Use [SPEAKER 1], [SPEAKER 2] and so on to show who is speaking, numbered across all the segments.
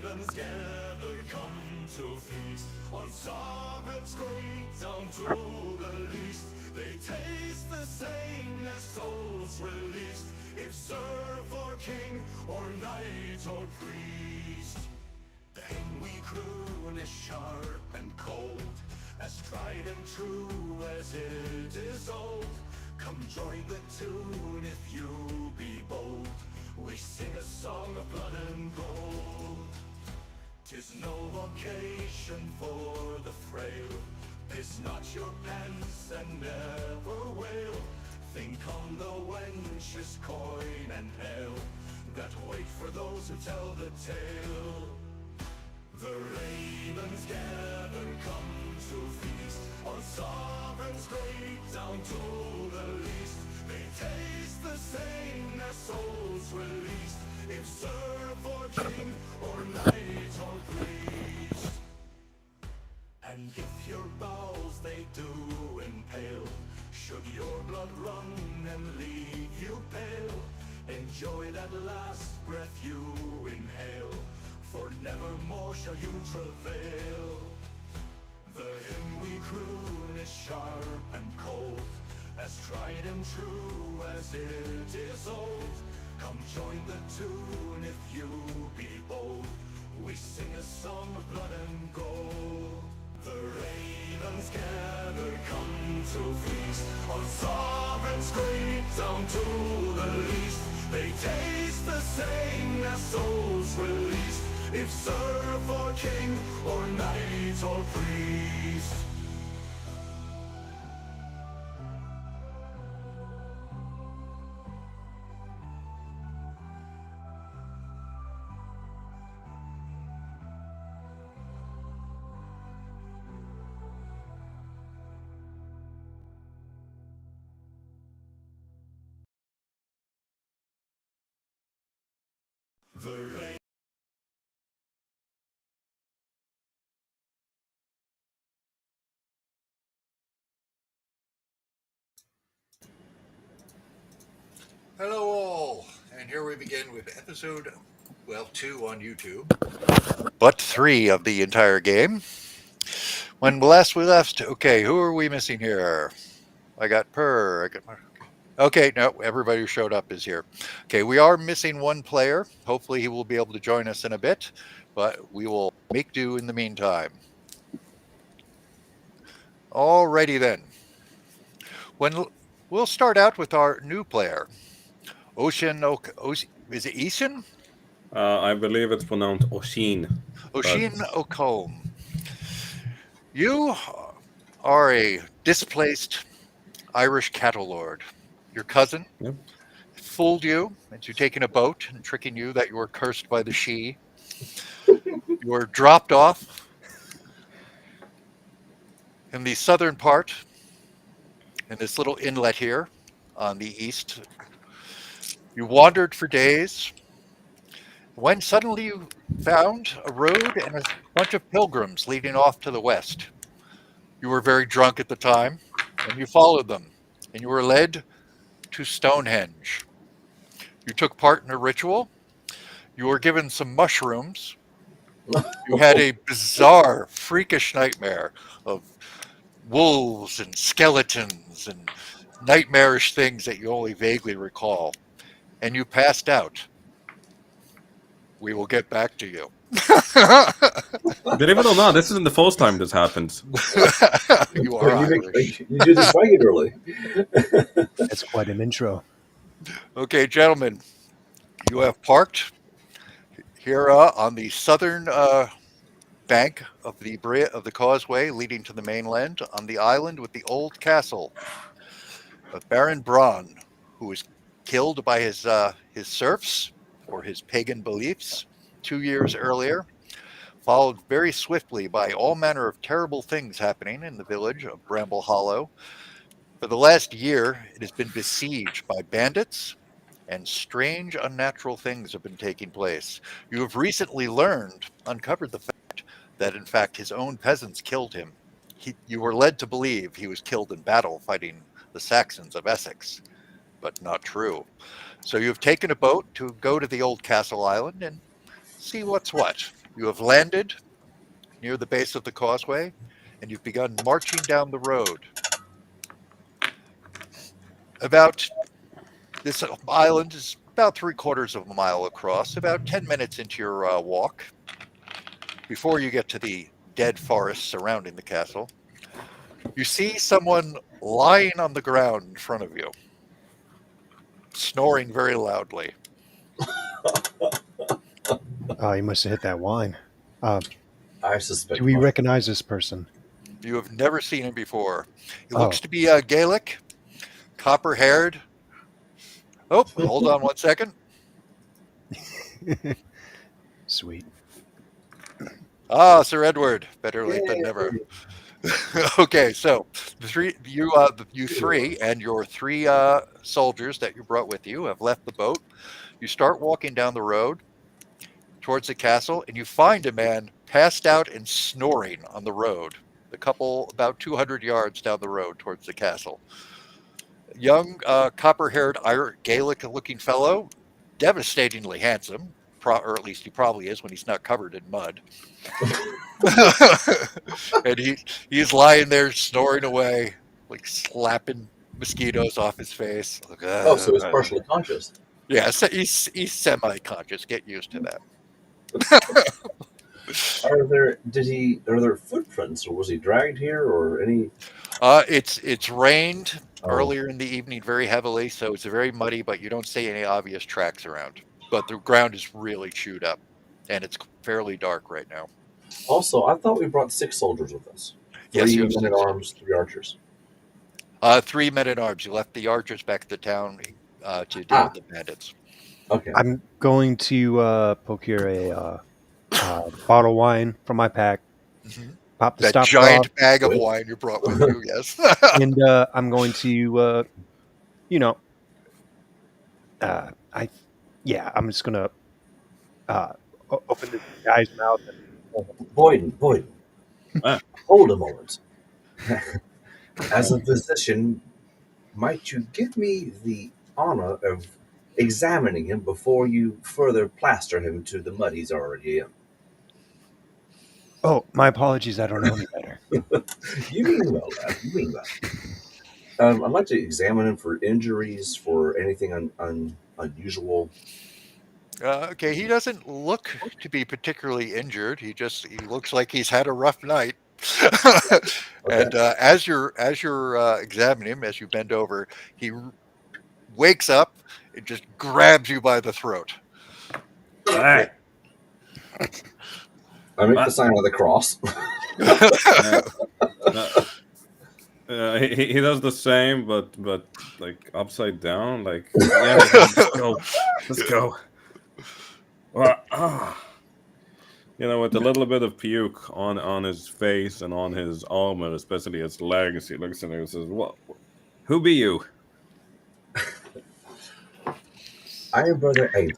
[SPEAKER 1] ravens gather, come to feast on sovereigns great down to the least. They taste the same as souls released, if serve or king or knight or priest. Then we croon as sharp and cold, as tried and true as it is old. Come join the tune if you be bold. We sing a song of blood and gold. 'Tis no occasion for the frail. Piss not your pants and never wail. Think on the wenches, coin and ale, that wait for those who tell the tale. The ravens gather, come to feast on sovereigns great down to the least. They taste the same as souls released, if serve or king or knight or priest. And if your bowels they do impale, should your blood run and leave you pale, enjoy that last breath you inhale, for nevermore shall you travail. The hymn we croon is sharp and cold, as tried and true as it is old. Come join the tune if you be bold. We sing a song of blood and gold. The ravens gather, come to feast on sovereigns great down to the least. They taste the same as souls released, if serve or king or knight or priest. The rain.
[SPEAKER 2] Hello all, and here we begin with episode, 2 on YouTube, but 3 of the entire game. When last we left, okay, who are we missing here? I got Okay, no, everybody who showed up is here. Okay, we are missing one player. Hopefully he will be able to join us in a bit, but we will make do in the meantime. Alrighty then. We'll start out with our new player, is it Ishin?
[SPEAKER 3] I believe it's pronounced Oshin.
[SPEAKER 2] Oshin Ocombe. You are a displaced Irish cattle lord. Your cousin
[SPEAKER 3] Yep.
[SPEAKER 2] fooled you into taking a boat and tricking you that you were cursed by the Sidhe. You were dropped off in the southern part, in this little inlet here on the east. You wandered for days, when suddenly you found a road and a bunch of pilgrims leading off to the west. You were very drunk at the time, and you followed them, and you were led to Stonehenge. You took part in a ritual. You were given some mushrooms. You had a bizarre, freakish nightmare of wolves and skeletons and nightmarish things that you only vaguely recall. And you passed out. We will get back to you.
[SPEAKER 3] Believe it or not, this isn't the first time this happens.
[SPEAKER 2] You are Irish.
[SPEAKER 4] You do this regularly.
[SPEAKER 5] That's quite an intro.
[SPEAKER 2] Okay, gentlemen, you have parked here on the southern bank of the causeway leading to the mainland on the island with the old castle of Baron Braun, who was killed by his serfs or his pagan beliefs 2 years earlier, followed very swiftly by all manner of terrible things happening in the village of Bramble Hollow. For the last year, it has been besieged by bandits, and strange, unnatural things have been taking place. You have recently uncovered the fact that, in fact, his own peasants killed him. You were led to believe he was killed in battle fighting the Saxons of Essex, but not true. So you've taken a boat to go to the old castle island and see what's what. You have landed near the base of the causeway, and you've begun marching down the road. About this island is about 3/4 of a mile across, about 10 minutes into your walk, before you get to the dead forest surrounding the castle. You see someone lying on the ground in front of you, snoring very loudly.
[SPEAKER 5] Oh, you must have hit that wine.
[SPEAKER 4] I suspect.
[SPEAKER 5] Do we
[SPEAKER 4] not.
[SPEAKER 5] recognize this person?
[SPEAKER 2] You have never seen him before. He
[SPEAKER 5] Oh.
[SPEAKER 2] looks to be Gaelic, copper-haired. Oh, hold on one second.
[SPEAKER 5] Sweet.
[SPEAKER 2] Ah, Sir Edward. Better late than never. Okay, so you three and your three soldiers that you brought with you have left the boat. You start walking down the road towards the castle, and you find a man passed out and snoring on the road. The couple about 200 yards down the road towards the castle. Young, copper-haired, Gaelic-looking fellow, devastatingly handsome, or at least he probably is when he's not covered in mud. And he's lying there snoring away, like slapping mosquitoes off his face. Like,
[SPEAKER 4] Oh, so he's partially conscious.
[SPEAKER 2] yeah, so he's semi-conscious. Get used to that.
[SPEAKER 4] Are there footprints, or was he dragged here, or any?
[SPEAKER 2] It's rained
[SPEAKER 4] Oh.
[SPEAKER 2] earlier in the evening very heavily, so it's very muddy, but you don't see any obvious tracks around. But the ground is really chewed up, and it's fairly dark right now.
[SPEAKER 4] Also, I thought we brought 6 soldiers with us.
[SPEAKER 2] Yes, you
[SPEAKER 4] Three
[SPEAKER 2] have
[SPEAKER 4] men at
[SPEAKER 2] 6
[SPEAKER 4] arms, 3 archers.
[SPEAKER 2] 3 men at arms. You left the archers back at the town to deal with the bandits.
[SPEAKER 4] Okay.
[SPEAKER 5] I'm going to procure a bottle of wine from my pack.
[SPEAKER 2] Mhm.
[SPEAKER 5] Pop the
[SPEAKER 2] That
[SPEAKER 5] stopper
[SPEAKER 2] giant
[SPEAKER 5] off,
[SPEAKER 2] bag of
[SPEAKER 4] Good.
[SPEAKER 2] wine you brought with you, yes.
[SPEAKER 5] and I'm going to, I'm just gonna open the guy's mouth and
[SPEAKER 4] Boyden,
[SPEAKER 3] Ah.
[SPEAKER 4] hold a moment. As a physician, might you give me the honor of examining him before you further plaster him to the mud he's already in?
[SPEAKER 5] oh, my apologies, I don't know any better.
[SPEAKER 4] You mean well, lad. You mean well. I'd like to examine him for injuries, for anything unusual.
[SPEAKER 2] Okay, he doesn't look to be particularly injured. He looks like he's had a rough night. And as you're examining him, as you bend over, he wakes up and just grabs you by the throat.
[SPEAKER 3] Hey.
[SPEAKER 4] I make the sign of the cross.
[SPEAKER 3] He does the same, but like upside down. Like, yeah, let's go. Let's go. With a little bit of puke on his face and on his armor, especially his legs, he looks at him and says, "What? Who be you?"
[SPEAKER 4] I am Brother Abe,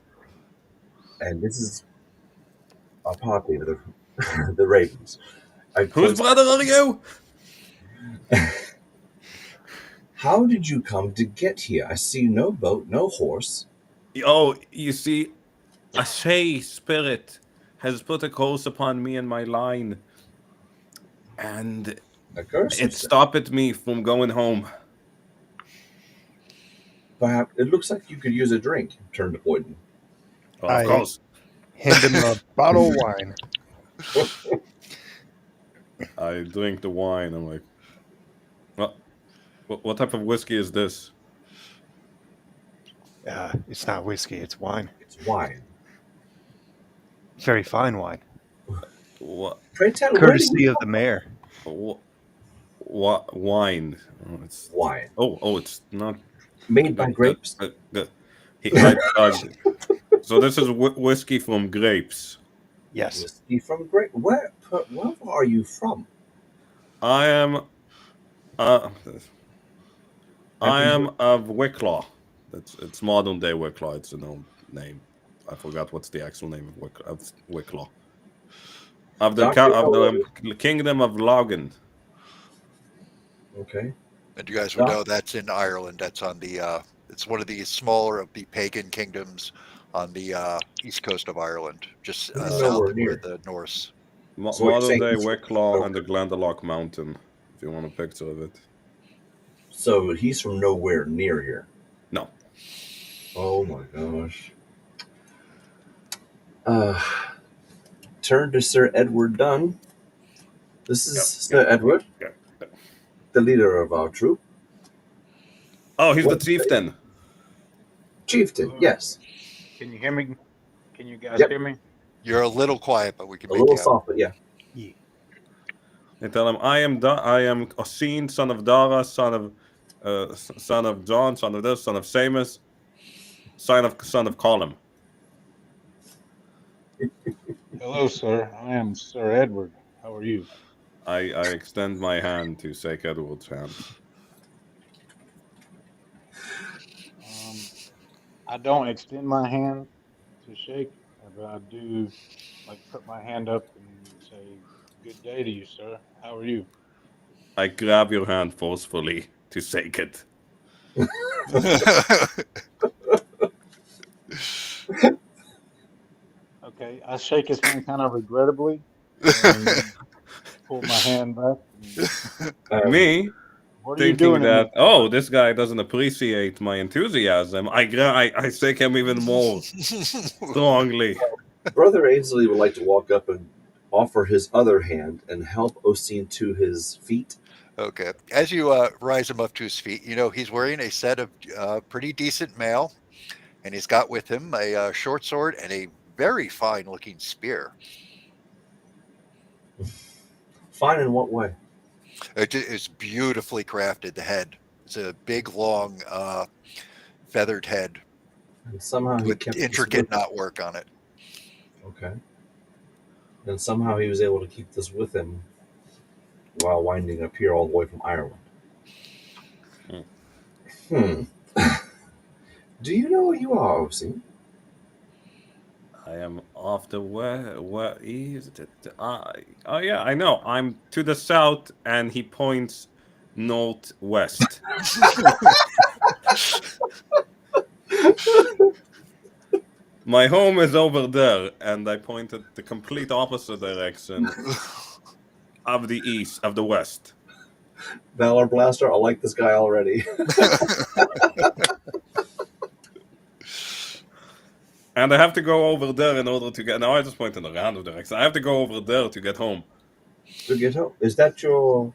[SPEAKER 4] and this is our party, the Ravens.
[SPEAKER 3] Whose brother are you?
[SPEAKER 4] How did you come to get here? I see no boat, no horse.
[SPEAKER 3] Oh, you see, a Shay spirit has put a curse upon me and my line, and
[SPEAKER 4] A curse?
[SPEAKER 3] it stopped me from going home.
[SPEAKER 4] Perhaps it looks like you could use a drink. Turn to Boyden.
[SPEAKER 3] Oh,
[SPEAKER 5] I-
[SPEAKER 3] of course.
[SPEAKER 5] Hand him a bottle of wine.
[SPEAKER 3] I drink the wine. I'm like, what type of whiskey is this?
[SPEAKER 5] It's not whiskey, it's wine.
[SPEAKER 4] It's wine.
[SPEAKER 5] Very fine wine.
[SPEAKER 3] What?
[SPEAKER 4] Pray tell,
[SPEAKER 5] Courtesy of the mayor.
[SPEAKER 3] What wine? Oh, it's
[SPEAKER 4] wine
[SPEAKER 3] it's not
[SPEAKER 4] made by grapes.
[SPEAKER 3] So this is whiskey from grapes.
[SPEAKER 5] Yes.
[SPEAKER 4] Whiskey from grape. Where are you from?
[SPEAKER 3] I am of Wicklow. It's modern day Wicklow. It's an old name. I forgot what's the actual name of Wicklow. Of the kingdom of Logan.
[SPEAKER 4] Okay.
[SPEAKER 2] And you guys would know that's in Ireland. That's on the it's one of the smaller of the pagan kingdoms on the east coast of Ireland, just
[SPEAKER 4] Nowhere
[SPEAKER 2] south of
[SPEAKER 4] near.
[SPEAKER 2] where the Norse.
[SPEAKER 4] So what you're
[SPEAKER 3] Modern
[SPEAKER 4] saying
[SPEAKER 3] day
[SPEAKER 4] is-
[SPEAKER 3] Wicklow and the Glendalough Mountain, if you want a picture of it.
[SPEAKER 4] So he's from nowhere near here.
[SPEAKER 3] No.
[SPEAKER 4] Oh my gosh. Turn to Sir Edward Dunn. This is
[SPEAKER 3] Yep,
[SPEAKER 4] Sir Edward,
[SPEAKER 3] Yep.
[SPEAKER 4] the leader of our troop.
[SPEAKER 3] Oh, he's the
[SPEAKER 4] What-
[SPEAKER 3] chieftain.
[SPEAKER 4] Chieftain, yes.
[SPEAKER 6] Can you hear me? Can you guys
[SPEAKER 4] Yep.
[SPEAKER 6] hear me?
[SPEAKER 2] You're a little quiet, but we can
[SPEAKER 4] A
[SPEAKER 2] make
[SPEAKER 4] little
[SPEAKER 2] you out.
[SPEAKER 4] soft, but yeah.
[SPEAKER 3] They tell him, I am Oisin, son of Dara, son of John, son of this, son of Seamus, son of Colum.
[SPEAKER 6] Hello, sir. I am Sir Edward. How are you?
[SPEAKER 3] I extend my hand to shake Edward's hand.
[SPEAKER 6] I don't extend my hand to shake, but I do like put my hand up and say, "Good day to you, sir. How are you?"
[SPEAKER 3] I grab your hand forcefully to shake it.
[SPEAKER 6] Okay, I shake his hand kind of regrettably and pull my hand back. And,
[SPEAKER 3] Me
[SPEAKER 6] what are you
[SPEAKER 3] thinking
[SPEAKER 6] doing?
[SPEAKER 3] that, oh, this guy doesn't appreciate my enthusiasm, I shake him even more strongly.
[SPEAKER 4] Brother Ainsley would like to walk up and offer his other hand and help Osteen to his feet.
[SPEAKER 2] Okay. As you rise him up to his feet, you know he's wearing a set of pretty decent mail, and he's got with him a short sword and a very fine-looking spear.
[SPEAKER 4] Fine in what way?
[SPEAKER 2] It's beautifully crafted. The head. It's a big, long, feathered head
[SPEAKER 4] And somehow he
[SPEAKER 2] with
[SPEAKER 4] kept this
[SPEAKER 2] intricate
[SPEAKER 4] with him.
[SPEAKER 2] knotwork on it.
[SPEAKER 4] Okay. And somehow he was able to keep this with him while winding up here all the way from Ireland. Do you know where you are, Osteen?
[SPEAKER 3] I am off the where is it? Oh yeah, I know. I'm to the south, and he points northwest. My home is over there, and I pointed the complete opposite direction of the east, of the west.
[SPEAKER 4] Valor Blaster, I like this guy already.
[SPEAKER 3] And I have to go over there in order to get. Now I just point in the random direction. I have to go over there to get home.
[SPEAKER 4] To get help. Is that your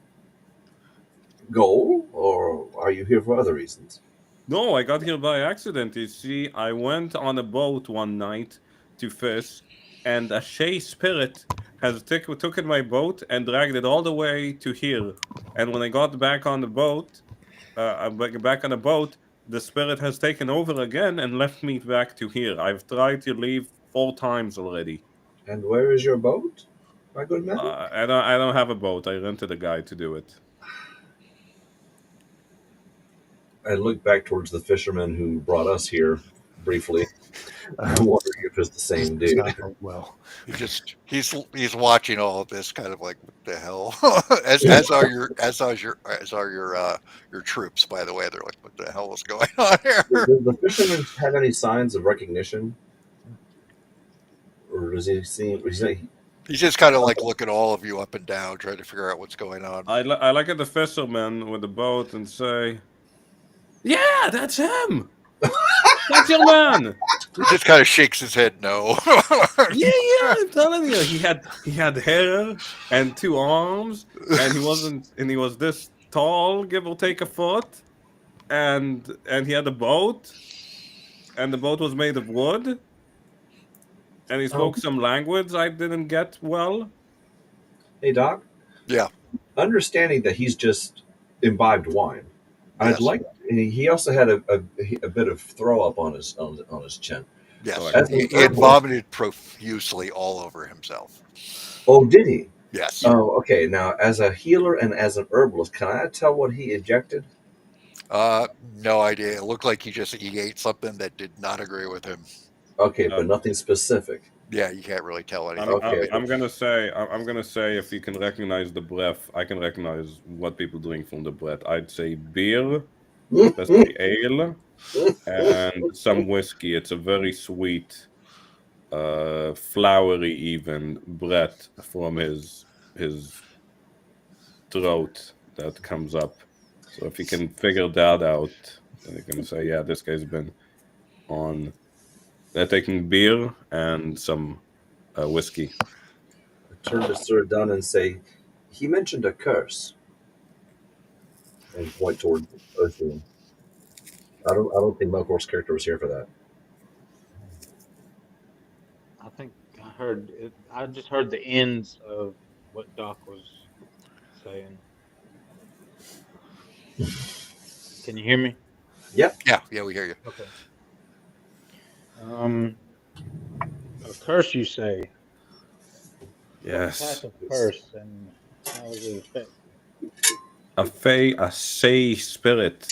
[SPEAKER 4] goal, or are you here for other reasons?
[SPEAKER 3] No, I got here by accident. You see, I went on a boat one night to fish, and a Shay spirit has taken my boat and dragged it all the way to here. And when I got back on the boat, back on the boat, the spirit has taken over again and left me back to here. I've tried to leave 4 times already.
[SPEAKER 4] And where is your boat, my good man?
[SPEAKER 3] I don't have a boat. I rented a guy to do it.
[SPEAKER 4] I look back towards the fisherman who brought us here briefly. I'm wondering if it's the same
[SPEAKER 5] It's
[SPEAKER 4] dude.
[SPEAKER 5] not going well.
[SPEAKER 2] He's watching all of this, kind of like, what the hell? as are your troops, by the way. They're like, what the hell is going on here?
[SPEAKER 4] Does the fisherman have any signs of recognition? Or does he seem...
[SPEAKER 2] He's just kind of like looking all of you up and down, trying to figure out what's going on.
[SPEAKER 3] I look at the fisherman with the boat and say, "Yeah, that's him. That's your man."
[SPEAKER 2] He just kind of shakes his head no.
[SPEAKER 3] Yeah, I'm telling you, he had hair and 2 arms, and he was this tall, give or take a foot, and he had a boat, and the boat was made of wood, and he spoke some language I didn't get well.
[SPEAKER 4] Hey, Doc?
[SPEAKER 2] Yeah.
[SPEAKER 4] Understanding that he's just imbibed wine, I'd
[SPEAKER 2] Yes.
[SPEAKER 4] like... He also had a bit of throw up on his chin.
[SPEAKER 2] Yes.
[SPEAKER 3] Correct.
[SPEAKER 2] He had vomited profusely all over himself.
[SPEAKER 4] Oh, did he?
[SPEAKER 2] Yes.
[SPEAKER 4] Oh, okay. Now, as a healer and as an herbalist, can I tell what he ejected?
[SPEAKER 2] No idea. It looked like he ate something that did not agree with him.
[SPEAKER 4] Okay, but nothing specific.
[SPEAKER 2] Yeah, you can't really tell anything.
[SPEAKER 4] Okay.
[SPEAKER 3] I'm gonna say if you can recognize the breath, I can recognize what people drink from the breath. I'd say beer, especially ale, and some whiskey. It's a very sweet, flowery, even breath from his throat that comes up. So if you can figure that out, then you can say, yeah, this guy's been on. They're taking beer and some whiskey.
[SPEAKER 4] Turn to Sir Dunn and say, he mentioned a curse. And point toward Othune. I don't think Melkor's character was here for that.
[SPEAKER 6] I think I heard it. I just heard the ends of what Doc was saying. Can you hear me?
[SPEAKER 4] Yep.
[SPEAKER 2] Yeah, we hear you.
[SPEAKER 6] Okay. A curse, you say? What
[SPEAKER 3] Yes.
[SPEAKER 6] type of curse, and how does it affect?
[SPEAKER 3] A Fey spirit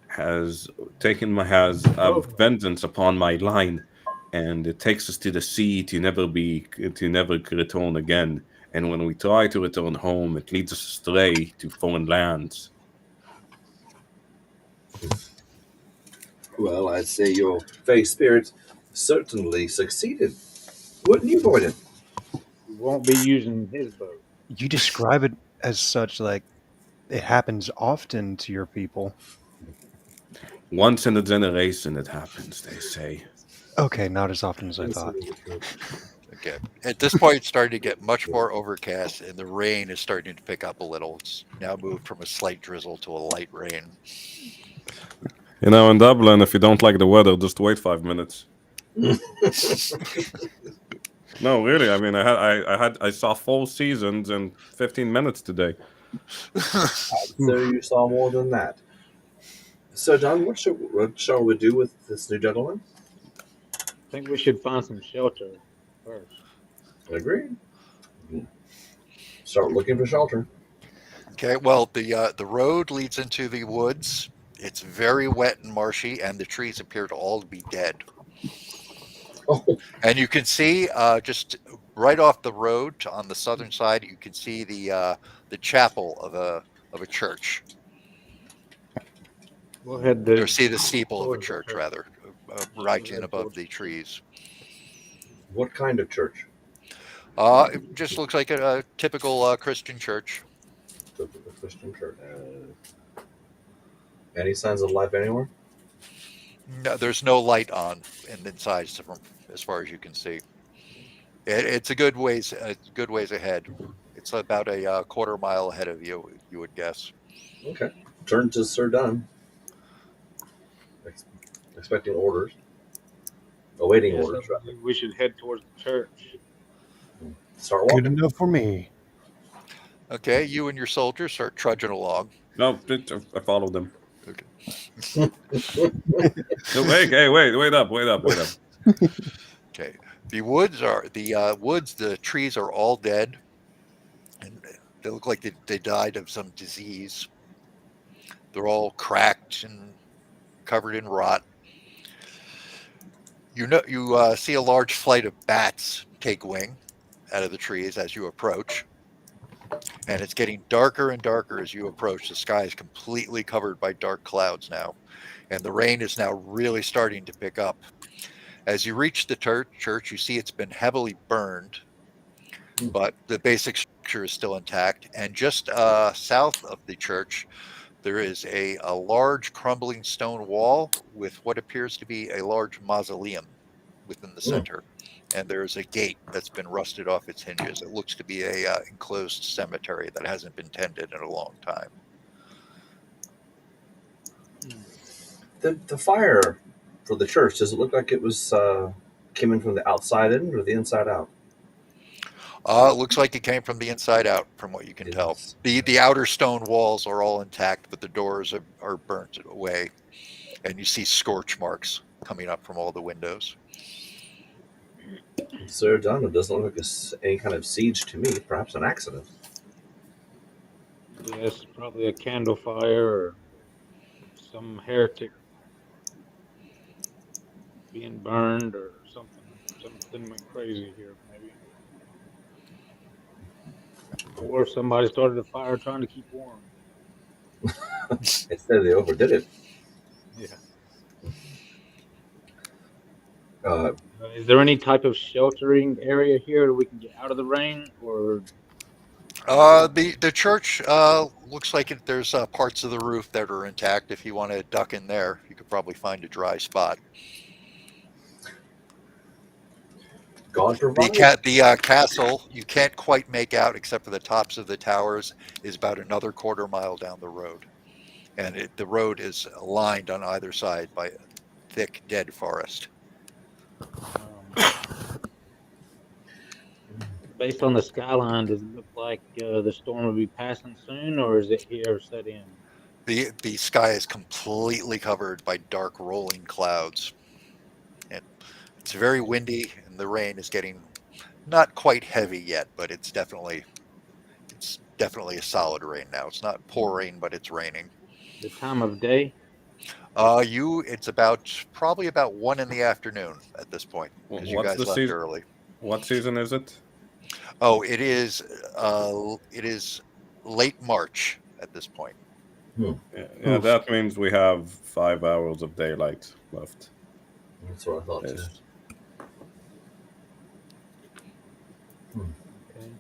[SPEAKER 3] has a vengeance upon my line, and it takes us to the sea to never return again. And when we try to return home, it leads us astray to foreign lands.
[SPEAKER 4] Well, I'd say your Fey spirit certainly succeeded. Wouldn't you, Boyden?
[SPEAKER 6] We won't be using his boat.
[SPEAKER 5] You describe it as such, like it happens often to your people.
[SPEAKER 3] Once in a generation, it happens. They say.
[SPEAKER 5] Okay, not as often as I thought.
[SPEAKER 2] Okay. At this point, it's starting to get much more overcast, and the rain is starting to pick up a little. It's now moved from a slight drizzle to a light rain.
[SPEAKER 3] You know, in Dublin, if you don't like the weather, just wait 5 minutes. No, really. I mean, I saw 4 seasons in 15 minutes today.
[SPEAKER 4] So you saw more than that. So, Don, what shall we do with this new gentleman?
[SPEAKER 6] I think we should find some shelter first.
[SPEAKER 4] Agreed. Start looking for shelter.
[SPEAKER 2] Okay. Well, the road leads into the woods. It's very wet and marshy, and the trees appear to all be dead.
[SPEAKER 4] Oh,
[SPEAKER 2] And you can see just right off the road on the southern side, you can see the chapel of a church.
[SPEAKER 6] We'll head
[SPEAKER 2] Or
[SPEAKER 6] to
[SPEAKER 2] see the steeple of a
[SPEAKER 6] towards the
[SPEAKER 2] church,
[SPEAKER 6] church.
[SPEAKER 2] rather, right in above the trees.
[SPEAKER 4] what kind of church?
[SPEAKER 2] It just looks like a typical Christian church.
[SPEAKER 4] The Christian church. Any signs of life anywhere?
[SPEAKER 2] No, there's no light on inside, from as far as you can see. It's a good ways ahead. It's about a quarter mile ahead of you, you would guess.
[SPEAKER 4] Okay. Turn to Sir Dunn. Expecting orders. Awaiting
[SPEAKER 6] Yes,
[SPEAKER 4] orders,
[SPEAKER 6] I
[SPEAKER 4] rather.
[SPEAKER 6] believe we should head towards the church.
[SPEAKER 4] Start
[SPEAKER 5] Good
[SPEAKER 4] walking.
[SPEAKER 5] enough for me.
[SPEAKER 2] Okay, you and your soldiers start trudging along.
[SPEAKER 3] No, I followed them.
[SPEAKER 2] Okay.
[SPEAKER 3] No, wait up.
[SPEAKER 2] Okay. The woods, the trees are all dead, and they look like they died of some disease. They're all cracked and covered in rot. You see a large flight of bats take wing out of the trees as you approach, and it's getting darker and darker as you approach. The sky is completely covered by dark clouds now, and the rain is now really starting to pick up. As you reach the church, you see it's been heavily burned, but the basic structure is still intact. And just south of the church, there is a large crumbling stone wall with what appears to be a large mausoleum within the center. And there's a gate that's been rusted off its hinges. It looks to be a enclosed cemetery that hasn't been tended in a long time.
[SPEAKER 4] The fire for the church, does it look like it was came in from the outside in or the inside out?
[SPEAKER 2] It looks like it came from the inside out, from what you can tell. The outer stone walls are all intact, but the doors are burnt away, and you see scorch marks coming up from all the windows.
[SPEAKER 4] Sir Dunn, it doesn't look like any kind of siege to me. Perhaps an accident.
[SPEAKER 6] Yes, probably a candle fire or some heretic being burned or something. Something went crazy here, maybe. Or somebody started a fire trying to keep warm.
[SPEAKER 4] Instead, they overdid it.
[SPEAKER 6] Yeah.
[SPEAKER 4] Uh,
[SPEAKER 6] Is there any type of sheltering area here that we can get out of the rain, or
[SPEAKER 2] The church looks like there's parts of the roof that are intact. If you want to duck in there, you could probably find a dry spot.
[SPEAKER 4] God
[SPEAKER 2] The
[SPEAKER 4] provided.
[SPEAKER 2] castle you can't quite make out except for the tops of the towers is about another quarter mile down the road, and the road is lined on either side by thick dead forest.
[SPEAKER 6] based on the skyline, does it look like the storm will be passing soon, or is it here set in?
[SPEAKER 2] The sky is completely covered by dark rolling clouds. And it's very windy, and the rain is getting not quite heavy yet, but it's definitely a solid rain now. It's not pouring, but it's raining.
[SPEAKER 6] The time of day?
[SPEAKER 2] It's about probably about 1 in the afternoon at this point because you
[SPEAKER 3] What's
[SPEAKER 2] guys
[SPEAKER 3] the
[SPEAKER 2] left
[SPEAKER 3] season?
[SPEAKER 2] early.
[SPEAKER 3] What season is it?
[SPEAKER 2] Oh, it is late March at this point.
[SPEAKER 3] Yeah,
[SPEAKER 5] Oof.
[SPEAKER 3] that means we have 5 hours of daylight left.
[SPEAKER 4] That's what I thought too.
[SPEAKER 3] Yes.
[SPEAKER 6] Okay.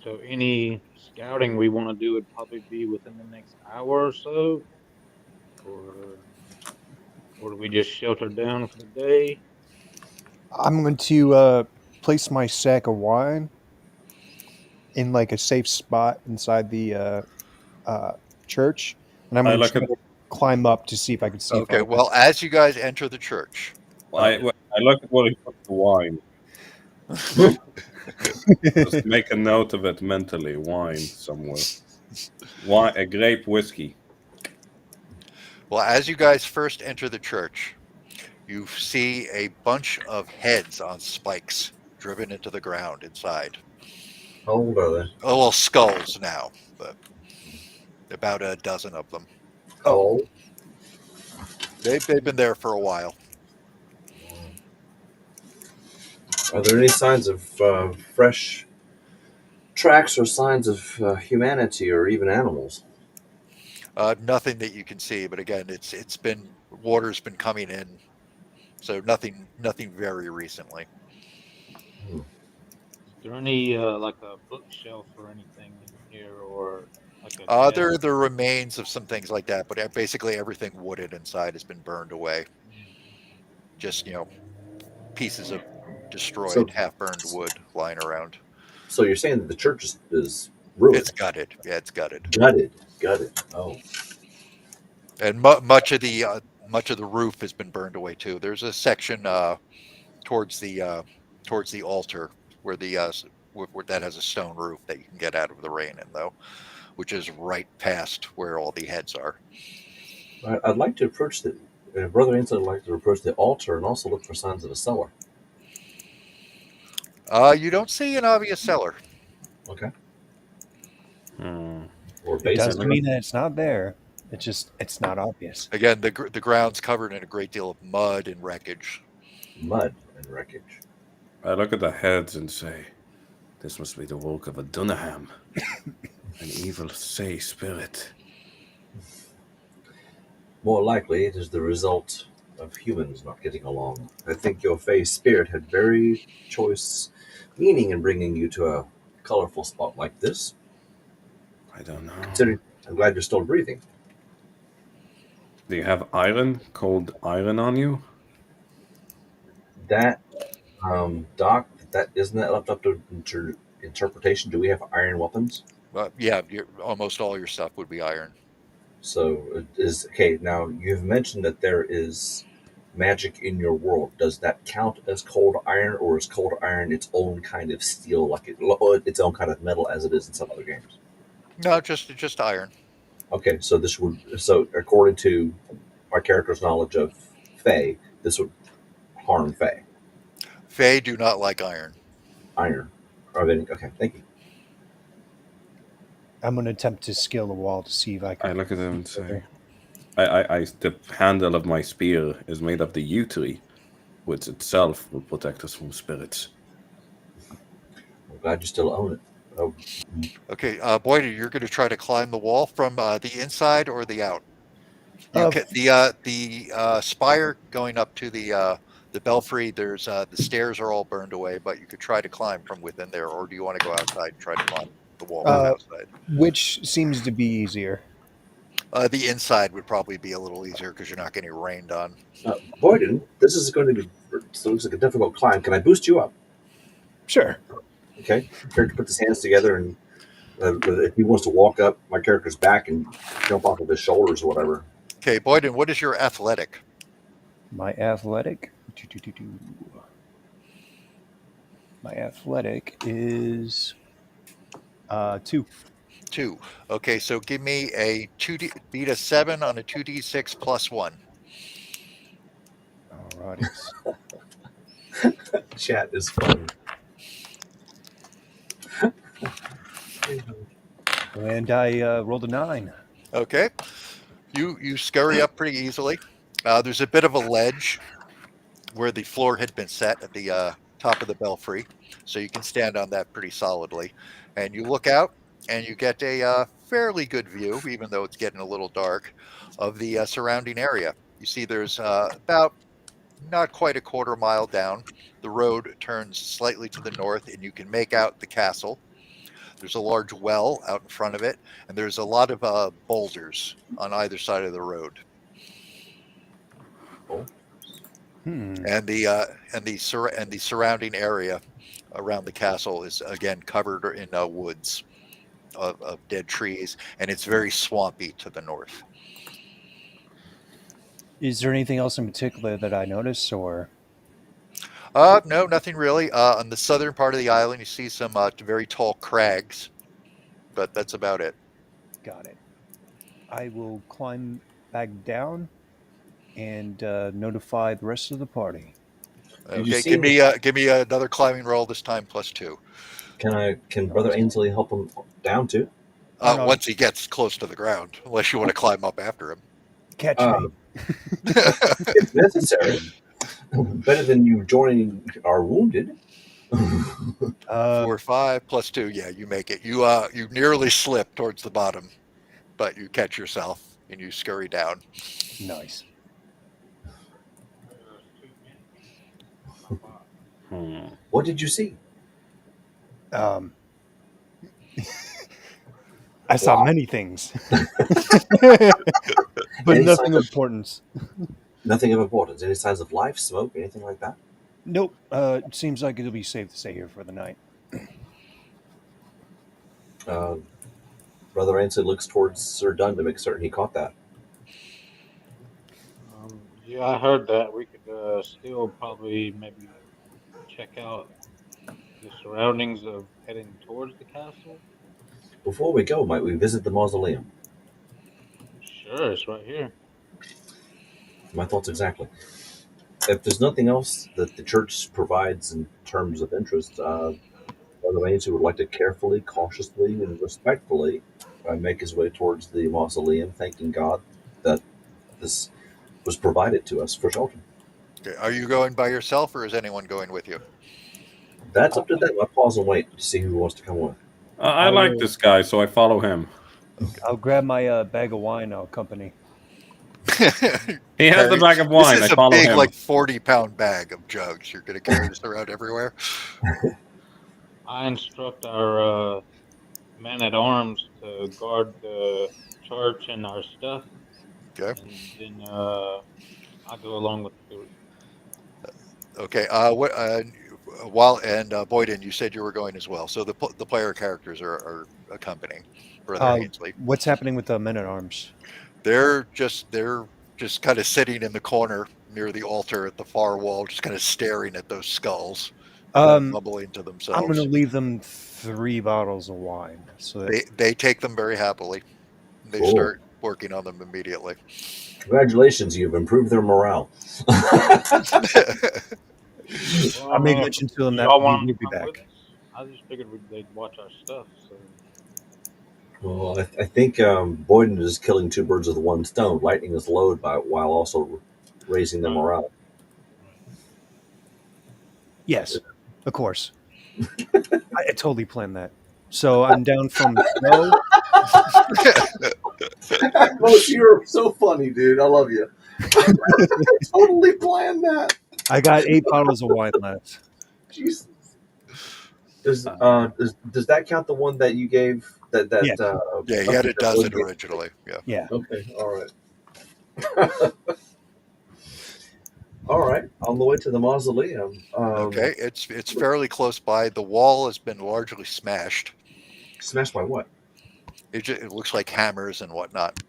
[SPEAKER 6] So any scouting we want to do would probably be within the next hour or so, or do we just shelter down for the day?
[SPEAKER 5] I'm going to place my sack of wine in like a safe spot inside the church, and I'm
[SPEAKER 3] I
[SPEAKER 5] going
[SPEAKER 3] look
[SPEAKER 5] to
[SPEAKER 3] at
[SPEAKER 5] try to climb up to see if I can see.
[SPEAKER 2] Okay, well, as you guys enter the church,
[SPEAKER 3] I look at what he put the wine. Just make a note of it mentally. Wine somewhere. Wine, a grape whiskey.
[SPEAKER 2] well, as you guys first enter the church, you see a bunch of heads on spikes driven into the ground inside.
[SPEAKER 4] How old are they?
[SPEAKER 2] Oh, well, skulls now, but about a dozen of them.
[SPEAKER 4] How old?
[SPEAKER 2] They've been there for a while.
[SPEAKER 4] Are there any signs of fresh tracks or signs of humanity or even animals?
[SPEAKER 2] Nothing that you can see, but again, it's been water's been coming in, so nothing very recently.
[SPEAKER 6] Is there any like a bookshelf or anything in here, or like a
[SPEAKER 2] There are
[SPEAKER 6] desk?
[SPEAKER 2] the remains of some things like that, but basically everything wooded inside has been burned away. Just pieces of destroyed,
[SPEAKER 4] So-
[SPEAKER 2] half-burned wood lying around.
[SPEAKER 4] So you're saying that the church is ruined,
[SPEAKER 2] It's gutted. Yeah, it's gutted,
[SPEAKER 4] gutted. Oh,
[SPEAKER 2] and much of the roof has been burned away too. There's a section towards the altar where where that has a stone roof that you can get out of the rain in, though, which is right past where all the heads are.
[SPEAKER 4] I'd like to approach the Brother Ainsley would like to approach the altar and also look for signs of a cellar.
[SPEAKER 2] You don't see an obvious cellar.
[SPEAKER 4] Okay.
[SPEAKER 3] Hmm.
[SPEAKER 4] Or
[SPEAKER 5] It
[SPEAKER 4] basement.
[SPEAKER 5] doesn't mean that it's not there. It's not obvious.
[SPEAKER 2] Again, the ground's covered in a great deal of mud and wreckage.
[SPEAKER 4] Mud and wreckage.
[SPEAKER 3] I look at the heads and say, "This must be the work of a Dunham, an evil say spirit."
[SPEAKER 4] More likely, it is the result of humans not getting along. I think your Fey spirit had very choice meaning in bringing you to a colorful spot like this.
[SPEAKER 3] I don't know.
[SPEAKER 4] Considering, I'm glad you're still breathing.
[SPEAKER 3] Do you have iron, cold iron on you?
[SPEAKER 4] That, Doc, that isn't that left up to interpretation? Do we have iron weapons?
[SPEAKER 2] Yeah, almost all your stuff would be iron.
[SPEAKER 4] So it is okay. Now you've mentioned that there is magic in your world. Does that count as cold iron, or is cold iron its own kind of steel, like its own kind of metal, as it is in some other games?
[SPEAKER 2] No, just iron.
[SPEAKER 4] Okay, so according to our character's knowledge of Fey, this would harm Fey.
[SPEAKER 2] Fae do not like iron.
[SPEAKER 4] Iron. Okay, thank you.
[SPEAKER 5] I'm going to attempt to scale the wall to see if I
[SPEAKER 3] I
[SPEAKER 5] can.
[SPEAKER 3] look at them and say, the handle of my spear is made of the yew tree, which itself will protect us from spirits.
[SPEAKER 4] I'm glad you still own it. Oh,
[SPEAKER 2] Okay, Boyd, you're going to try to climb the wall from the inside or the out.
[SPEAKER 5] Uh,
[SPEAKER 2] The spire going up to the The belfry, there's the stairs are all burned away, but you could try to climb from within there, or do you want to go outside and try to climb the wall from outside?
[SPEAKER 5] Which seems to be easier.
[SPEAKER 2] The inside would probably be a little easier because you're not getting rained on.
[SPEAKER 4] Boyden, this is going to be so looks like a difficult climb. Can I boost you up?
[SPEAKER 5] Sure.
[SPEAKER 4] Okay. Character puts his hands together, and if he wants to walk up my character's back and jump off of his shoulders or whatever.
[SPEAKER 2] Okay, Boyden, what is your athletic?
[SPEAKER 5] My athletic. My athletic is 2.
[SPEAKER 2] 2. Okay, so give me a 2D, beat a 7 on a 2d6 plus 1.
[SPEAKER 5] Alrighty.
[SPEAKER 4] Chat is fun.
[SPEAKER 5] And I rolled a 9.
[SPEAKER 2] Okay, you scurry up pretty easily. There's a bit of a ledge where the floor had been set at the top of the belfry, so you can stand on that pretty solidly. And you look out, and you get a fairly good view, even though it's getting a little dark, of the surrounding area. You see there's about not quite a quarter mile down. The road turns slightly to the north, and you can make out the castle. There's a large well out in front of it, and there's a lot of boulders on either side of the road. And the surrounding area around the castle is again covered in woods of dead trees, and it's very swampy to the north.
[SPEAKER 5] Is there anything else in particular that I notice, or?
[SPEAKER 2] No, nothing really. On the southern part of the island, you see some very tall crags, but that's about it.
[SPEAKER 5] Got it. I will climb back down and notify the rest of the party.
[SPEAKER 2] Okay, give me another climbing roll this time plus 2.
[SPEAKER 4] Can Brother Ainsley help him down too?
[SPEAKER 5] No.
[SPEAKER 2] Once he gets close to the ground, unless you want to climb up after him.
[SPEAKER 5] Catch me.
[SPEAKER 4] If necessary. Better than you joining our wounded.
[SPEAKER 2] 4, 5 plus 2. Yeah, you make it. You nearly slip towards the bottom, but you catch yourself and you scurry down.
[SPEAKER 5] Nice.
[SPEAKER 4] What did you see?
[SPEAKER 5] I saw many things, but
[SPEAKER 4] Any
[SPEAKER 5] nothing
[SPEAKER 4] signs
[SPEAKER 5] of
[SPEAKER 4] of-
[SPEAKER 5] importance.
[SPEAKER 4] Nothing of importance. Any signs of life, smoke, anything like that?
[SPEAKER 5] Nope. It seems like it'll be safe to stay here for the night.
[SPEAKER 4] Brother Ainsley looks towards Sir Dunn to make certain he caught that.
[SPEAKER 6] Yeah, I heard that. We could still probably maybe check out the surroundings of heading towards the castle.
[SPEAKER 4] Before we go, might we visit the mausoleum?
[SPEAKER 6] Sure, it's right here.
[SPEAKER 4] My thoughts exactly. If there's nothing else that the church provides in terms of interest, Brother Ainsley would like to carefully, cautiously, and respectfully make his way towards the mausoleum, thanking God that this was provided to us for shelter.
[SPEAKER 2] Okay, are you going by yourself, or is anyone going with you?
[SPEAKER 4] That's up to them. I pause and wait to see who wants to come with.
[SPEAKER 3] I like this guy, so I follow him.
[SPEAKER 5] I'll grab my bag of wine. I'll accompany.
[SPEAKER 3] He has the bag of wine.
[SPEAKER 2] This
[SPEAKER 3] I
[SPEAKER 2] is
[SPEAKER 3] follow
[SPEAKER 2] a big,
[SPEAKER 3] him.
[SPEAKER 2] like 40-pound bag of jugs. You're going to carry this around everywhere.
[SPEAKER 6] I instruct our men at arms to guard the church and our stuff.
[SPEAKER 2] Okay.
[SPEAKER 6] And then I go along with the group.
[SPEAKER 2] Okay. Boyden, you said you were going as well. So the player characters are accompanying Brother Ainsley.
[SPEAKER 5] What's happening with the men at arms?
[SPEAKER 2] They're just kind of sitting in the corner near the altar at the far wall, just kind of staring at those skulls, mumbling to themselves.
[SPEAKER 5] I'm going to leave them 3 bottles of wine. So that
[SPEAKER 2] They take them very happily. They
[SPEAKER 4] Cool.
[SPEAKER 2] start working on them immediately.
[SPEAKER 4] Congratulations, you've improved their morale.
[SPEAKER 5] I made mention to them that
[SPEAKER 6] Y'all
[SPEAKER 5] we
[SPEAKER 6] want
[SPEAKER 5] will
[SPEAKER 6] to
[SPEAKER 5] be
[SPEAKER 6] come with
[SPEAKER 5] back.
[SPEAKER 6] us? I just figured they'd watch our stuff. So
[SPEAKER 4] Well, I think Boyden is killing 2 birds with 1 stone, lightening his load while also raising their morale.
[SPEAKER 5] Yes, of course. I totally planned that. So I'm down from 12.
[SPEAKER 4] Most you're so funny, dude. I love you. I totally planned that.
[SPEAKER 5] I got 8 bottles of wine left.
[SPEAKER 4] Jesus. Does that count the one that you gave? That
[SPEAKER 5] Yeah.
[SPEAKER 2] Yeah, he
[SPEAKER 4] okay,
[SPEAKER 2] had a
[SPEAKER 4] that
[SPEAKER 2] dozen
[SPEAKER 4] one-
[SPEAKER 2] originally. Yeah.
[SPEAKER 5] Yeah.
[SPEAKER 4] Okay, all right. All right, on the way to the mausoleum.
[SPEAKER 2] Okay, it's fairly close by. The wall has been largely smashed.
[SPEAKER 4] Smashed by what?
[SPEAKER 2] It looks like hammers and whatnot.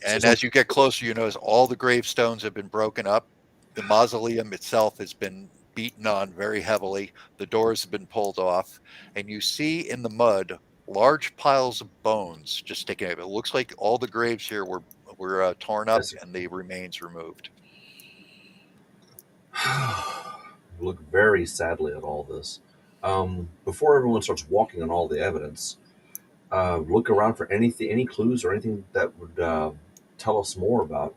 [SPEAKER 2] And
[SPEAKER 4] So
[SPEAKER 2] as you get closer, you notice all the gravestones have been broken up. The mausoleum itself has been beaten on very heavily. The doors have been pulled off, and you see in the mud large piles of bones just sticking out. It looks like all the graves here were torn up
[SPEAKER 4] Yes, sir.
[SPEAKER 2] and the remains removed.
[SPEAKER 4] Look very sadly at all this. Before everyone starts walking on all the evidence, look around for any clues or anything that would tell us more about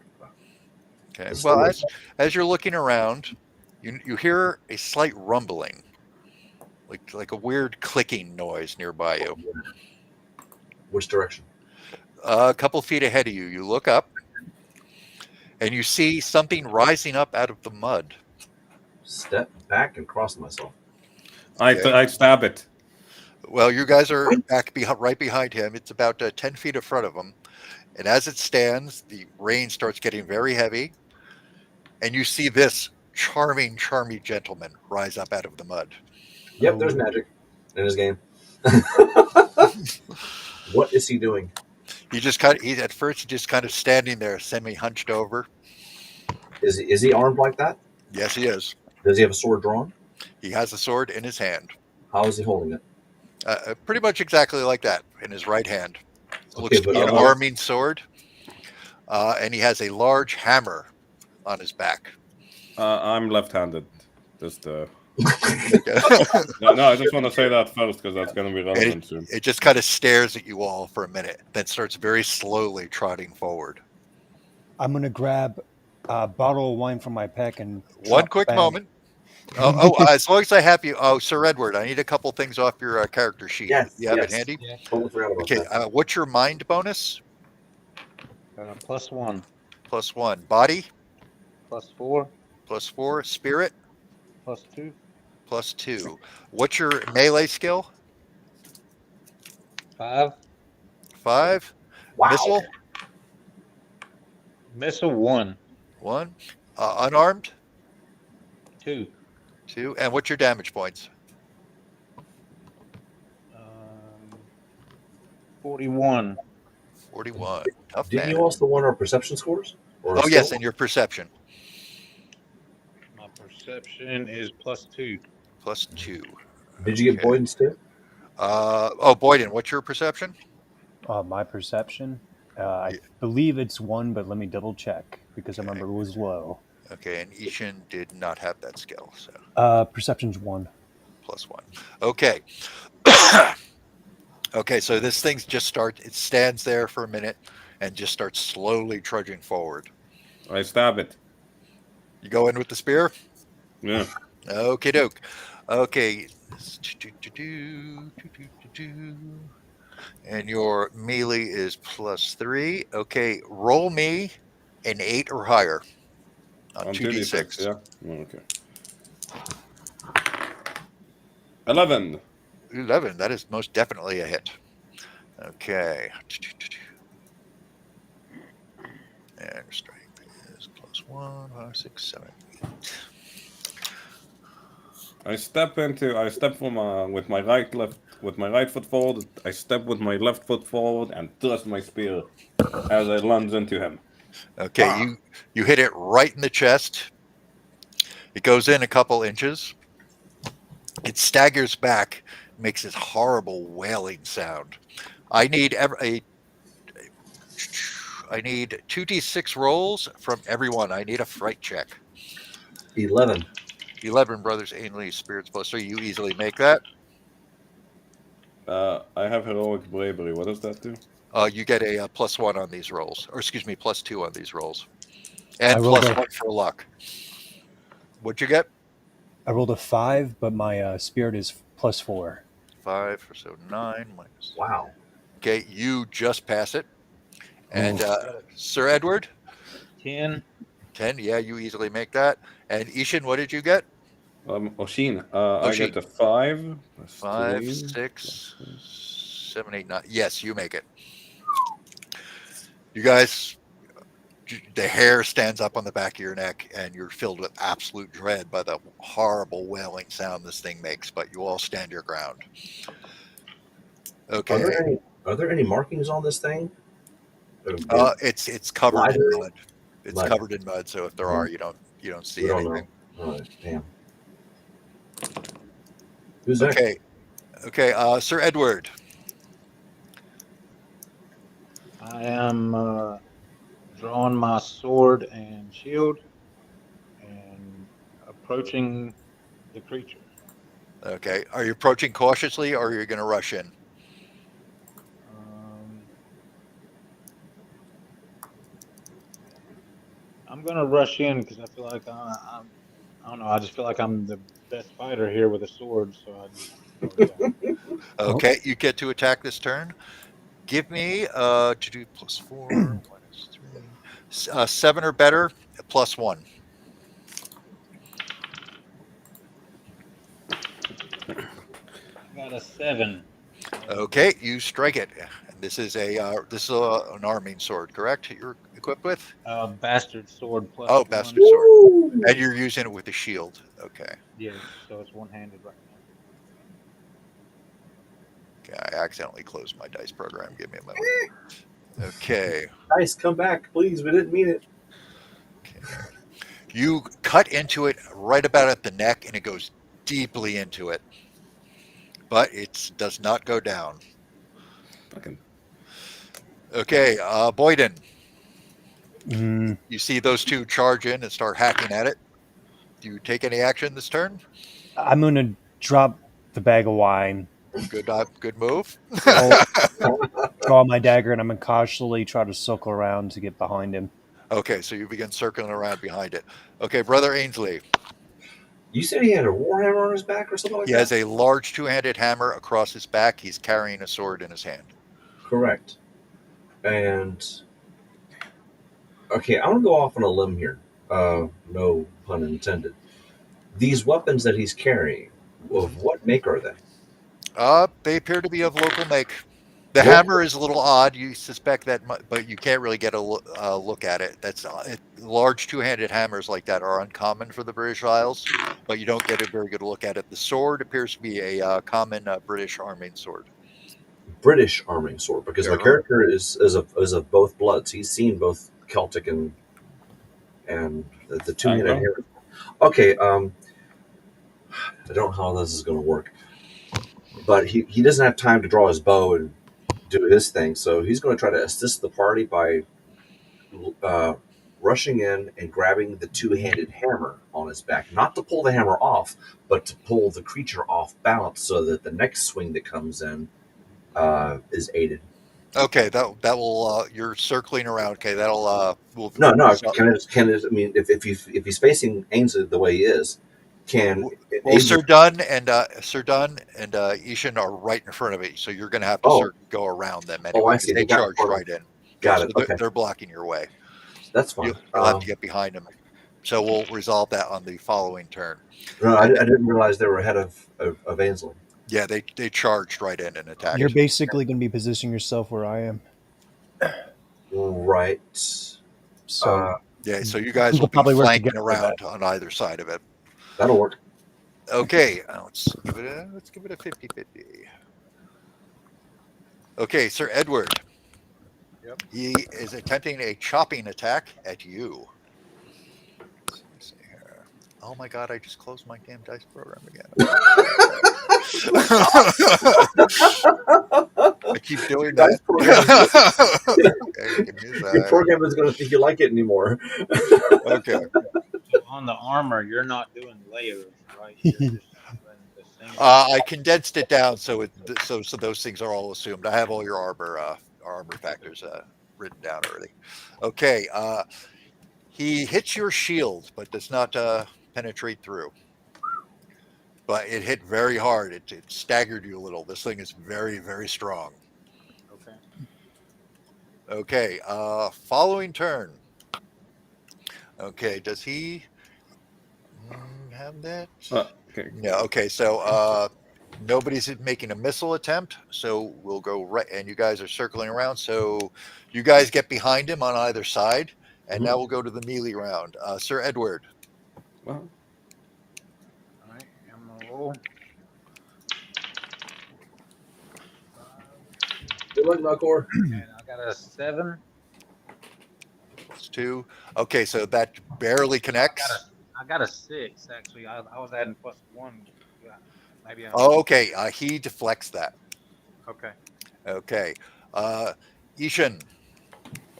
[SPEAKER 2] Okay.
[SPEAKER 4] the
[SPEAKER 2] Well,
[SPEAKER 4] story.
[SPEAKER 2] as you're looking around, you hear a slight rumbling, like a weird clicking noise nearby you.
[SPEAKER 4] Which direction?
[SPEAKER 2] A couple feet ahead of you, you look up, and you see something rising up out of the mud.
[SPEAKER 4] Step back and cross myself.
[SPEAKER 3] I stab it.
[SPEAKER 2] Well, you guys are right behind him. It's about 10 feet in front of him. And as it stands, the rain starts getting very heavy. And you see this charming gentleman rise up out of the mud.
[SPEAKER 4] Yep, there's magic in his game. What is he doing?
[SPEAKER 2] He's at first just kind of standing there, semi hunched over.
[SPEAKER 4] Is he armed like that?
[SPEAKER 2] Yes, he is.
[SPEAKER 4] Does he have a sword drawn?
[SPEAKER 2] He has a sword in his hand.
[SPEAKER 4] How is he holding it?
[SPEAKER 2] Pretty much exactly like that, in his right hand.
[SPEAKER 4] Okay,
[SPEAKER 2] Looks to
[SPEAKER 4] but
[SPEAKER 2] be an
[SPEAKER 4] other-
[SPEAKER 2] arming sword. And he has a large hammer on his back.
[SPEAKER 3] I'm left-handed. Just no, I just want to say that first because that's going to be relevant soon.
[SPEAKER 2] It just kind of stares at you all for a minute, then starts very slowly trotting forward.
[SPEAKER 5] I'm going to grab a bottle of wine from my pack and
[SPEAKER 2] One
[SPEAKER 5] drop
[SPEAKER 2] quick
[SPEAKER 5] bang.
[SPEAKER 2] moment. As long as I have you. Oh, Sir Edward, I need a couple things off your character sheet.
[SPEAKER 4] Yes,
[SPEAKER 2] You have it
[SPEAKER 4] yes.
[SPEAKER 2] handy?
[SPEAKER 6] Yeah.
[SPEAKER 4] Totally forgot about
[SPEAKER 2] Okay,
[SPEAKER 4] that.
[SPEAKER 2] what's your mind bonus?
[SPEAKER 6] +1,
[SPEAKER 2] +1. Body?
[SPEAKER 6] +4,
[SPEAKER 2] +4. Spirit?
[SPEAKER 6] +2,
[SPEAKER 2] +2. What's your melee skill?
[SPEAKER 6] 5.
[SPEAKER 2] 5.
[SPEAKER 4] Wow.
[SPEAKER 2] Missile?
[SPEAKER 6] Missile 1,
[SPEAKER 2] 1. Unarmed?
[SPEAKER 6] 2.
[SPEAKER 2] 2. And what's your damage points?
[SPEAKER 6] 41.
[SPEAKER 2] 41. Tough
[SPEAKER 4] Didn't
[SPEAKER 2] man.
[SPEAKER 4] you also want our perception scores? Or
[SPEAKER 2] Oh, yes,
[SPEAKER 4] skill?
[SPEAKER 2] and your perception.
[SPEAKER 6] My perception is +2.
[SPEAKER 2] +2.
[SPEAKER 4] Did you get
[SPEAKER 2] Okay.
[SPEAKER 4] Boyden's too?
[SPEAKER 2] Boyden, what's your perception?
[SPEAKER 5] My perception, I believe it's 1, but let me double check because I remember it was low.
[SPEAKER 2] Okay, and Ishan did not have that skill, so
[SPEAKER 5] Perception's 1.
[SPEAKER 2] +1. Okay. Okay, so this thing it stands there for a minute and just starts slowly trudging forward.
[SPEAKER 3] I stab it.
[SPEAKER 2] You go in with the spear?
[SPEAKER 3] Yeah.
[SPEAKER 2] Okay, doke. Okay. And your melee is +3. Okay, roll me an 8 or higher on
[SPEAKER 3] On
[SPEAKER 2] 2d6.
[SPEAKER 3] Yeah. Oh, okay. 11.
[SPEAKER 2] 11. That is most definitely a hit. Okay. And strength is +1, 5, 6, 7, 8.
[SPEAKER 3] I step with my right foot forward. I step with my left foot forward and thrust my spear as I lunge into him.
[SPEAKER 2] Okay, you hit it right in the chest. It goes in a couple inches. It staggers back, makes this horrible wailing sound. I need 2d6 rolls from everyone. I need a fright check.
[SPEAKER 4] 11.
[SPEAKER 2] 11, brothers Ainley, spirits +3. You easily make that.
[SPEAKER 3] I have heroic bravery. What does that do?
[SPEAKER 2] You get a +1 on these rolls, or excuse me, +2 on these rolls, and
[SPEAKER 5] I rolled
[SPEAKER 2] +1 for luck. What'd you get?
[SPEAKER 5] I rolled a 5, but my spirit is +4.
[SPEAKER 2] 5, so 9 minus.
[SPEAKER 4] Wow.
[SPEAKER 2] Okay, you just pass it. And Sir Edward,
[SPEAKER 6] 10.
[SPEAKER 2] 10. Yeah, you easily make that. And Ishin, what did you get?
[SPEAKER 3] Oshin, I
[SPEAKER 2] Oshin.
[SPEAKER 3] get a 5 plus
[SPEAKER 2] 5,
[SPEAKER 3] 3
[SPEAKER 2] 6,
[SPEAKER 3] plus
[SPEAKER 2] 7, 8, 9. Yes, you make it. You guys, the hair stands up on the back of your neck, and you're filled with absolute dread by the horrible wailing sound this thing makes. But you all stand your ground. Okay.
[SPEAKER 4] Are there any markings on this thing?
[SPEAKER 2] It's covered in
[SPEAKER 4] Library?
[SPEAKER 2] mud. It's
[SPEAKER 4] Mud.
[SPEAKER 2] covered in mud. So if there are, you don't see
[SPEAKER 4] We don't
[SPEAKER 2] anything.
[SPEAKER 4] know. All right, damn. Who's next?
[SPEAKER 2] Okay. Okay. Sir Edward.
[SPEAKER 6] I am drawing my sword and shield and approaching the creature.
[SPEAKER 2] Okay. Are you approaching cautiously, or are you going to rush in?
[SPEAKER 6] I'm gonna rush in because I feel like I don't know. I just feel like I'm the best fighter here with a sword. So I just, yeah.
[SPEAKER 2] Okay. You get to attack this turn. Give me to do +4 minus 3, 7 or better, +1.
[SPEAKER 6] I got a 7.
[SPEAKER 2] Okay, you strike it. And this is an arming sword, correct? You're equipped with?
[SPEAKER 6] Bastard sword plus
[SPEAKER 2] Oh,
[SPEAKER 6] 1.
[SPEAKER 2] bastard sword.
[SPEAKER 4] Woo!
[SPEAKER 2] And you're using it with a shield. Okay.
[SPEAKER 6] Yes, so it's one-handed right now.
[SPEAKER 2] Okay, I accidentally closed my dice program. Give me a moment. Okay.
[SPEAKER 4] Nice, come back, please. We didn't mean it.
[SPEAKER 2] Okay. You cut into it right about at the neck, and it goes deeply into it, but it does not go down.
[SPEAKER 3] fucking.
[SPEAKER 2] Okay, Boyden,
[SPEAKER 5] Mm,
[SPEAKER 2] you see those two charge in and start hacking at it. Do you take any action this turn?
[SPEAKER 5] I'm gonna drop the bag of wine,
[SPEAKER 2] Good move.
[SPEAKER 5] draw my dagger, and I'm gonna cautiously try to circle around to get behind him.
[SPEAKER 2] Okay, so you begin circling around behind it. Okay, Brother Ainsley,
[SPEAKER 4] You said he had a warhammer on his back or something like
[SPEAKER 2] he
[SPEAKER 4] that?
[SPEAKER 2] has a large two-handed hammer across his back. He's carrying a sword in his hand.
[SPEAKER 4] Correct. And okay, I'm gonna go off on a limb here. No pun intended. These weapons that he's carrying, of what make are they?
[SPEAKER 2] They appear to be of local make. The
[SPEAKER 4] Local?
[SPEAKER 2] hammer is a little odd. You suspect that, but you can't really get a look at it. Large two-handed hammers like that are uncommon for the British Isles, but you don't get a very good look at it. The sword appears to be a common British arming sword.
[SPEAKER 4] British arming sword, because my
[SPEAKER 2] Uh-huh.
[SPEAKER 4] character is of both bloods. He's seen both Celtic and the two-handed
[SPEAKER 3] Anglo?
[SPEAKER 4] hammer. Okay, I don't know how this is going to work, but he doesn't have time to draw his bow and do his thing, so he's going to try to assist the party by rushing in and grabbing the two-handed hammer on his back, not to pull the hammer off, but to pull the creature off balance so that the next swing that comes in is aided.
[SPEAKER 2] Okay, that will you're circling around. Okay, that'll will
[SPEAKER 4] No,
[SPEAKER 2] so-
[SPEAKER 4] can it? I mean, if he's facing Ainsley the way he is, can
[SPEAKER 2] well, Sir Dunn and Ishan are right in front of it, so you're going to have to go around them anyway.
[SPEAKER 4] Oh, I see.
[SPEAKER 2] They
[SPEAKER 4] They got
[SPEAKER 2] charge
[SPEAKER 4] part of-
[SPEAKER 2] right in.
[SPEAKER 4] Got
[SPEAKER 2] So
[SPEAKER 4] it. Okay,
[SPEAKER 2] they're blocking your way.
[SPEAKER 4] that's fine.
[SPEAKER 2] You'll have to get behind them. So we'll resolve that on the following turn.
[SPEAKER 4] No, I didn't realize they were ahead of Ainsley.
[SPEAKER 2] Yeah, they charged right in and attacked.
[SPEAKER 5] You're basically gonna be positioning yourself where I am.
[SPEAKER 4] Right.
[SPEAKER 5] So
[SPEAKER 2] Yeah, so you guys
[SPEAKER 5] We
[SPEAKER 2] will
[SPEAKER 5] could probably
[SPEAKER 2] be
[SPEAKER 5] work
[SPEAKER 2] flanking
[SPEAKER 5] together for
[SPEAKER 2] around on either side of it.
[SPEAKER 4] That'll work.
[SPEAKER 2] Okay, let's give it a 50-50. Okay, Sir Edward.
[SPEAKER 6] Yep.
[SPEAKER 2] He is attempting a chopping attack at you. Let's see here. Oh my god, I just closed my damn dice program again. I keep doing that.
[SPEAKER 4] Dice program
[SPEAKER 2] Okay, give me
[SPEAKER 4] Your
[SPEAKER 2] that.
[SPEAKER 4] program is going to think you like it anymore.
[SPEAKER 2] Okay.
[SPEAKER 6] So on the armor, you're not doing layers, right? You're just doing the single.
[SPEAKER 2] I condensed it down so those things are all assumed. I have all your armor factors written down already. Okay. He hits your shield, but does not penetrate through. But it hit very hard. It staggered you a little. This thing is very, very strong.
[SPEAKER 6] Okay.
[SPEAKER 2] Okay. Following turn. Okay, does he have that?
[SPEAKER 3] Okay.
[SPEAKER 2] No. Okay, so nobody's making a missile attempt, so we'll go right, and you guys are circling around. So you guys get behind him on either side, and now we'll go to the melee round. Sir Edward.
[SPEAKER 3] Well,
[SPEAKER 6] All right, I'm gonna roll.
[SPEAKER 4] Good luck, Malcor.
[SPEAKER 6] And I got a 7.
[SPEAKER 2] Plus 2. Okay, so that barely connects.
[SPEAKER 6] I got a 6 actually. I was adding +1. Yeah, maybe I'm
[SPEAKER 2] Oh, okay, he deflects that.
[SPEAKER 6] okay.
[SPEAKER 2] Okay, Ishan.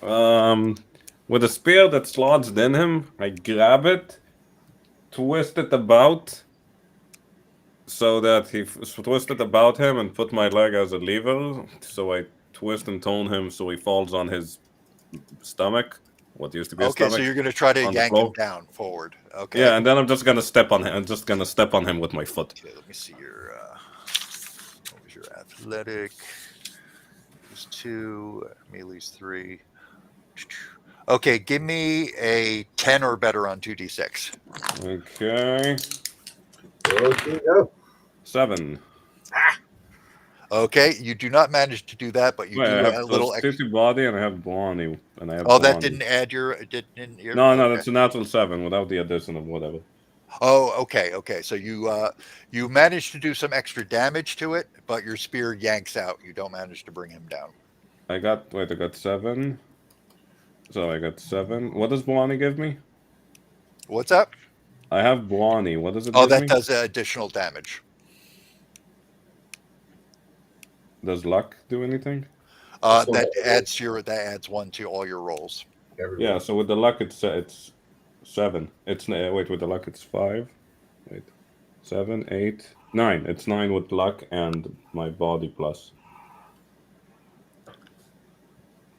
[SPEAKER 3] with a spear that's lodged in him, I grab it, twist it about, so that he twist it about him, and put my leg as a lever. So I twist and tone him so he falls on his stomach. What used to be a
[SPEAKER 2] Okay,
[SPEAKER 3] stomach.
[SPEAKER 2] so you're going to try to
[SPEAKER 3] on the
[SPEAKER 2] yank him
[SPEAKER 3] floor.
[SPEAKER 2] down forward. Okay.
[SPEAKER 3] Yeah, and then I'm just gonna step on him. I'm just gonna step on him with my foot.
[SPEAKER 2] Okay, let me see your. What was your athletic? Is 2. Melee's 3. Okay, give me a 10 or better on 2d6.
[SPEAKER 3] Okay,
[SPEAKER 4] Okay, go.
[SPEAKER 3] 7.
[SPEAKER 2] Okay, you do not manage to do that, but you
[SPEAKER 3] Wait,
[SPEAKER 2] do
[SPEAKER 3] I have
[SPEAKER 2] a little
[SPEAKER 3] plus
[SPEAKER 2] extra.
[SPEAKER 3] 2 to body, and I have Brawny, and I have.
[SPEAKER 2] Oh, that
[SPEAKER 3] Brawny.
[SPEAKER 2] didn't add your. Didn't your
[SPEAKER 3] No,
[SPEAKER 2] okay.
[SPEAKER 3] that's a natural 7 without the addition of whatever.
[SPEAKER 2] Oh, okay. So you managed to do some extra damage to it, but your spear yanks out. You don't manage to bring him down.
[SPEAKER 3] I got 7. So I got 7. What does Brawny give me?
[SPEAKER 2] What's up?
[SPEAKER 3] I have Brawny. What does it
[SPEAKER 2] Oh,
[SPEAKER 3] give
[SPEAKER 2] that
[SPEAKER 3] me?
[SPEAKER 2] does additional damage.
[SPEAKER 3] Does luck do anything?
[SPEAKER 2] That adds 1 to all your rolls.
[SPEAKER 3] Yeah. So with the luck, it's 7. It's wait, with the luck, it's 5. Wait, 7, 8, 9. It's 9 with luck and my body plus.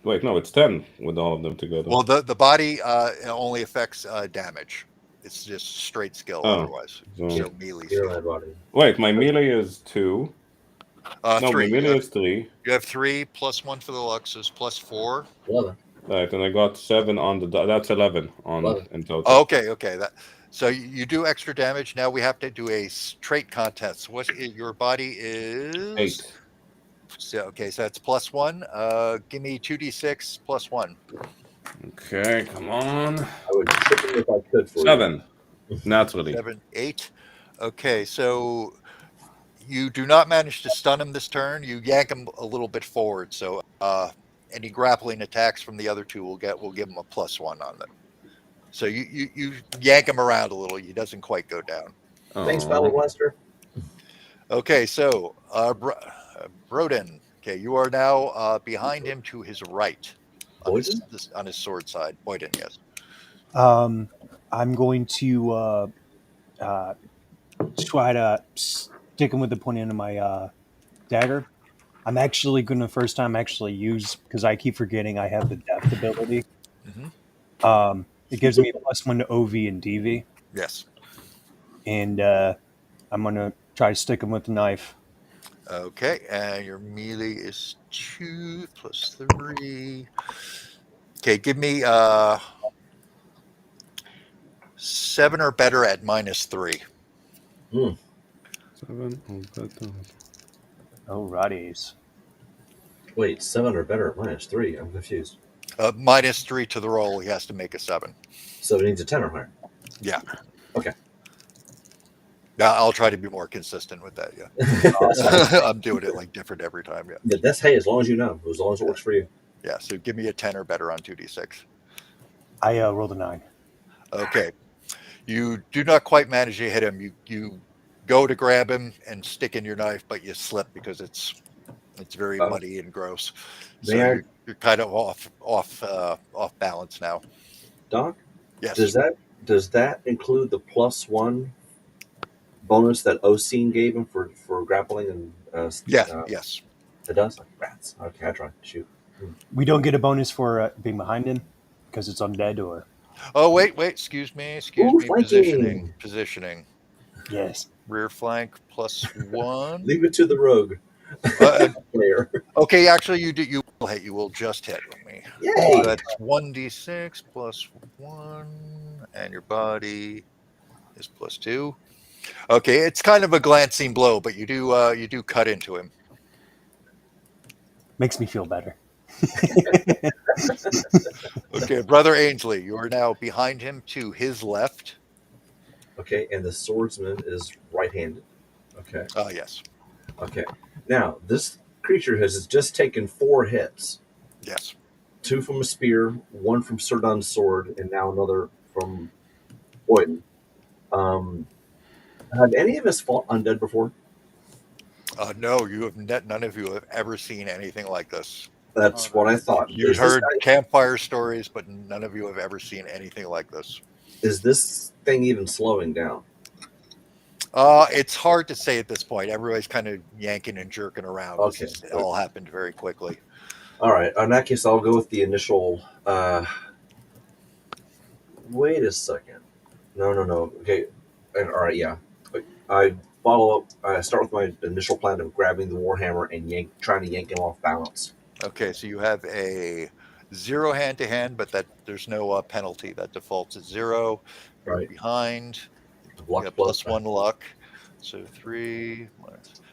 [SPEAKER 3] Wait, no, it's 10 with all of them together.
[SPEAKER 2] Well, the body only affects damage. It's just straight skill
[SPEAKER 3] Oh,
[SPEAKER 2] otherwise.
[SPEAKER 3] so-
[SPEAKER 2] So melee
[SPEAKER 4] Zero
[SPEAKER 2] skill.
[SPEAKER 4] my body.
[SPEAKER 3] Wait, my melee is 2. No,
[SPEAKER 2] 3.
[SPEAKER 3] my melee is 3.
[SPEAKER 2] You have 3 plus 1 for the Luxus plus 4.
[SPEAKER 4] 11.
[SPEAKER 3] Right, and I got 7 on the. That's 11 on
[SPEAKER 4] 11.
[SPEAKER 3] in total.
[SPEAKER 2] Oh, okay. So you do extra damage. Now we have to do a trait contest. Your body is
[SPEAKER 3] 8.
[SPEAKER 2] So, okay, so that's plus 1. Give me 2d6 plus 1.
[SPEAKER 3] Okay, come on.
[SPEAKER 4] I would chip him if I could for
[SPEAKER 3] 7. Naturally.
[SPEAKER 2] 7, 8. Okay, so you do not manage to stun him this turn. You yank him a little bit forward. So any grappling attacks from the other two will give him a plus 1 on them. So you yank him around a little. He doesn't quite go down.
[SPEAKER 4] you. Thanks,
[SPEAKER 3] Aw.
[SPEAKER 4] Battle Blaster.
[SPEAKER 2] Okay, so Broden. Okay, you are now behind him to his right.
[SPEAKER 4] Boyden?
[SPEAKER 2] On his sword side. Boyden, yes.
[SPEAKER 5] I'm going to try to stick him with the point end of my dagger. I'm actually going to first time actually use, because I keep forgetting I have the depth ability.
[SPEAKER 2] Mhm.
[SPEAKER 5] It gives me a +1 to OV and DV,
[SPEAKER 2] Yes.
[SPEAKER 5] and I'm going to try to stick him with the knife.
[SPEAKER 2] Okay, and your melee is 2 plus 3. Okay, give me 7 or better at -3.
[SPEAKER 3] 7 or better.
[SPEAKER 5] Alrighties.
[SPEAKER 4] Wait, 7 or better, -3. I'm confused.
[SPEAKER 2] -3 to the roll. He has to make a 7.
[SPEAKER 4] So it needs a 10 or higher.
[SPEAKER 2] Yeah.
[SPEAKER 4] Okay.
[SPEAKER 2] Yeah, I'll try to be more consistent with that. Yeah, I'm doing it like different every time. Yeah.
[SPEAKER 4] But that's, hey, as long as you know, as long as it works for you.
[SPEAKER 2] Yeah. So give me a 10 or better on 2d6.
[SPEAKER 5] I rolled a 9.
[SPEAKER 2] Okay. You do not quite manage to hit him. You go to grab him and stick in your knife, but you slip because it's very muddy and gross. So
[SPEAKER 4] May I-
[SPEAKER 2] you're kind of off balance now.
[SPEAKER 4] Doc,
[SPEAKER 2] Yes.
[SPEAKER 4] does that include the +1 bonus that Oseen gave him for grappling and
[SPEAKER 2] Yes.
[SPEAKER 4] It does? Like rats. Okay, I try. Shoot.
[SPEAKER 5] We don't get a bonus for being behind him because it's undead, or
[SPEAKER 2] Oh, wait. Excuse me.
[SPEAKER 4] Ooh, flanking.
[SPEAKER 2] Positioning.
[SPEAKER 5] yes.
[SPEAKER 2] Rear flank +1.
[SPEAKER 4] Leave it to the rogue
[SPEAKER 2] Uh,
[SPEAKER 4] player.
[SPEAKER 2] okay, actually, you hit. You will just hit. Let me.
[SPEAKER 4] Yay!
[SPEAKER 2] So that's 1d6 plus 1, and your body is plus 2. Okay, it's kind of a glancing blow, but you do cut into him.
[SPEAKER 7] Makes me feel better.
[SPEAKER 2] Okay, Brother Ainsley, you are now behind him to his left.
[SPEAKER 4] Okay, and the swordsman is right-handed. Okay.
[SPEAKER 2] Yes.
[SPEAKER 4] Okay. Now, this creature has just taken 4 hits.
[SPEAKER 2] Yes.
[SPEAKER 4] 2 from a spear, 1 from Sir Dunn's sword, and now another from Boyden. Have any of us fought undead before?
[SPEAKER 2] No, you have none of you have ever seen anything like this.
[SPEAKER 4] That's what I thought.
[SPEAKER 2] You've heard campfire stories, but none of you have ever seen anything like this.
[SPEAKER 4] Is this thing even slowing down?
[SPEAKER 2] It's hard to say at this point. Everybody's kind of yanking and jerking around.
[SPEAKER 4] Okay.
[SPEAKER 2] It all happened very quickly.
[SPEAKER 4] All right. In that case, I'll go with the initial. Wait a second. No. Okay. All right. Yeah. I follow up. I start with my initial plan of grabbing the warhammer and trying to yank him off balance.
[SPEAKER 2] Okay, so you have a 0 hand-to-hand, but there's no penalty. That defaults at 0. You're
[SPEAKER 4] Right.
[SPEAKER 2] behind.
[SPEAKER 4] Luck
[SPEAKER 2] You got +1 luck. So 3.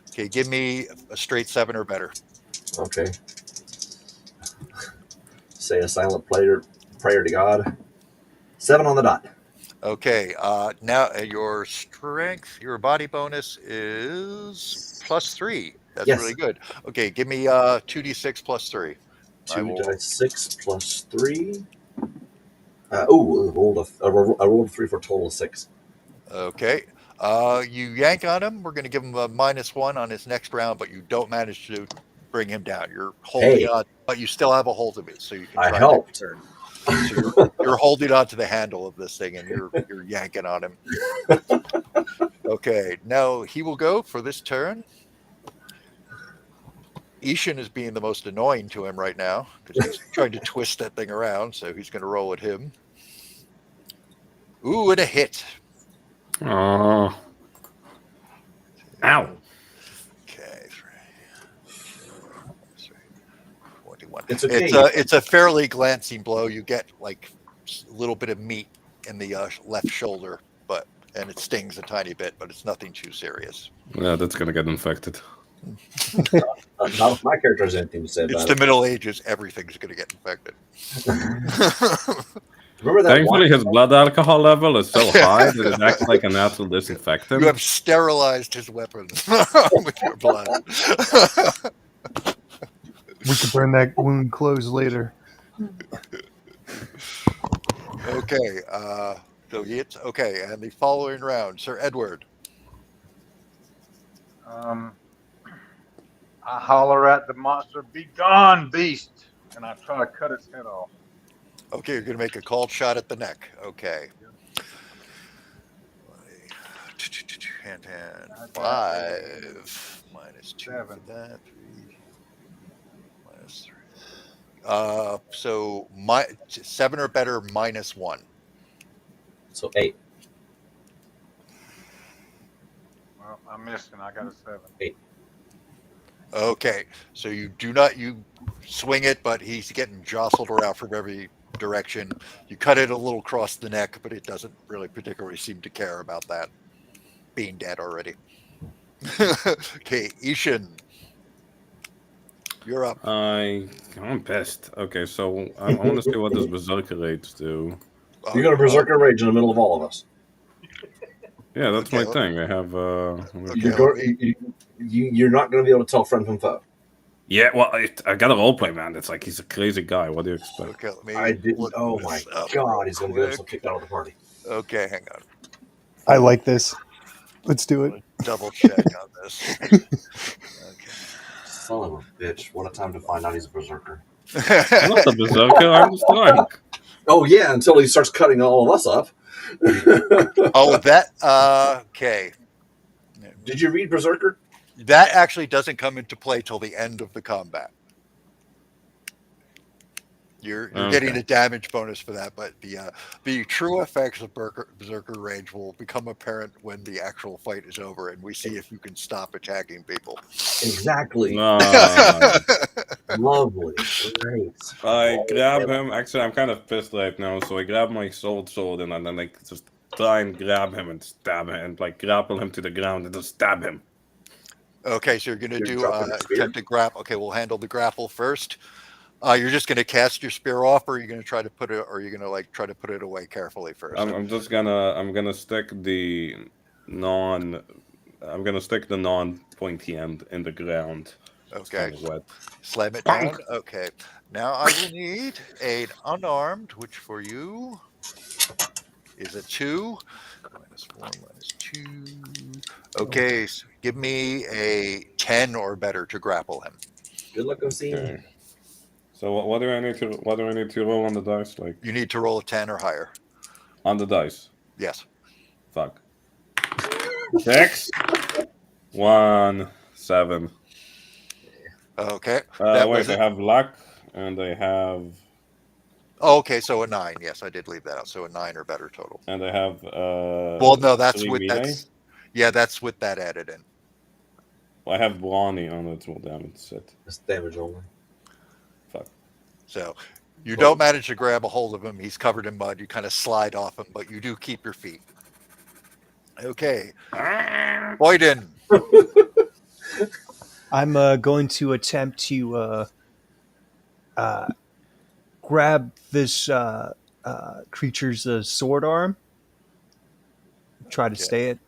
[SPEAKER 2] Okay, give me a straight 7 or better.
[SPEAKER 4] Okay. Say a silent prayer to God. 7 on the dot.
[SPEAKER 2] Okay, now your strength, your body bonus is +3. That's
[SPEAKER 4] Yes.
[SPEAKER 2] really good. Okay, give me 2d6 plus 3.
[SPEAKER 4] 2d6 plus 3. I rolled a 3 for a total of 6.
[SPEAKER 2] Okay. You yank on him. We're going to give him a -1 on his next round, but you don't manage to bring him down. You're holding on, but you still have a hold of it, so you can try
[SPEAKER 4] I helped.
[SPEAKER 2] next turn. So you're holding on to the handle of this thing, and you're yanking on him. Okay, now he will go for this turn. Ishan is being the most annoying to him right now because he's trying to twist that thing around, so he's going to roll at him. Ooh, and a hit.
[SPEAKER 3] Oh. Ow.
[SPEAKER 2] Okay, 21.
[SPEAKER 4] It's okay.
[SPEAKER 2] It's a fairly glancing blow. You get like a little bit of meat in the left shoulder, and it stings a tiny bit, but it's nothing too serious.
[SPEAKER 3] Yeah, that's gonna get infected.
[SPEAKER 4] Not if my character has anything to say about
[SPEAKER 2] It's
[SPEAKER 4] it.
[SPEAKER 2] the Middle Ages. Everything's going to get infected.
[SPEAKER 4] Remember that
[SPEAKER 3] Thankfully,
[SPEAKER 4] one?
[SPEAKER 3] his blood alcohol level is so high that it acts like a natural disinfectant.
[SPEAKER 2] You have sterilized his weapons with your blood.
[SPEAKER 5] We could burn that wound closed later.
[SPEAKER 2] Okay. So it's okay. And the following round, Sir Edward.
[SPEAKER 6] I holler at the monster, "Be gone, beast!" and I try to cut its head off.
[SPEAKER 2] Okay, you're going to make a called shot at the neck. Okay. Hand. 5 minus 2 for
[SPEAKER 6] 7.
[SPEAKER 2] that. 3 minus 3. So 7 or better -1.
[SPEAKER 4] So 8.
[SPEAKER 6] Well, I missed and I got a 7.
[SPEAKER 2] Okay, so you swing it, but he's getting jostled around from every direction. You cut it a little across the neck, but it doesn't really particularly seem to care about that, being dead already. Okay, Ishan, you're up.
[SPEAKER 3] I'm pissed. Okay, so I want to see what this Berserker Rage do.
[SPEAKER 4] You're going to Berserker Rage in the middle of all of us.
[SPEAKER 3] Yeah, that's
[SPEAKER 2] Okay,
[SPEAKER 3] my thing. I have.
[SPEAKER 2] Okay.
[SPEAKER 4] You're not going to be able to tell friend from foe.
[SPEAKER 3] Yeah, well, I got a roleplay, man. It's like he's a crazy guy. What do you expect?
[SPEAKER 2] Okay, let me.
[SPEAKER 4] I didn't.
[SPEAKER 2] look
[SPEAKER 4] Oh
[SPEAKER 2] this
[SPEAKER 4] my
[SPEAKER 2] up
[SPEAKER 4] God,
[SPEAKER 2] real
[SPEAKER 4] he's going to get
[SPEAKER 2] quick.
[SPEAKER 4] himself kicked out of the party.
[SPEAKER 2] Okay, hang on.
[SPEAKER 5] I like this. Let's do it.
[SPEAKER 2] Double check on this. Okay.
[SPEAKER 4] Son of a bitch! What a time to find out he's a berserker.
[SPEAKER 3] I'm not a Berserker. I'm a strike.
[SPEAKER 4] Oh yeah, until he starts cutting all of us up.
[SPEAKER 2] Oh, that. Okay.
[SPEAKER 4] Did you read Berserker?
[SPEAKER 2] That actually doesn't come into play till the end of the combat. You're getting a damage bonus for that, but the true effects of Berserker Rage will become apparent when the actual fight is over, and we see if you can stop attacking people.
[SPEAKER 4] Exactly. Lovely. Great.
[SPEAKER 3] I grab him. Actually, I'm kind of pissed right now, so I grab my sword, and then like just try and grab him and stab him, and like grapple him to the ground and just stab him.
[SPEAKER 2] Okay, so you're going to
[SPEAKER 4] You're
[SPEAKER 2] do
[SPEAKER 4] dropping a spear?
[SPEAKER 2] attempt to grapple. Okay, we'll handle the grapple first. You're just going to cast your spear off, or are you going to try to put it, or are you going to like try to put it away carefully first?
[SPEAKER 3] I'm gonna stick the non. I'm gonna stick the non-pointy end in the ground. It's
[SPEAKER 2] Okay,
[SPEAKER 3] kind of wet.
[SPEAKER 2] slam it down. Okay, now I will need an unarmed, which for you is a 2. -1, -2. Okay, so give me a 10 or better to grapple him.
[SPEAKER 4] Good luck on seeing
[SPEAKER 3] Okay.
[SPEAKER 4] him.
[SPEAKER 3] So what do I need to roll on the dice? Like
[SPEAKER 2] You need to roll a 10 or higher.
[SPEAKER 3] on the dice.
[SPEAKER 2] Yes.
[SPEAKER 3] Fuck. 6, 1, 7.
[SPEAKER 2] Okay. That
[SPEAKER 3] Wait,
[SPEAKER 2] was
[SPEAKER 3] I
[SPEAKER 2] it.
[SPEAKER 3] have luck and I have
[SPEAKER 2] Oh, okay, so a 9. Yes, I did leave that out. So a 9 or better total.
[SPEAKER 3] well,
[SPEAKER 2] No, that's
[SPEAKER 3] 3
[SPEAKER 2] with
[SPEAKER 3] melee.
[SPEAKER 2] that's with that added in.
[SPEAKER 3] I have Brawny on it. Well, damn it, shit.
[SPEAKER 4] That's damage only.
[SPEAKER 3] Fuck.
[SPEAKER 2] So you don't manage to grab a hold of him. He's covered in mud. You kind of slide off him, but you do keep your feet. Okay. Boyden.
[SPEAKER 5] I'm going to attempt to grab this creature's sword arm. Try to
[SPEAKER 2] Okay.
[SPEAKER 5] stay it.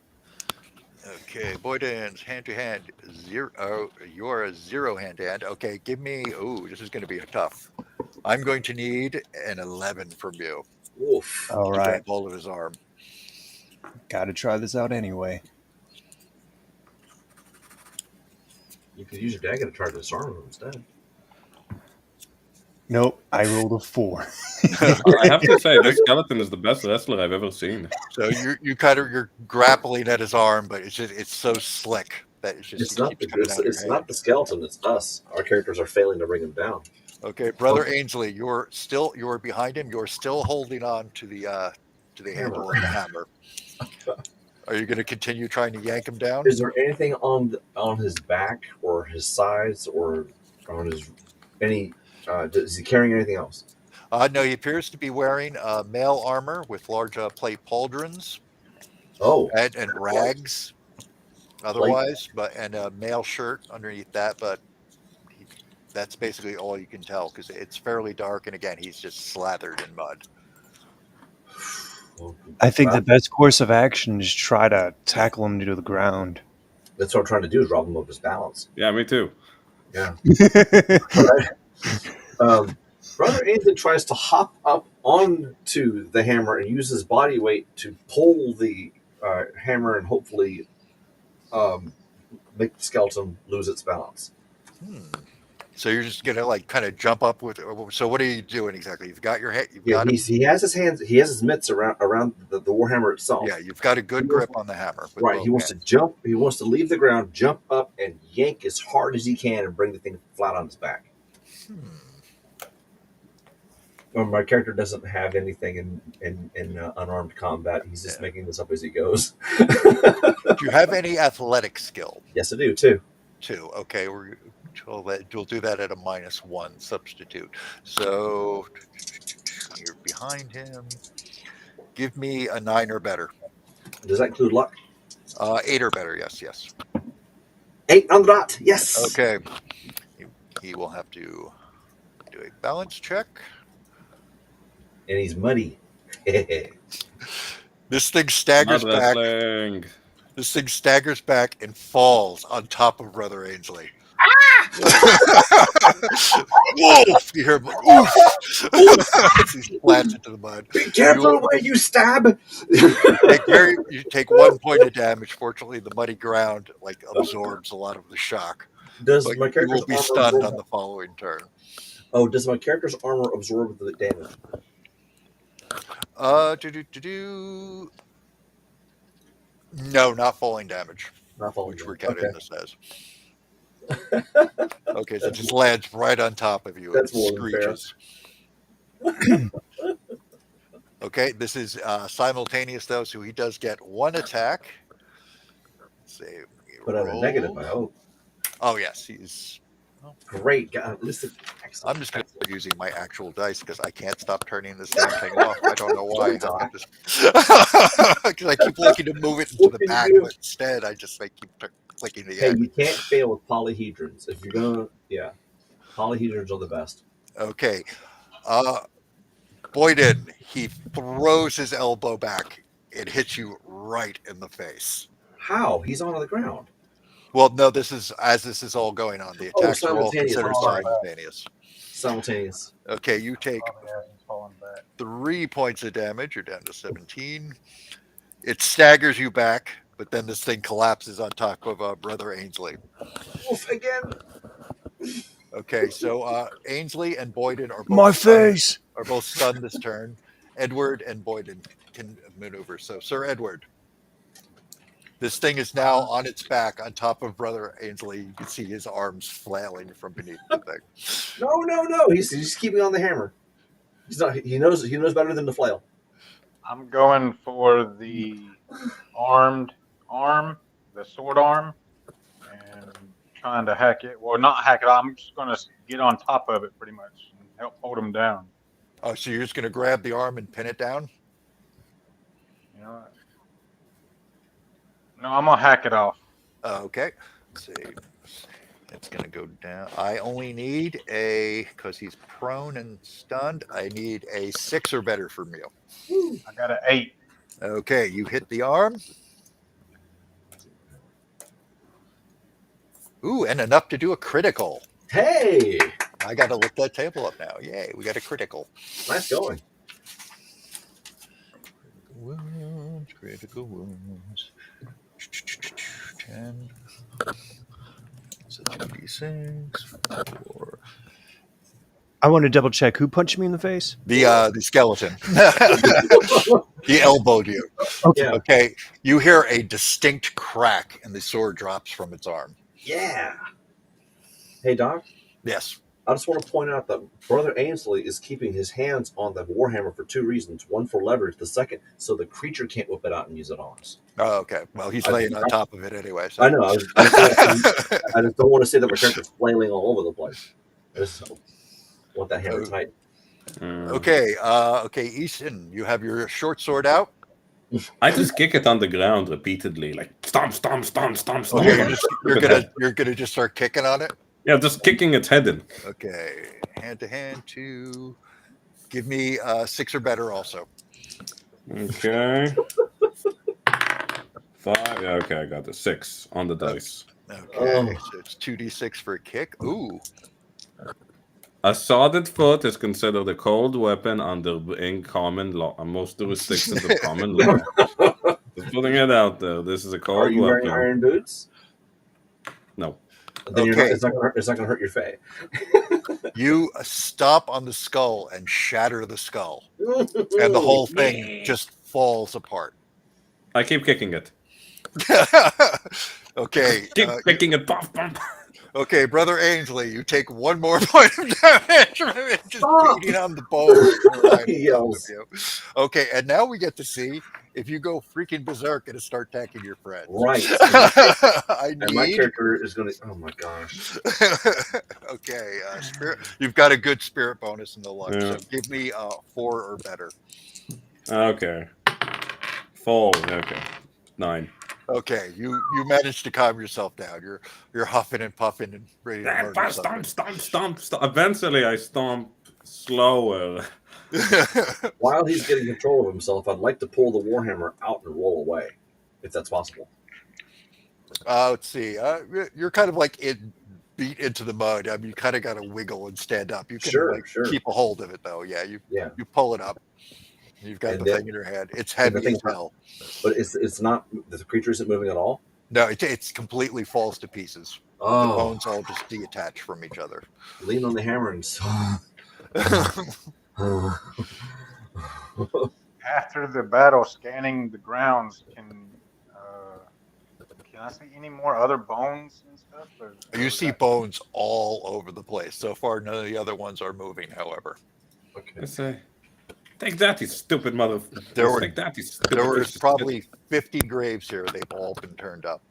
[SPEAKER 2] Okay, Boyden's hand to hand 0. Oh, you're a 0 hand to hand. Okay, give me. Oh, this is going to be tough. I'm going to need an 11 from you
[SPEAKER 4] Oof.
[SPEAKER 5] All
[SPEAKER 2] to
[SPEAKER 5] right,
[SPEAKER 2] grab hold of his arm.
[SPEAKER 5] got to try this out anyway.
[SPEAKER 4] You could use your dagger to try to disarm him instead.
[SPEAKER 5] Nope, I rolled a 4.
[SPEAKER 3] I have to say, this skeleton is the best wrestler I've ever seen.
[SPEAKER 2] So you're grappling at his arm, but it's so slick that
[SPEAKER 4] It's not
[SPEAKER 2] keeps coming out of your
[SPEAKER 4] it's
[SPEAKER 2] hand.
[SPEAKER 4] not the skeleton. It's us. Our characters are failing to bring him down.
[SPEAKER 2] Okay, Brother Ainsley, you're behind him. You're still holding on to the handle of the hammer. Are you going to continue trying to yank him down?
[SPEAKER 4] Is there anything on his back or his sides or on his any? Is he carrying anything else?
[SPEAKER 2] No, he appears to be wearing mail armor with large plate pauldrons
[SPEAKER 4] Oh,
[SPEAKER 2] and rags. Otherwise, and a mail shirt underneath that, but that's basically all you can tell because it's fairly dark, and again, he's just slathered in mud.
[SPEAKER 4] well,
[SPEAKER 5] I think the best course of action is try to tackle him to the ground.
[SPEAKER 4] that's what I'm trying to do is rob him of his balance.
[SPEAKER 3] Yeah, me too.
[SPEAKER 4] Yeah. Brother Ethan tries to hop up onto the hammer and use his body weight to pull the hammer and hopefully make the skeleton lose its balance.
[SPEAKER 2] So you're just gonna like kind of jump up with. So what are you doing exactly? You've got your head.
[SPEAKER 4] Yeah, he has his hands. He has his mitts around the warhammer itself.
[SPEAKER 2] Yeah, you've got a good grip on the hammer. With
[SPEAKER 4] Right.
[SPEAKER 2] both
[SPEAKER 4] He wants
[SPEAKER 2] hands.
[SPEAKER 4] to jump. He wants to leave the ground, jump up, and yank as hard as he can and bring the thing flat on his back. Well, my character doesn't have anything in unarmed combat. He's just making this up as he goes.
[SPEAKER 2] Do you have any athletic skill?
[SPEAKER 4] Yes, I do too.
[SPEAKER 2] Too. Okay, we'll do that at a -1 substitute. So you're behind him. Give me a 9 or better.
[SPEAKER 4] Does that include luck?
[SPEAKER 2] 8 or better. Yes.
[SPEAKER 4] 8 on the dot. Yes.
[SPEAKER 2] Okay. He will have to do a balance check.
[SPEAKER 4] And he's muddy.
[SPEAKER 2] This thing staggers
[SPEAKER 3] Mud
[SPEAKER 2] back.
[SPEAKER 3] wrestling.
[SPEAKER 2] This thing staggers back and falls on top of Brother Ainsley. Wolf! You hear him, oof! As he splats into the mud.
[SPEAKER 4] Be careful where you stab.
[SPEAKER 2] You take 1 point of damage. Fortunately, the muddy ground absorbs a lot of the shock.
[SPEAKER 4] Does
[SPEAKER 2] But
[SPEAKER 4] my
[SPEAKER 2] you
[SPEAKER 4] character's
[SPEAKER 2] will be
[SPEAKER 4] armor
[SPEAKER 2] stunned
[SPEAKER 4] absorb-
[SPEAKER 2] on the following turn.
[SPEAKER 4] Oh, does my character's armor absorb the damage?
[SPEAKER 2] No, not falling damage,
[SPEAKER 4] Not falling
[SPEAKER 2] which we're
[SPEAKER 4] damage.
[SPEAKER 2] counting
[SPEAKER 4] Okay.
[SPEAKER 2] this as. Okay, so it just lands right on top of you.
[SPEAKER 4] That's
[SPEAKER 2] and
[SPEAKER 4] more than fair.
[SPEAKER 2] screeches. Okay, this is simultaneous though, so he does get 1 attack. Let's see.
[SPEAKER 4] Put out a negative, I hope.
[SPEAKER 2] Oh yes, he's
[SPEAKER 4] Great. God, listen. Excellent.
[SPEAKER 2] I'm just going to start using my actual dice because I can't stop turning this damn thing off. I don't know why. Because I keep looking to move it into
[SPEAKER 4] What
[SPEAKER 2] the
[SPEAKER 4] can you
[SPEAKER 2] back,
[SPEAKER 4] do?
[SPEAKER 2] but instead I just keep clicking the
[SPEAKER 4] Hey,
[SPEAKER 2] X.
[SPEAKER 4] you can't fail with polyhedrons. If you're gonna, yeah, polyhedrons are the best.
[SPEAKER 2] Okay. Boyden, he throws his elbow back and hits you right in the face.
[SPEAKER 4] How? He's on the ground.
[SPEAKER 2] Well, no, this is as this is all going on. The
[SPEAKER 4] Oh,
[SPEAKER 2] attacks are all
[SPEAKER 4] simultaneous.
[SPEAKER 2] considered
[SPEAKER 4] I'm sorry.
[SPEAKER 2] simultaneous.
[SPEAKER 4] Simultaneous.
[SPEAKER 2] Okay, you take
[SPEAKER 6] Probably as he's falling back.
[SPEAKER 2] 3 points of damage. You're down to 17. It staggers you back, but then this thing collapses on top of Brother Ainsley.
[SPEAKER 4] Oof again.
[SPEAKER 2] Okay, so Ainsley and Boyden are both
[SPEAKER 5] My
[SPEAKER 2] stunned,
[SPEAKER 5] face.
[SPEAKER 2] are both stunned this turn. Edward and Boyden can maneuver. So, Sir Edward, this thing is now on its back on top of Brother Ainsley. You can see his arms flailing from beneath the thing.
[SPEAKER 4] No. He's keeping on the hammer. He's not. He knows better than to flail.
[SPEAKER 6] I'm going for the armed arm, the sword arm, and trying to hack it. Well, not hack it. I'm just going to get on top of it pretty much and help hold him down.
[SPEAKER 2] Oh, so you're just going to grab the arm and pin it down?
[SPEAKER 6] You know what? No, I'm going to hack it off.
[SPEAKER 2] Okay. Let's see. It's going to go down. I only need because he's prone and stunned, I need a 6 or better from you.
[SPEAKER 6] I got an 8.
[SPEAKER 2] Okay, you hit the arm. Ooh, and enough to do a critical.
[SPEAKER 4] Hey,
[SPEAKER 2] I got to look that table up now. Yay, we got a critical.
[SPEAKER 4] nice going.
[SPEAKER 2] Critical wounds. 10. So 2d6. 4.
[SPEAKER 5] I want to double check who punched me in the face.
[SPEAKER 2] The skeleton. He elbowed you.
[SPEAKER 4] Yeah.
[SPEAKER 2] Okay, you hear a distinct crack, and the sword drops from its arm.
[SPEAKER 4] Yeah. Hey, Doc.
[SPEAKER 2] Yes.
[SPEAKER 4] I just want to point out that Brother Ainsley is keeping his hands on the warhammer for 2 reasons. One, for leverage. The second, so the creature can't whip it out and use it on us.
[SPEAKER 2] Oh, okay. Well, he's laying on top of it anyway. So.
[SPEAKER 4] I know. I just don't want to say that my character's flailing all over the place. I just want that hammer tight.
[SPEAKER 2] Okay. Okay, Easton, you have your short sword out.
[SPEAKER 3] I just kick it on the ground repeatedly, like stomp, stomp, stomp, stomp, stomp.
[SPEAKER 2] Okay, you're gonna just start kicking on it.
[SPEAKER 3] Yeah, just kicking its head in.
[SPEAKER 2] Okay, hand to hand. 2. Give me 6 or better also.
[SPEAKER 3] Okay. 5. Yeah, okay, I got the 6 on the dice.
[SPEAKER 2] Okay, so it's 2d6 for a kick. Ooh.
[SPEAKER 3] A sodded foot is considered a cold weapon in common law. Most jurisdictions of common law. Just putting it out there. This is a cold
[SPEAKER 4] Are you
[SPEAKER 3] weapon.
[SPEAKER 4] wearing iron boots?
[SPEAKER 3] No.
[SPEAKER 4] Then you're
[SPEAKER 2] Okay.
[SPEAKER 4] not, it's not going to hurt your fae.
[SPEAKER 2] You stomp on the skull and shatter the skull, and the whole thing just falls apart.
[SPEAKER 3] I keep kicking it.
[SPEAKER 2] Okay.
[SPEAKER 3] Keep kicking it. Pop, pop.
[SPEAKER 2] Okay, Brother Ainsley, you take 1 more point of damage from it, just
[SPEAKER 4] Stop.
[SPEAKER 2] beating on the bones. Right
[SPEAKER 4] He
[SPEAKER 2] in front of
[SPEAKER 4] yells.
[SPEAKER 2] you. Okay, and now we get to see if you go freaking berserk and start attacking your friends.
[SPEAKER 4] Right.
[SPEAKER 2] I
[SPEAKER 4] And my
[SPEAKER 2] need.
[SPEAKER 4] character is going to. Oh my gosh.
[SPEAKER 2] Okay, spirit. You've got a good spirit bonus in the luck,
[SPEAKER 3] Yeah.
[SPEAKER 2] so give me 4 or better.
[SPEAKER 3] Okay. 4. Okay. 9.
[SPEAKER 2] Okay, you managed to calm yourself down. You're huffing and puffing and ready to murder
[SPEAKER 3] Stomp, stomp, stomp, stomp. Eventually, I stomp slower.
[SPEAKER 2] something.
[SPEAKER 4] While he's getting control of himself, I'd like to pull the warhammer out and roll away, if that's possible.
[SPEAKER 2] Let's see. You're kind of like beat into the mud. I mean, you kind of got to wiggle and stand up. You can
[SPEAKER 4] Sure.
[SPEAKER 2] keep a hold of it though. Yeah, you pull it up. You've got
[SPEAKER 4] And
[SPEAKER 2] the
[SPEAKER 4] then-
[SPEAKER 2] thing in your hand. It's
[SPEAKER 4] and the
[SPEAKER 2] heavy as
[SPEAKER 4] thing-
[SPEAKER 2] hell.
[SPEAKER 4] But it's not. The creature isn't moving at all.
[SPEAKER 2] No, it's completely falls to pieces. The
[SPEAKER 4] Oh,
[SPEAKER 2] bones all just detach from each other.
[SPEAKER 4] lean on the hammer and.
[SPEAKER 6] After the battle, scanning the grounds, can I see any more other bones and stuff? Or
[SPEAKER 2] You
[SPEAKER 6] is
[SPEAKER 2] see
[SPEAKER 6] that-
[SPEAKER 2] bones all over the place. So far, none of the other ones are moving. However,
[SPEAKER 4] Okay.
[SPEAKER 3] I say, take that, you stupid mother.
[SPEAKER 2] There were-
[SPEAKER 3] Take that, you stupid.
[SPEAKER 2] there was
[SPEAKER 3] piece of
[SPEAKER 2] probably 50 graves here. They've all been turned up.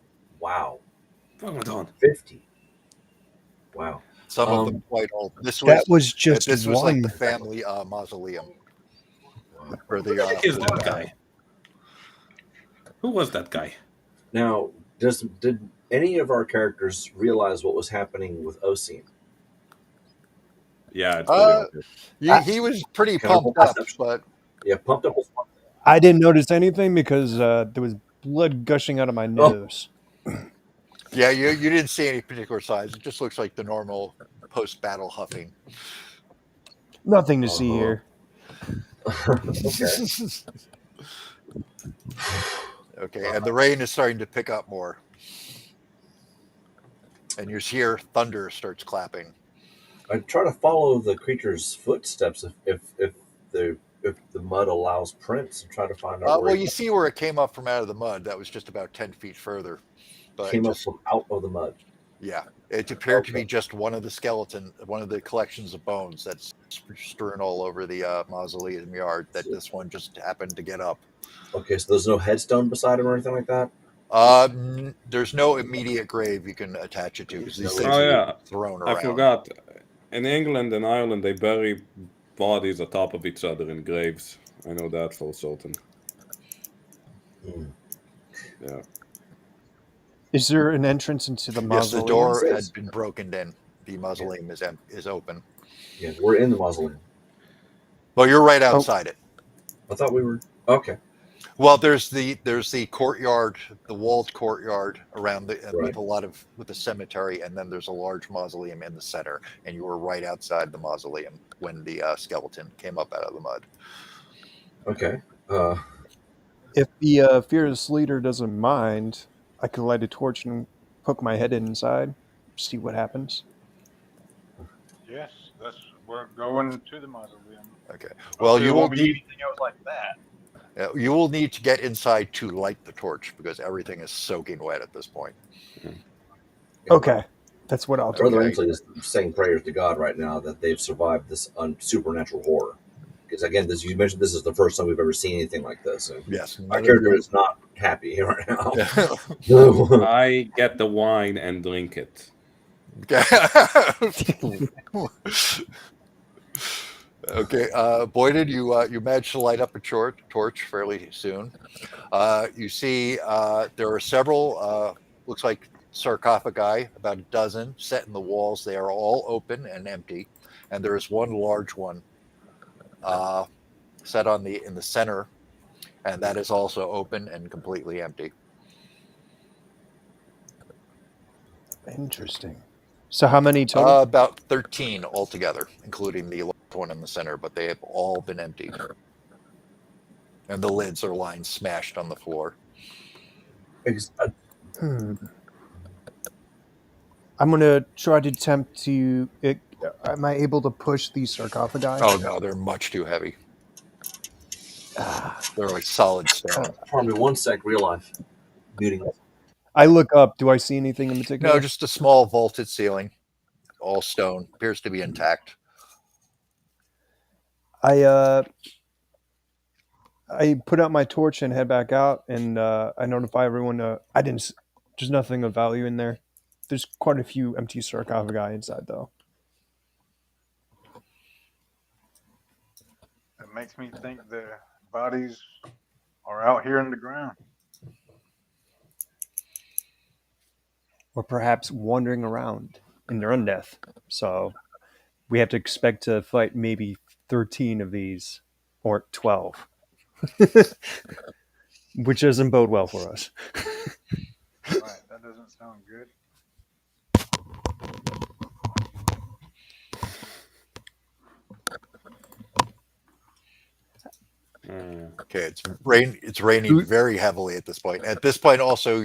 [SPEAKER 4] Wow.
[SPEAKER 3] shit. What am I doing?
[SPEAKER 4] 50. Wow.
[SPEAKER 2] Some of them quite old.
[SPEAKER 5] That was just
[SPEAKER 2] this was like
[SPEAKER 5] one.
[SPEAKER 2] the family mausoleum for the.
[SPEAKER 3] Who is that guy? Who was that guy?
[SPEAKER 4] Now, did any of our characters realize what was happening with Ocean?
[SPEAKER 3] Yeah, it's really obvious.
[SPEAKER 2] He was pretty
[SPEAKER 4] Kind of
[SPEAKER 2] pumped up,
[SPEAKER 4] perception.
[SPEAKER 2] but
[SPEAKER 4] Yeah, pumped up was one thing.
[SPEAKER 5] I didn't notice anything because there was blood gushing out of my nose.
[SPEAKER 2] yeah, you didn't see any particular signs. It just looks like the normal post-battle huffing.
[SPEAKER 5] Nothing to see here.
[SPEAKER 4] Okay.
[SPEAKER 2] Okay, and the rain is starting to pick up more, and you hear thunder starts clapping.
[SPEAKER 4] I try to follow the creature's footsteps if the mud allows prints, and try to find out where
[SPEAKER 2] Well, you see where it came up from out of the mud. That was just about 10 feet further. But
[SPEAKER 4] came up from out of the mud.
[SPEAKER 2] Yeah, it appeared to be just one of the collections of bones that's strewn all over the mausoleum yard. That this one just happened to get up.
[SPEAKER 4] Okay, so there's no headstone beside him or anything like that?
[SPEAKER 2] There's no immediate grave you can attach it to because these things
[SPEAKER 3] Oh,
[SPEAKER 2] are
[SPEAKER 3] yeah.
[SPEAKER 2] thrown around.
[SPEAKER 3] I forgot. In England and Ireland, they bury bodies atop of each other in graves. I know that for certain. Yeah.
[SPEAKER 5] Is there an entrance into the
[SPEAKER 2] Yes,
[SPEAKER 5] mausoleum?
[SPEAKER 2] the door had been broken in. The mausoleum is open.
[SPEAKER 4] Yeah, we're in the mausoleum.
[SPEAKER 2] Well, you're right outside it.
[SPEAKER 4] I thought we were okay.
[SPEAKER 2] Well, there's the courtyard, the walled courtyard around
[SPEAKER 4] Right.
[SPEAKER 2] with the cemetery, and then there's a large mausoleum in the center. And you were right outside the mausoleum when the skeleton came up out of the mud.
[SPEAKER 4] Okay.
[SPEAKER 5] If the fearless leader doesn't mind, I could light a torch and poke my head inside, see what happens.
[SPEAKER 6] Yes, we're going to the mausoleum.
[SPEAKER 2] Okay. Well,
[SPEAKER 6] Hopefully
[SPEAKER 2] you
[SPEAKER 6] it
[SPEAKER 2] will
[SPEAKER 6] won't be
[SPEAKER 2] need
[SPEAKER 6] anything else like that.
[SPEAKER 2] you will need to get inside to light the torch because everything is soaking wet at this point.
[SPEAKER 5] Okay, that's what I'll do.
[SPEAKER 4] Brother Inslee is saying prayers to God right now that they've survived this supernatural horror. Because again, you mentioned this is the first time we've ever seen anything like this. And
[SPEAKER 2] Yes.
[SPEAKER 4] our character is not happy right now.
[SPEAKER 3] I get the wine and drink it.
[SPEAKER 2] Okay, Boyded, you managed to light up a torch fairly soon. You see there are several, looks like sarcophagi, about a dozen, set in the walls. They are all open and empty, and there is one large one set in the center, and that is also open and completely empty.
[SPEAKER 5] Interesting. So how many total?
[SPEAKER 2] About 13 altogether, including the one in the center, but they have all been emptied. And the lids are lying smashed on the floor.
[SPEAKER 5] I'm going to try to attempt to... am I able to push these sarcophagi?
[SPEAKER 2] Oh, no, they're much too heavy. They're like solid stone.
[SPEAKER 4] Pardon me, 1 sec, real life. Muting.
[SPEAKER 5] I look up. Do I see anything in particular?
[SPEAKER 2] No, just a small vaulted ceiling, all stone. Appears to be intact.
[SPEAKER 5] I put out my torch and head back out, and I notify everyone. There's nothing of value in there. There's quite a few empty sarcophagi inside, though.
[SPEAKER 6] It makes me think the bodies are out here in the ground.
[SPEAKER 5] Or perhaps wandering around in their undeath. So we have to expect to fight maybe 13 of these, or 12. Which doesn't bode well for us.
[SPEAKER 6] Right, that doesn't sound good.
[SPEAKER 2] Okay, it's raining very heavily at this point. At this point, also,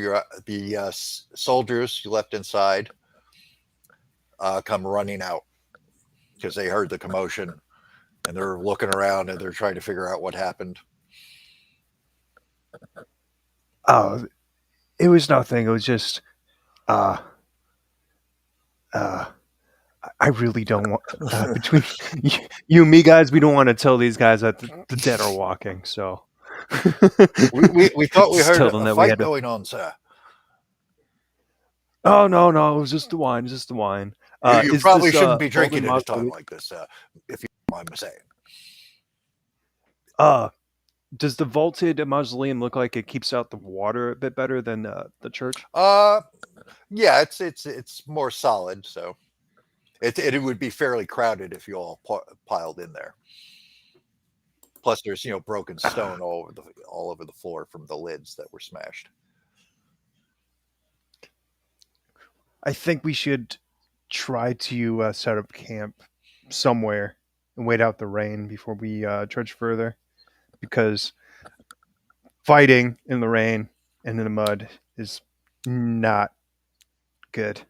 [SPEAKER 2] the soldiers you left inside come running out because they heard the commotion, and they're looking around and they're trying to figure out what happened.
[SPEAKER 5] Oh, it was nothing. It was just, I really don't want, between you and me, guys, we don't want to tell these guys that the dead are walking, so.
[SPEAKER 2] we thought we
[SPEAKER 5] Just
[SPEAKER 2] heard
[SPEAKER 5] tell them
[SPEAKER 2] a
[SPEAKER 5] that we
[SPEAKER 2] fight
[SPEAKER 5] had to-
[SPEAKER 2] going on, sir.
[SPEAKER 5] Oh, no, it was just the wine,
[SPEAKER 2] You
[SPEAKER 5] Is
[SPEAKER 2] probably
[SPEAKER 5] this,
[SPEAKER 2] shouldn't be
[SPEAKER 5] vaulted
[SPEAKER 2] drinking at a time
[SPEAKER 5] mausoleum-
[SPEAKER 2] like this, if you don't mind me saying.
[SPEAKER 5] Does the vaulted mausoleum look like it keeps out the water a bit better than the church?
[SPEAKER 2] Yeah, it's more solid, so it would be fairly crowded if you all piled in there. Plus, there's broken stone all over the floor from the lids that were smashed.
[SPEAKER 5] I think we should try to set up camp somewhere and wait out the rain before we trudge further, because fighting in the rain and in the mud is not good.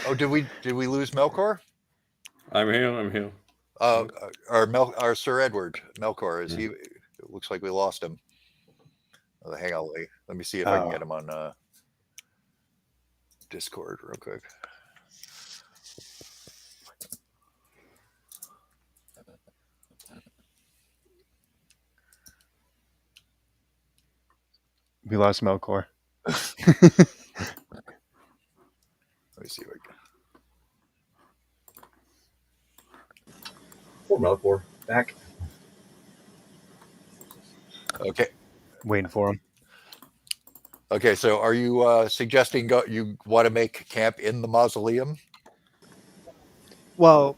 [SPEAKER 2] Oh, did we lose Melkor?
[SPEAKER 3] I'm here.
[SPEAKER 2] Our Sir Edward Melkor is
[SPEAKER 3] Yeah.
[SPEAKER 2] he? It looks like we lost him. Oh, hang on, let me see if I can get him on Discord real quick.
[SPEAKER 5] We lost Melkor.
[SPEAKER 2] Let me see if I can.
[SPEAKER 4] Poor Melkor. Back.
[SPEAKER 2] Okay.
[SPEAKER 5] Waiting for him.
[SPEAKER 2] Okay, so are you suggesting you want to make camp in the mausoleum?
[SPEAKER 5] Well,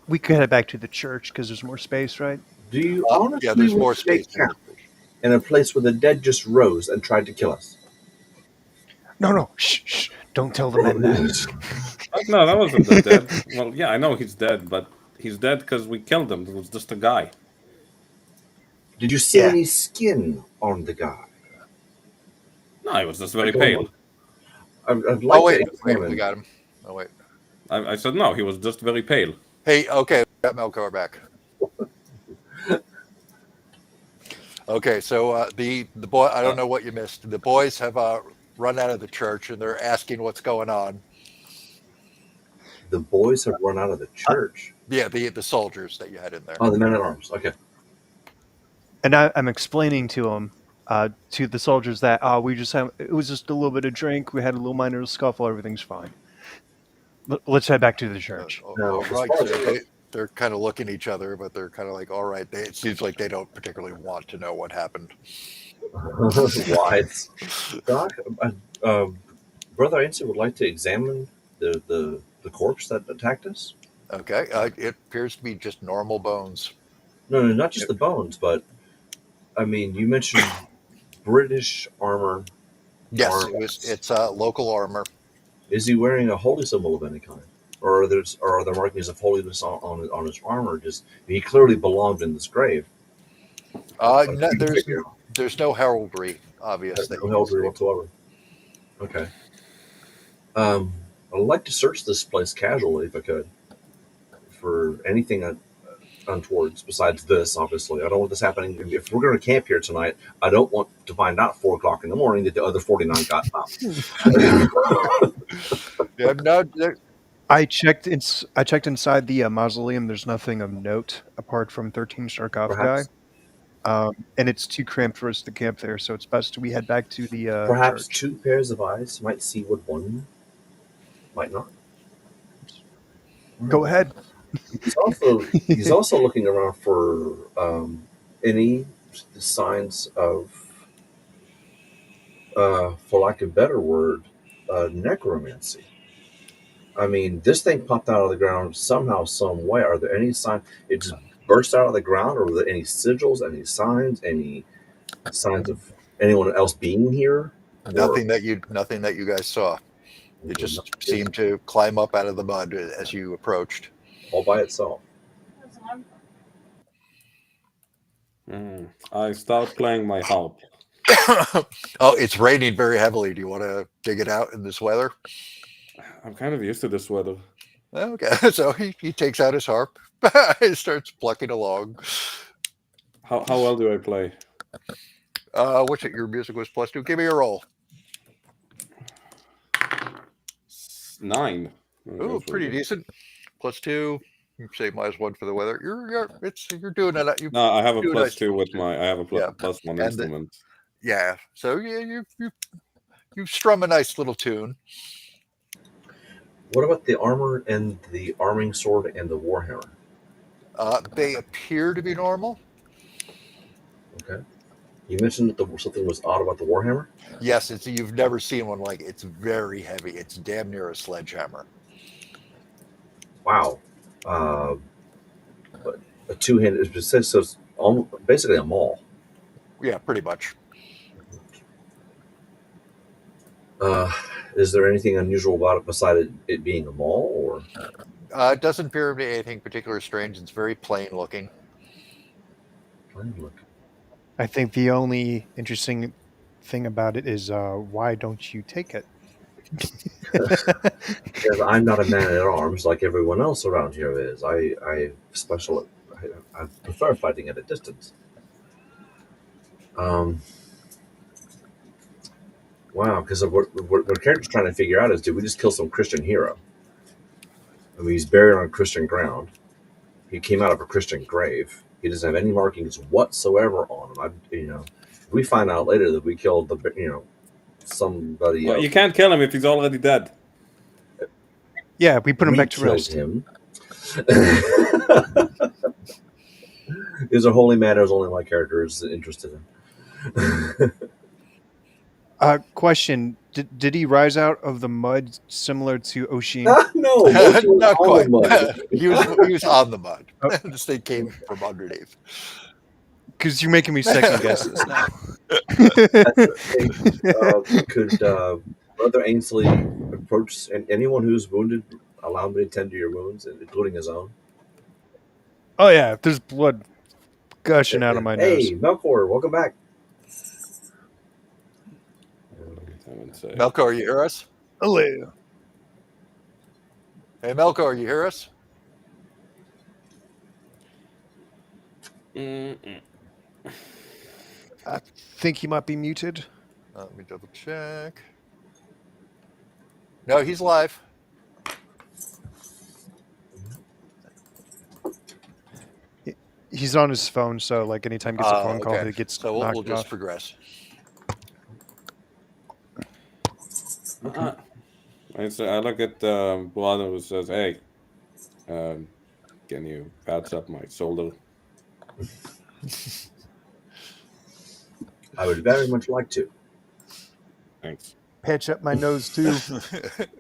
[SPEAKER 5] we could head back to the church because there's more space, right?
[SPEAKER 4] Do you
[SPEAKER 2] Yeah,
[SPEAKER 4] honestly
[SPEAKER 2] there's more
[SPEAKER 4] want to take
[SPEAKER 2] space. in
[SPEAKER 4] camp in a place where the dead just rose and tried to kill us?
[SPEAKER 5] No. Shh. Don't tell the men that.
[SPEAKER 3] No, that wasn't the dead. Well, yeah, I know he's dead, but he's dead because we killed him. It was just a guy.
[SPEAKER 4] Did you see
[SPEAKER 5] Yeah.
[SPEAKER 4] any skin on the guy?
[SPEAKER 3] No, he was just very
[SPEAKER 4] I don't
[SPEAKER 3] pale.
[SPEAKER 4] know. I'd like
[SPEAKER 2] Oh wait,
[SPEAKER 4] to
[SPEAKER 2] we
[SPEAKER 4] examine.
[SPEAKER 2] got him. Oh wait.
[SPEAKER 3] I said no, he was just very pale.
[SPEAKER 2] Hey, okay, we got Melkor back. Okay, so the boy, I don't know what you missed. The boys have run out of the church and they're asking what's going on.
[SPEAKER 4] The boys have run out of the church.
[SPEAKER 2] Yeah, the soldiers that you had in there.
[SPEAKER 4] Oh, the men at arms. Okay.
[SPEAKER 5] And I'm explaining to them, to the soldiers, that it was just a little bit of drink. We had a little minor scuffle. Everything's fine. Let's head back to the church.
[SPEAKER 4] No,
[SPEAKER 2] All
[SPEAKER 4] as
[SPEAKER 2] right,
[SPEAKER 4] far as
[SPEAKER 2] so
[SPEAKER 4] I know-
[SPEAKER 2] they're kind of looking at each other, but they're kind of like, all right. It seems like they don't particularly want to know what happened.
[SPEAKER 4] Why? Doc, Brother Ainsley would like to examine the corpse that attacked us.
[SPEAKER 2] Okay, it appears to be just normal bones.
[SPEAKER 4] No, not just the bones, but I mean, you mentioned British armor.
[SPEAKER 2] Yes,
[SPEAKER 4] Armor.
[SPEAKER 2] it's local armor.
[SPEAKER 4] Is he wearing a holy symbol of any kind, or are there markings of holiness on his armor? Just he clearly belonged in this grave.
[SPEAKER 2] No, there's no heraldry, obvious.
[SPEAKER 4] No heraldry whatsoever. Okay. I'd like to search this place casually if I could for anything untowards besides this. Obviously, I don't want this happening. If we're going to camp here tonight, I don't want to find out 4 o'clock in the morning that the other 49 got found.
[SPEAKER 2] Yeah, no,
[SPEAKER 5] I checked inside the mausoleum. There's nothing of note apart from 13 sarcophagi.
[SPEAKER 4] Perhaps,
[SPEAKER 5] And it's too cramped for us to camp there, so it's best we head back to the
[SPEAKER 4] perhaps
[SPEAKER 5] church.
[SPEAKER 4] 2 pairs of eyes might see what one might not.
[SPEAKER 5] Go ahead.
[SPEAKER 4] He's also looking around for any signs of, for lack of a better word, necromancy. I mean, this thing popped out of the ground somehow, some way. Are there any signs? It just burst out of the ground, or were there any sigils, any signs of anyone else being here?
[SPEAKER 2] nothing that you guys saw. It just seemed to climb up out of the mud as you approached.
[SPEAKER 4] all by itself.
[SPEAKER 3] I start playing my harp.
[SPEAKER 2] Oh, it's raining very heavily. Do you want to dig it out in this weather?
[SPEAKER 3] I'm kind of used to this weather.
[SPEAKER 2] Okay, so he takes out his harp. He starts plucking along.
[SPEAKER 3] How well do I play?
[SPEAKER 2] What's it? Your music was +2. Give me a roll.
[SPEAKER 3] 9.
[SPEAKER 2] Ooh, pretty decent. +2. You say -1 for the weather. You're doing it.
[SPEAKER 3] No, I have a
[SPEAKER 2] do nice.
[SPEAKER 3] +2 with my. I have a
[SPEAKER 2] Yeah.
[SPEAKER 3] +1
[SPEAKER 2] And the-
[SPEAKER 3] instrument.
[SPEAKER 2] Yeah. So yeah, you strum a nice little tune.
[SPEAKER 4] What about the armor and the arming sword and the warhammer?
[SPEAKER 2] They appear to be normal.
[SPEAKER 4] Okay. You mentioned that something was odd about the warhammer.
[SPEAKER 2] Yes, you've never seen one like it. It's very heavy. It's damn near a sledgehammer.
[SPEAKER 4] Wow. But a two-handed. It says so. It's basically a maul.
[SPEAKER 2] Yeah, pretty much.
[SPEAKER 4] Is there anything unusual about it besides it being a maul, or?
[SPEAKER 2] It doesn't appear to be anything particularly strange. It's very plain looking.
[SPEAKER 4] Look.
[SPEAKER 5] I think the only interesting thing about it is why don't you take it?
[SPEAKER 4] Because I'm not a man at arms like everyone else around here is. I prefer fighting at a distance. Wow, because what the character's trying to figure out is, did we just kill some Christian hero? I mean, he's buried on Christian ground. He came out of a Christian grave. He doesn't have any markings whatsoever on him. If we find out later that we killed somebody
[SPEAKER 3] Well,
[SPEAKER 4] else.
[SPEAKER 3] you can't kill him if he's already dead.
[SPEAKER 5] Yeah, we put him
[SPEAKER 4] We
[SPEAKER 5] back to
[SPEAKER 4] killed
[SPEAKER 5] rest.
[SPEAKER 4] him. These are holy matters only my character is interested in.
[SPEAKER 5] Question: Did he rise out of the mud similar to Oshin?
[SPEAKER 4] No, Moshi was
[SPEAKER 2] Not
[SPEAKER 4] on
[SPEAKER 2] quite.
[SPEAKER 4] the mud.
[SPEAKER 2] he was on the mud. This thing came from underneath.
[SPEAKER 5] Because you're making me second guess this now.
[SPEAKER 4] Could Brother Ainsley approach anyone who's wounded? Allow him to tend to your wounds, including his own.
[SPEAKER 5] Oh yeah, there's blood gushing out of my
[SPEAKER 4] Hey,
[SPEAKER 5] nose.
[SPEAKER 4] Melkor, welcome back.
[SPEAKER 3] I would say.
[SPEAKER 2] Melkor, you hear us?
[SPEAKER 5] Hello.
[SPEAKER 2] Hey, Melkor, you hear us?
[SPEAKER 3] Mm-mm.
[SPEAKER 5] I think he might be muted.
[SPEAKER 2] Let me double check. No, he's live.
[SPEAKER 5] He's on his phone, so like anytime he gets a phone call,
[SPEAKER 2] Okay.
[SPEAKER 5] he gets
[SPEAKER 2] So we'll
[SPEAKER 5] knocked
[SPEAKER 2] just
[SPEAKER 5] off.
[SPEAKER 2] progress.
[SPEAKER 3] I look at Brother who says, "Hey, can you patch up my shoulder?"
[SPEAKER 4] I would very much like to.
[SPEAKER 3] Thanks.
[SPEAKER 5] Patch up my nose too.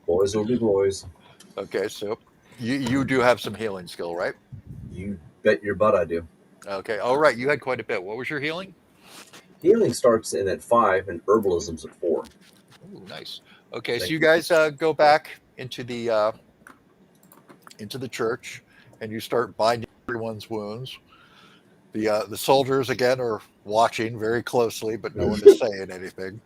[SPEAKER 4] Boys will be boys.
[SPEAKER 2] Okay, so you do have some healing skill, right?
[SPEAKER 4] You bet your butt I do.
[SPEAKER 2] Okay. All right. You had quite a bit. What was your healing?
[SPEAKER 4] Healing starts in at 5 and herbalism's at 4.
[SPEAKER 2] Ooh, nice. Okay, so
[SPEAKER 4] Thank
[SPEAKER 2] you
[SPEAKER 4] you.
[SPEAKER 2] guys go back into the church, and you start binding everyone's wounds. The soldiers again are watching very closely, but no one is saying anything.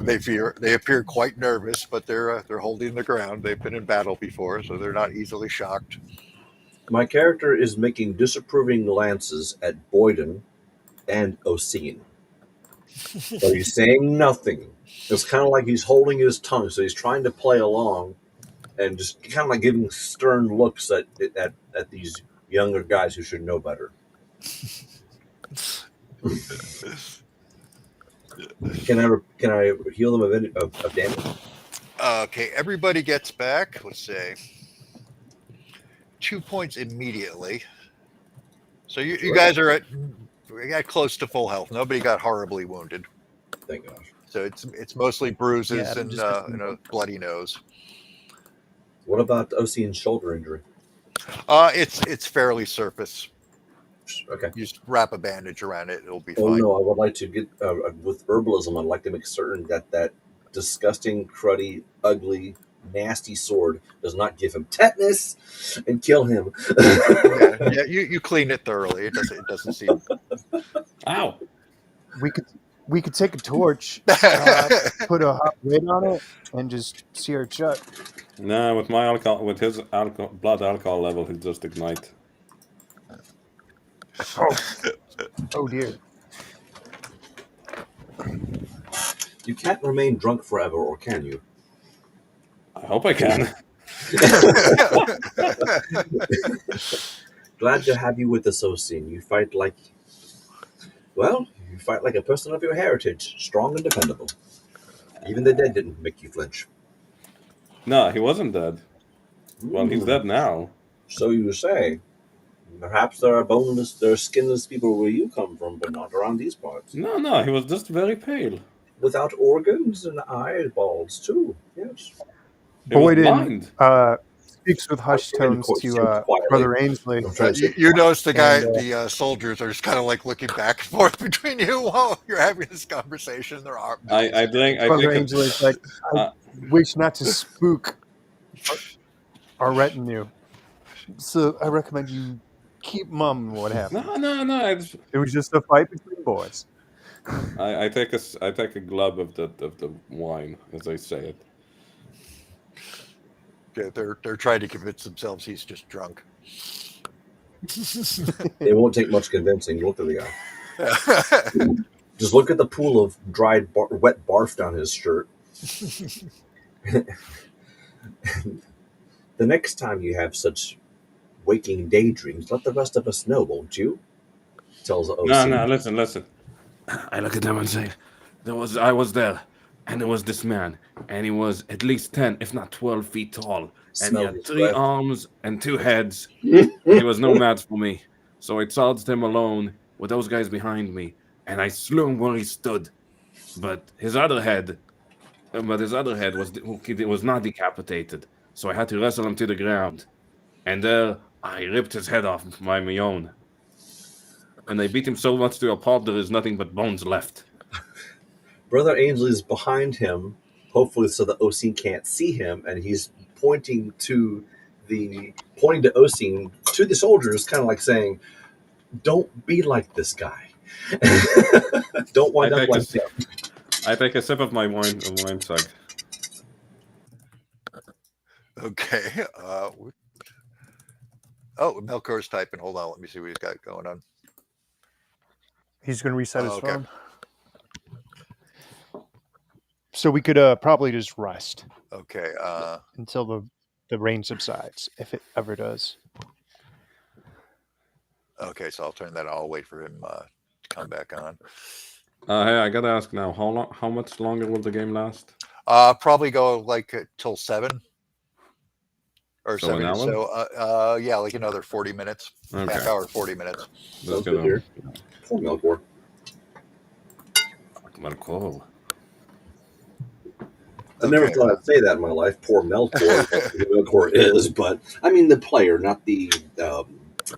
[SPEAKER 2] They appear quite nervous, but they're holding the ground. They've been in battle before, so they're not easily shocked.
[SPEAKER 4] My character is making disapproving glances at Boyden and Oseen. But he's saying nothing. It's kind of like he's holding his tongue, so he's trying to play along and just kind of like giving stern looks at these younger guys who should know better. Can I heal them of damage?
[SPEAKER 2] Okay, everybody gets back. Let's say 2 points immediately. So you guys are at close to full health. Nobody got horribly wounded.
[SPEAKER 4] Thank gosh.
[SPEAKER 2] So it's mostly bruises
[SPEAKER 5] Yeah,
[SPEAKER 2] and
[SPEAKER 5] just-
[SPEAKER 2] a bloody nose.
[SPEAKER 4] What about Oseen's shoulder injury?
[SPEAKER 2] It's fairly surface.
[SPEAKER 4] Okay.
[SPEAKER 2] You just wrap a bandage around it; it'll be
[SPEAKER 4] Oh
[SPEAKER 2] fine.
[SPEAKER 4] no, I would like to get with herbalism. I'd like to make certain that disgusting, cruddy, ugly, nasty sword does not give him tetanus and kill him.
[SPEAKER 2] Yeah, you clean it thoroughly. It doesn't seem.
[SPEAKER 3] Ow!
[SPEAKER 5] We could take a torch, put a hot lid on it, and just sear it shut.
[SPEAKER 3] No, with his blood alcohol level, he'll just ignite.
[SPEAKER 5] Oh dear.
[SPEAKER 4] You can't remain drunk forever, or can you?
[SPEAKER 3] I hope I can.
[SPEAKER 4] Glad to have you with us, Oseen. You fight like a person of your heritage, strong and dependable. Even the dead didn't make you flinch.
[SPEAKER 3] No, he wasn't dead. Well, he's dead now.
[SPEAKER 4] So you say. Perhaps there are boneless, there are skinless people where you come from, but not around these parts.
[SPEAKER 3] No, he was just very pale.
[SPEAKER 4] Without organs and eyeballs, too. Yes.
[SPEAKER 3] He was
[SPEAKER 5] Boyden
[SPEAKER 3] blind.
[SPEAKER 5] speaks with hushed
[SPEAKER 4] Boyden
[SPEAKER 5] tones
[SPEAKER 4] quotes
[SPEAKER 5] to
[SPEAKER 4] him quietly.
[SPEAKER 5] Brother Ainsley.
[SPEAKER 4] I'm trying to say,
[SPEAKER 2] You notice the guy,
[SPEAKER 5] And,
[SPEAKER 2] the soldiers are just kind of like looking back and forth between you while you're having this conversation. There are.
[SPEAKER 3] I think
[SPEAKER 5] Brother Ainsley's like, I
[SPEAKER 3] uh,
[SPEAKER 5] wish not to spook our retinue. So I recommend you keep mum what happened.
[SPEAKER 3] no.
[SPEAKER 5] It was just a fight between boys.
[SPEAKER 3] I take a glub of the wine as I say it.
[SPEAKER 2] Yeah, they're trying to convince themselves he's just drunk.
[SPEAKER 4] it won't take much convincing. Look at the guy. Just look at the pool of dried, wet barf down his shirt. The next time you have such waking daydreams, let the rest of us know, won't you? Tells the OC.
[SPEAKER 3] No, listen. I look at them and say, I was there, and there was this man, and he was at least 10, if not 12 feet tall, and
[SPEAKER 4] Smell
[SPEAKER 3] he had
[SPEAKER 4] his
[SPEAKER 3] 3
[SPEAKER 4] breath.
[SPEAKER 3] arms and 2 heads. He was no match for me, so I charged him alone with those guys behind me, and I slew him where he stood. But his other head was not decapitated, so I had to wrestle him to the ground, and there I ripped his head off by my own. And I beat him so much to a pulp there is nothing but bones left.
[SPEAKER 4] Brother Ainsley's behind him, hopefully so the OC can't see him, and he's pointing to OC to the soldiers, kind of like saying, "Don't be like this guy. Don't wind up like him."
[SPEAKER 3] I take a sip of my wine sack.
[SPEAKER 2] Okay. Melkor's typing. Hold on. Let me see what he's got going on.
[SPEAKER 5] He's going to reset his
[SPEAKER 2] Okay.
[SPEAKER 5] phone. So we could probably just rest
[SPEAKER 2] Okay.
[SPEAKER 5] until the rain subsides, if it ever does.
[SPEAKER 2] Okay. So I'll turn that. I'll wait for him to come back on.
[SPEAKER 3] Hey, I gotta ask now, how much longer will the game last?
[SPEAKER 2] Probably go like till 7 or
[SPEAKER 3] So an
[SPEAKER 2] 7.
[SPEAKER 3] hour?
[SPEAKER 2] So yeah, like another 40 minutes.
[SPEAKER 3] Okay.
[SPEAKER 2] Half hour, 40 minutes.
[SPEAKER 3] That's
[SPEAKER 4] Sounds
[SPEAKER 3] good.
[SPEAKER 4] good here. Poor Melkor.
[SPEAKER 3] Melkor.
[SPEAKER 4] I never
[SPEAKER 2] Okay.
[SPEAKER 4] thought I'd say that in my life. Poor Melkor. Melkor is, but I mean the player, not the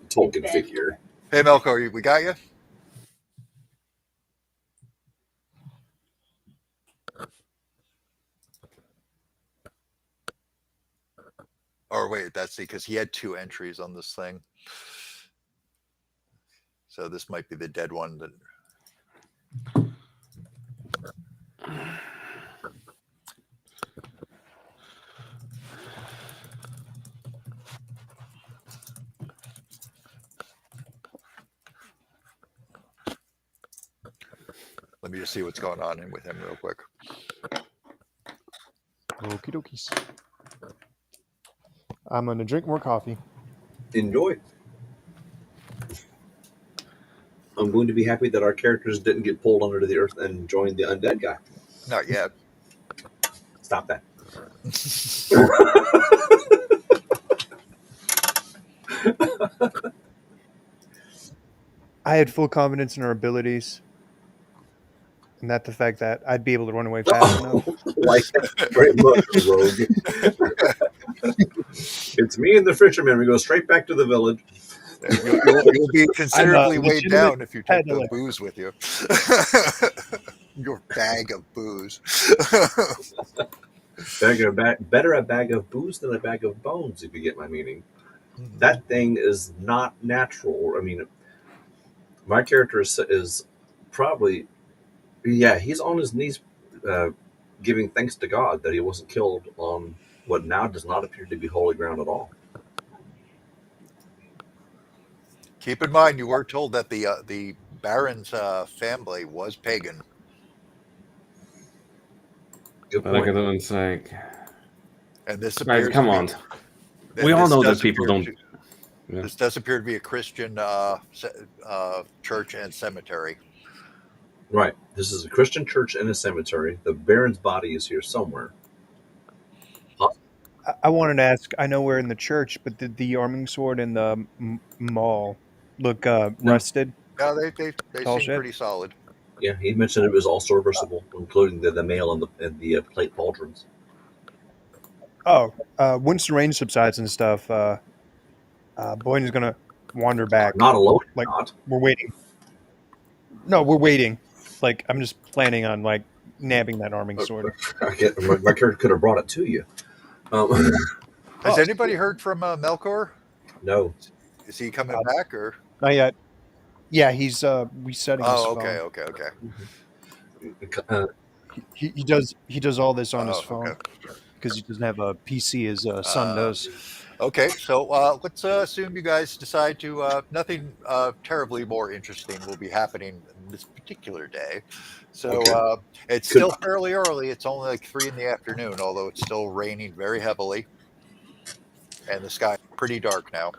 [SPEAKER 4] Tolkien figure.
[SPEAKER 2] Hey, Melkor, we got you? Or wait, that's because he had 2 entries on this thing. So this might be the dead one that. Let me just see what's going on with him real quick.
[SPEAKER 5] Okie dokies. I'm going to drink more coffee.
[SPEAKER 4] Enjoy. I'm going to be happy that our characters didn't get pulled under the earth and join the undead guy.
[SPEAKER 2] Not yet.
[SPEAKER 4] Stop that.
[SPEAKER 5] I had full confidence in our abilities. And that the fact that I'd be able to run away fast enough.
[SPEAKER 4] Like very much, rogue. It's me and the fisherman. We go straight back to the village.
[SPEAKER 2] You'll be considerably weighed
[SPEAKER 5] legitimate
[SPEAKER 2] down if you take the
[SPEAKER 5] peddler.
[SPEAKER 2] booze with you. Your bag of booze.
[SPEAKER 4] Better a bag of booze than a bag of bones, if you get my meaning. That thing is not natural. I mean, my character is probably, yeah, he's on his knees giving thanks to God that he wasn't killed on what now does not appear to be holy ground at all.
[SPEAKER 2] Keep in mind, you were told that the Baron's family was pagan.
[SPEAKER 4] Good
[SPEAKER 3] I look at
[SPEAKER 4] point.
[SPEAKER 3] them and say,
[SPEAKER 2] And this
[SPEAKER 3] guys,
[SPEAKER 2] appears
[SPEAKER 3] come
[SPEAKER 2] to be-
[SPEAKER 3] on.
[SPEAKER 2] and
[SPEAKER 3] We all
[SPEAKER 2] this
[SPEAKER 3] know
[SPEAKER 2] does
[SPEAKER 3] that people
[SPEAKER 2] appear
[SPEAKER 3] don't.
[SPEAKER 2] to-
[SPEAKER 3] Yeah.
[SPEAKER 2] This does appear to be a Christian church and cemetery.
[SPEAKER 4] Right. This is a Christian church in a cemetery. The Baron's body is here somewhere.
[SPEAKER 5] I wanted to ask. I know we're in the church, but did the arming sword in the mall look
[SPEAKER 4] No.
[SPEAKER 5] rusted?
[SPEAKER 2] No, they
[SPEAKER 5] Tall
[SPEAKER 2] seem
[SPEAKER 5] shit.
[SPEAKER 2] pretty solid.
[SPEAKER 4] Yeah, he mentioned it was all serviceable, including the mail and the plate pauldrons.
[SPEAKER 5] Oh, once the rain subsides and stuff, Boyden's gonna wander back.
[SPEAKER 4] Not alone,
[SPEAKER 5] Like
[SPEAKER 4] not.
[SPEAKER 5] we're waiting. No, we're waiting. Like I'm just planning on like nabbing that arming sword.
[SPEAKER 4] My character could have brought it to you.
[SPEAKER 2] Has
[SPEAKER 5] Oh.
[SPEAKER 2] anybody heard from Melkor?
[SPEAKER 4] No.
[SPEAKER 2] Is he coming
[SPEAKER 5] Uh,
[SPEAKER 2] back or?
[SPEAKER 5] Not yet. Yeah, he's resetting his
[SPEAKER 2] Oh,
[SPEAKER 5] phone.
[SPEAKER 2] okay.
[SPEAKER 5] He does all this on his
[SPEAKER 2] Oh,
[SPEAKER 5] phone
[SPEAKER 2] okay.
[SPEAKER 5] because he doesn't have a PC. His son does.
[SPEAKER 2] Okay, so let's assume you guys decide to. Nothing terribly more interesting will be happening this particular day. So
[SPEAKER 4] Okay.
[SPEAKER 2] it's
[SPEAKER 4] Could-
[SPEAKER 2] still fairly early. It's only like 3 in the afternoon, although it's still raining very heavily, and the sky is pretty dark now.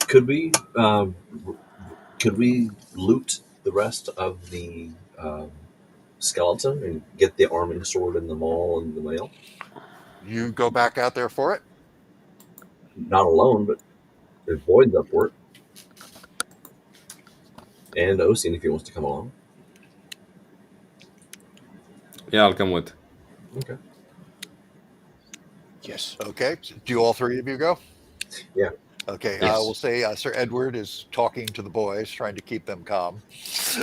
[SPEAKER 4] Could we loot the rest of the skeleton and get the arming sword in the mall and the mail?
[SPEAKER 2] You go back out there for it.
[SPEAKER 4] Not alone, but if Boyd's up for it. And Osteen if he wants to come along.
[SPEAKER 3] Yeah, I'll come with.
[SPEAKER 4] Okay.
[SPEAKER 5] Yes.
[SPEAKER 2] Okay, so do all 3 of you go?
[SPEAKER 4] Yeah.
[SPEAKER 2] Okay,
[SPEAKER 3] Yes.
[SPEAKER 2] we'll say Sir Edward is talking to the boys, trying to keep them calm. So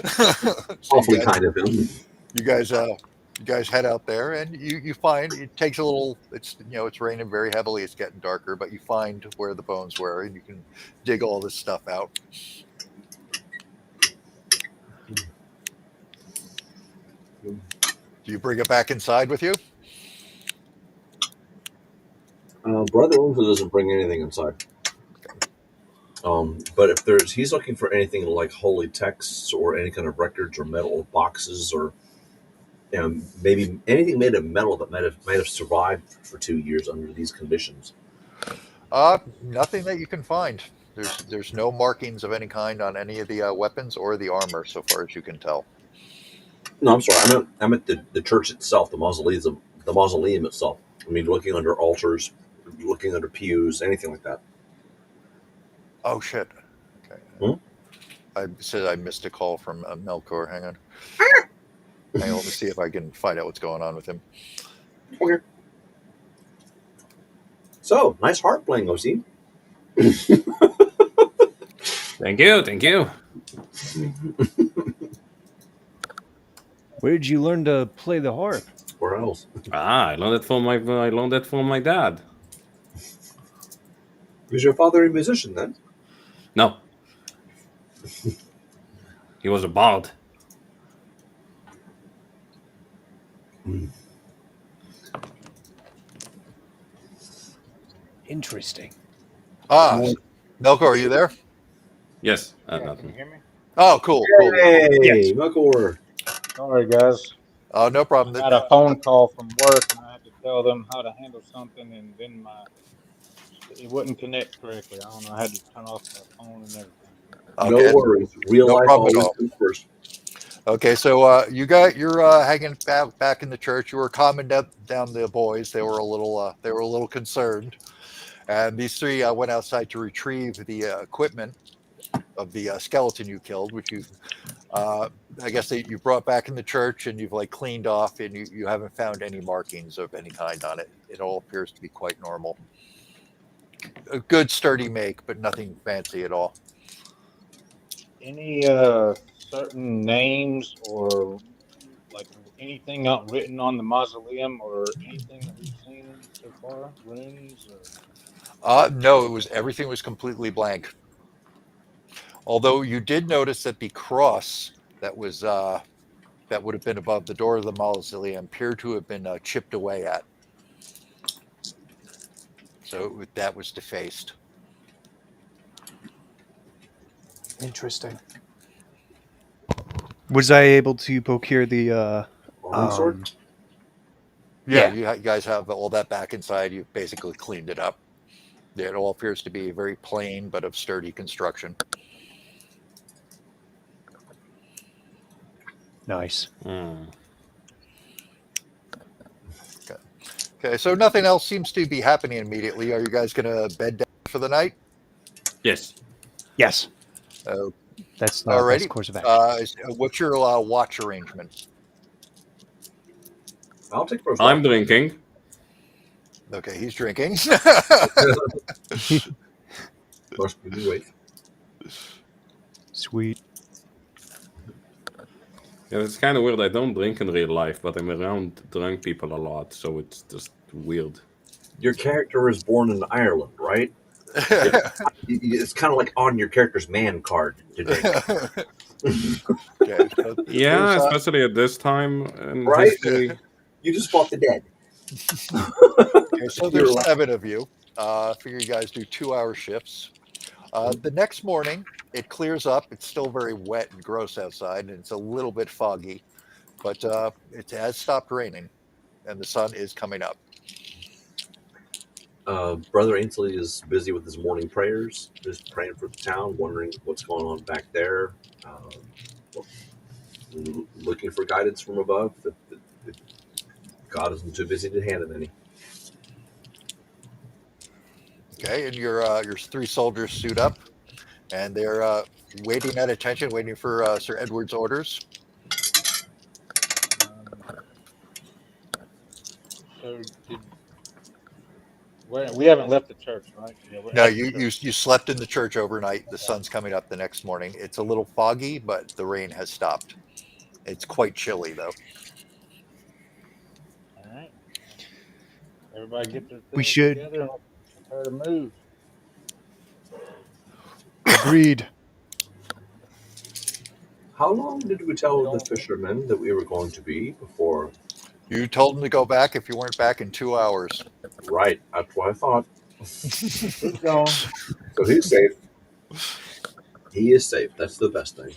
[SPEAKER 4] Awfully
[SPEAKER 2] you guys,
[SPEAKER 4] kind of him.
[SPEAKER 2] you guys head out there, and you find it takes a little. It's it's raining very heavily. It's getting darker, but you find where the bones were, and you can dig all this stuff out. Do you bring it back inside with you?
[SPEAKER 4] Brother also doesn't bring anything inside. But if he's looking for anything like holy texts or any kind of records or metal boxes or maybe anything made of metal that might have survived for 2 years under these conditions.
[SPEAKER 2] Nothing that you can find. There's no markings of any kind on any of the weapons or the armor, so far as you can tell.
[SPEAKER 4] No, I'm sorry. I meant the church itself, the mausoleum itself. I mean, looking under altars, looking under pews, anything like that.
[SPEAKER 2] Oh shit! Okay.
[SPEAKER 4] Hmm?
[SPEAKER 2] I said I missed a call from Melkor. Hang on. Hang on. Let me see if I can find out what's going on with him.
[SPEAKER 4] Okay. So, nice harp playing, OC.
[SPEAKER 3] Thank you, thank you.
[SPEAKER 5] Where did you learn to play the harp?
[SPEAKER 4] Where else?
[SPEAKER 3] I learned it from my dad.
[SPEAKER 4] Was your father a musician then?
[SPEAKER 3] No. He was a bard.
[SPEAKER 5] Interesting.
[SPEAKER 2] Melkor, are you there?
[SPEAKER 3] Yes.
[SPEAKER 6] Yeah, can
[SPEAKER 3] nothing.
[SPEAKER 6] you hear me?
[SPEAKER 2] Oh, cool.
[SPEAKER 4] Hey,
[SPEAKER 5] Yes.
[SPEAKER 4] Melkor.
[SPEAKER 6] Sorry, guys.
[SPEAKER 2] Oh, no problem.
[SPEAKER 6] I got a phone call from work, and I had to tell them how to handle something, and then it wouldn't connect correctly. I don't know. I had to turn off my phone and everything.
[SPEAKER 2] Okay.
[SPEAKER 4] No worries. Real
[SPEAKER 2] No
[SPEAKER 4] life
[SPEAKER 2] problem at
[SPEAKER 4] always
[SPEAKER 2] all.
[SPEAKER 4] comes first.
[SPEAKER 2] Okay, so you're hanging back in the church. You were calming down the boys. They were a little concerned, and these 3 went outside to retrieve the equipment of the skeleton you killed, which I guess you brought back in the church, and you've like cleaned off, and you haven't found any markings of any kind on it. It all appears to be quite normal. A good sturdy make, but nothing fancy at all.
[SPEAKER 6] Any certain names or like anything not written on the mausoleum or anything that we've seen so far? Runes or
[SPEAKER 2] No, everything was completely blank. Although you did notice that the cross that was that would have been above the door of the mausoleum appeared to have been chipped away at. So that was defaced.
[SPEAKER 5] Interesting. Was I able to procure the
[SPEAKER 4] Arming sword?
[SPEAKER 2] Yeah,
[SPEAKER 5] Yeah.
[SPEAKER 2] you guys have all that back inside. You basically cleaned it up. It all appears to be very plain but of sturdy construction.
[SPEAKER 5] Nice.
[SPEAKER 2] Okay, so nothing else seems to be happening immediately. Are you guys going to bed down for the night?
[SPEAKER 3] Yes.
[SPEAKER 5] Yes,
[SPEAKER 2] Uh,
[SPEAKER 5] that's the
[SPEAKER 2] alrighty.
[SPEAKER 5] best course of action.
[SPEAKER 2] What's your watch arrangement?
[SPEAKER 4] I'll take first.
[SPEAKER 3] I'm drinking.
[SPEAKER 2] Okay, he's drinking.
[SPEAKER 4] Must be new wait.
[SPEAKER 5] Sweet.
[SPEAKER 3] Yeah, it's kind of weird. I don't drink in real life, but I'm around drunk people a lot, so it's just weird.
[SPEAKER 4] Your character was born in Ireland, right? It's kind of like on your character's man card today.
[SPEAKER 2] Okay, so
[SPEAKER 3] Yeah,
[SPEAKER 2] there's,
[SPEAKER 3] especially at this time in
[SPEAKER 4] Right?
[SPEAKER 3] history.
[SPEAKER 4] You just fought the dead.
[SPEAKER 2] okay, so there's 7 of you. Figure you guys do 2-hour shifts. The next morning, it clears up. It's still very wet and gross outside, and it's a little bit foggy, but it has stopped raining, and the sun is coming up.
[SPEAKER 4] Brother Ainsley is busy with his morning prayers, just praying for the town, wondering what's going on back there, looking for guidance from above. That God isn't too busy to hand him any.
[SPEAKER 2] Okay, and your 3 soldiers suit up, and they're waiting at attention, waiting for Sir Edward's orders.
[SPEAKER 6] So we haven't left the church, right? Yeah, we're
[SPEAKER 2] No,
[SPEAKER 6] at the
[SPEAKER 2] you
[SPEAKER 6] church.
[SPEAKER 2] slept in the church overnight. The sun's coming up the next morning. It's a little foggy, but the rain has stopped. It's quite chilly, though.
[SPEAKER 6] All right. Everybody get their
[SPEAKER 5] We
[SPEAKER 6] things
[SPEAKER 5] should-
[SPEAKER 6] together and prepare to move.
[SPEAKER 5] Agreed.
[SPEAKER 4] How long did we tell the fishermen that we were going to be before?
[SPEAKER 2] You told them to go back if you weren't back in 2 hours.
[SPEAKER 4] Right, that's what I thought.
[SPEAKER 6] Keep going.
[SPEAKER 4] So he's safe. He is safe. That's the best thing.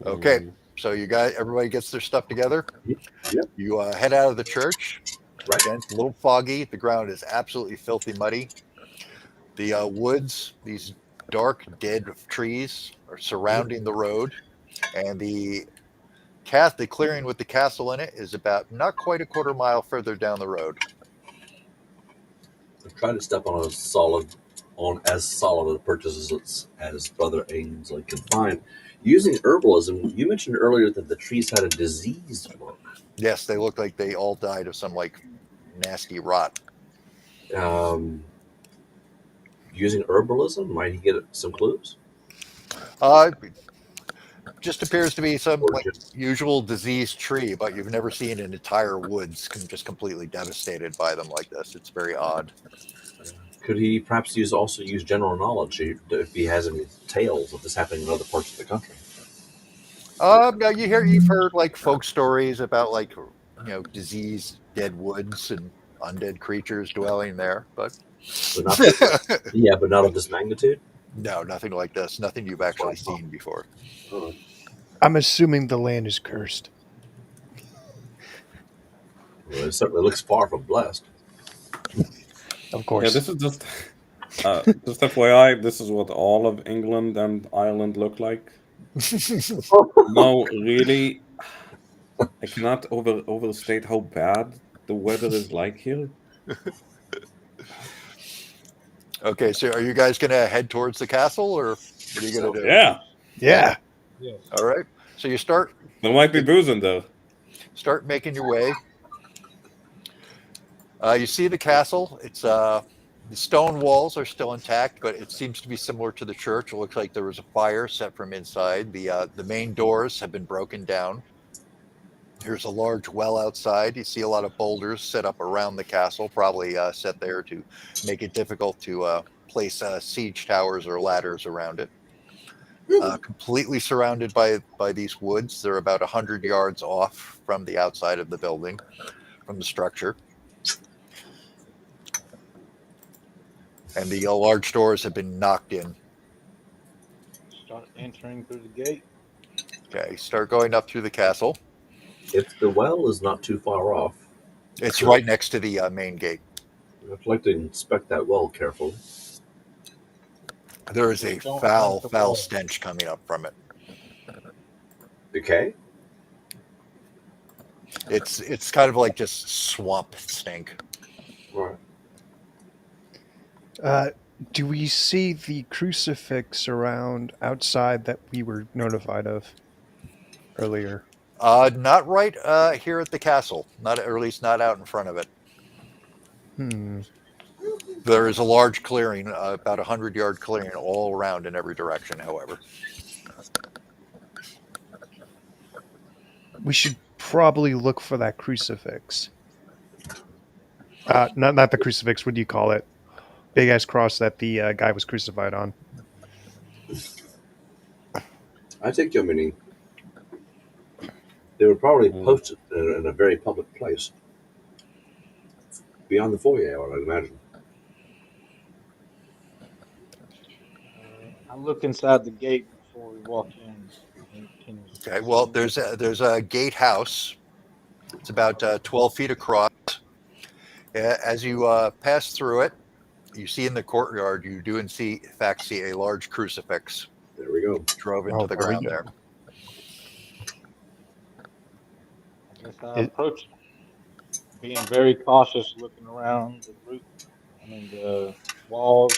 [SPEAKER 2] Okay, so you guys, everybody gets their stuff together.
[SPEAKER 4] Yep.
[SPEAKER 2] You head out of the church.
[SPEAKER 4] Right.
[SPEAKER 2] Again, it's a little foggy. The ground is absolutely filthy muddy. The woods, these dark, dead trees, are surrounding the road, and the clearing with the castle in it is about not quite a quarter mile further down the road.
[SPEAKER 4] I'm trying to step on as solid a purchase as Brother Ainsley can find. Using herbalism, you mentioned earlier that the trees had a diseased look.
[SPEAKER 2] Yes, they look like they all died of some like nasty rot.
[SPEAKER 4] Using herbalism, might he get some clues?
[SPEAKER 2] Just appears to be some
[SPEAKER 4] Or
[SPEAKER 2] like
[SPEAKER 4] just-
[SPEAKER 2] usual diseased tree, but you've never seen an entire woods just completely devastated by them like this. It's very odd.
[SPEAKER 4] Could he perhaps also use general knowledge if he has any tales of this happening in other parts of the country?
[SPEAKER 2] Now you've heard like folk stories about like diseased dead woods and undead creatures dwelling there, but
[SPEAKER 4] But not, but not of this magnitude.
[SPEAKER 2] no, nothing like this. Nothing you've actually seen before.
[SPEAKER 5] I'm assuming the land is cursed.
[SPEAKER 4] Well, it certainly looks far from blessed.
[SPEAKER 5] Of
[SPEAKER 3] Yeah,
[SPEAKER 5] course.
[SPEAKER 3] this is just FYI. This is what all of England and Ireland look like. No, really, I cannot overstate how bad the weather is like here.
[SPEAKER 2] Okay, so are you guys gonna head towards the castle, or what are you gonna do?
[SPEAKER 3] Yeah,
[SPEAKER 5] Yeah.
[SPEAKER 6] Yes.
[SPEAKER 2] All right. So you start
[SPEAKER 3] there might be booze in there.
[SPEAKER 2] making your way. You see the castle. It's the stone walls are still intact, but it seems to be similar to the church. It looks like there was a fire set from inside. The main doors have been broken down. There's a large well outside. You see a lot of boulders set up around the castle, probably set there to make it difficult to place siege towers or ladders around it. Completely surrounded by these woods. They're about 100 yards off from the outside of the building, from the structure. And the large doors have been knocked in.
[SPEAKER 6] Start entering through the gate.
[SPEAKER 2] Okay, start going up through the castle.
[SPEAKER 4] If the well is not too far off,
[SPEAKER 2] It's right next to the main gate.
[SPEAKER 4] I'd like to inspect that well carefully.
[SPEAKER 2] There is a
[SPEAKER 6] Don't
[SPEAKER 2] foul,
[SPEAKER 6] hurt the
[SPEAKER 2] foul
[SPEAKER 6] wall.
[SPEAKER 2] stench coming up from it.
[SPEAKER 4] Okay.
[SPEAKER 2] It's kind of like just swamp stink.
[SPEAKER 4] Right.
[SPEAKER 5] Do we see the crucifix around outside that we were notified of earlier?
[SPEAKER 2] Not right here at the castle. Not, or at least not out in front of it.
[SPEAKER 5] Hmm.
[SPEAKER 2] There is a large clearing, about 100-yard clearing all around in every direction. However,
[SPEAKER 5] We should probably look for that crucifix. Not the crucifix. What do you call it? Big ass cross that the guy was crucified on.
[SPEAKER 4] I take your meaning. They were probably
[SPEAKER 3] Mm.
[SPEAKER 4] posted in a very public place. Beyond the foyer, I would imagine.
[SPEAKER 6] I look inside the gate before we walk in. Can you
[SPEAKER 2] okay. Well,
[SPEAKER 6] see-
[SPEAKER 2] there's a gatehouse. It's about 12 feet across. As you pass through it, you see in the courtyard, you do in fact see a large crucifix
[SPEAKER 4] There we go.
[SPEAKER 2] drove into the
[SPEAKER 5] there we
[SPEAKER 2] ground
[SPEAKER 5] go.
[SPEAKER 2] there.
[SPEAKER 6] I guess I approach it, being very cautious, looking around the roof. The walls,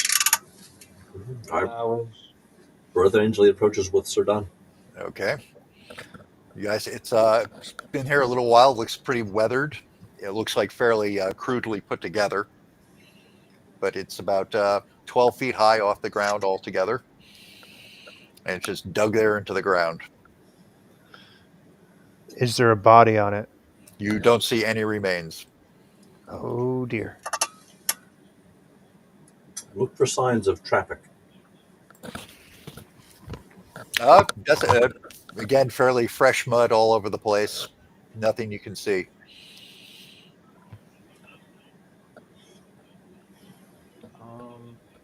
[SPEAKER 4] Our
[SPEAKER 6] towers.
[SPEAKER 4] brother Ainsley approaches with Sir Don.
[SPEAKER 2] Okay. You guys, it's been here a little while. Looks pretty weathered. It looks like fairly crudely put together, but it's about 12 feet high off the ground altogether, and it's just dug there into the ground.
[SPEAKER 5] Is there a body on it?
[SPEAKER 2] You don't see any remains.
[SPEAKER 5] Oh dear.
[SPEAKER 4] Look for signs of traffic.
[SPEAKER 2] That's again fairly fresh mud all over the place. Nothing you can see.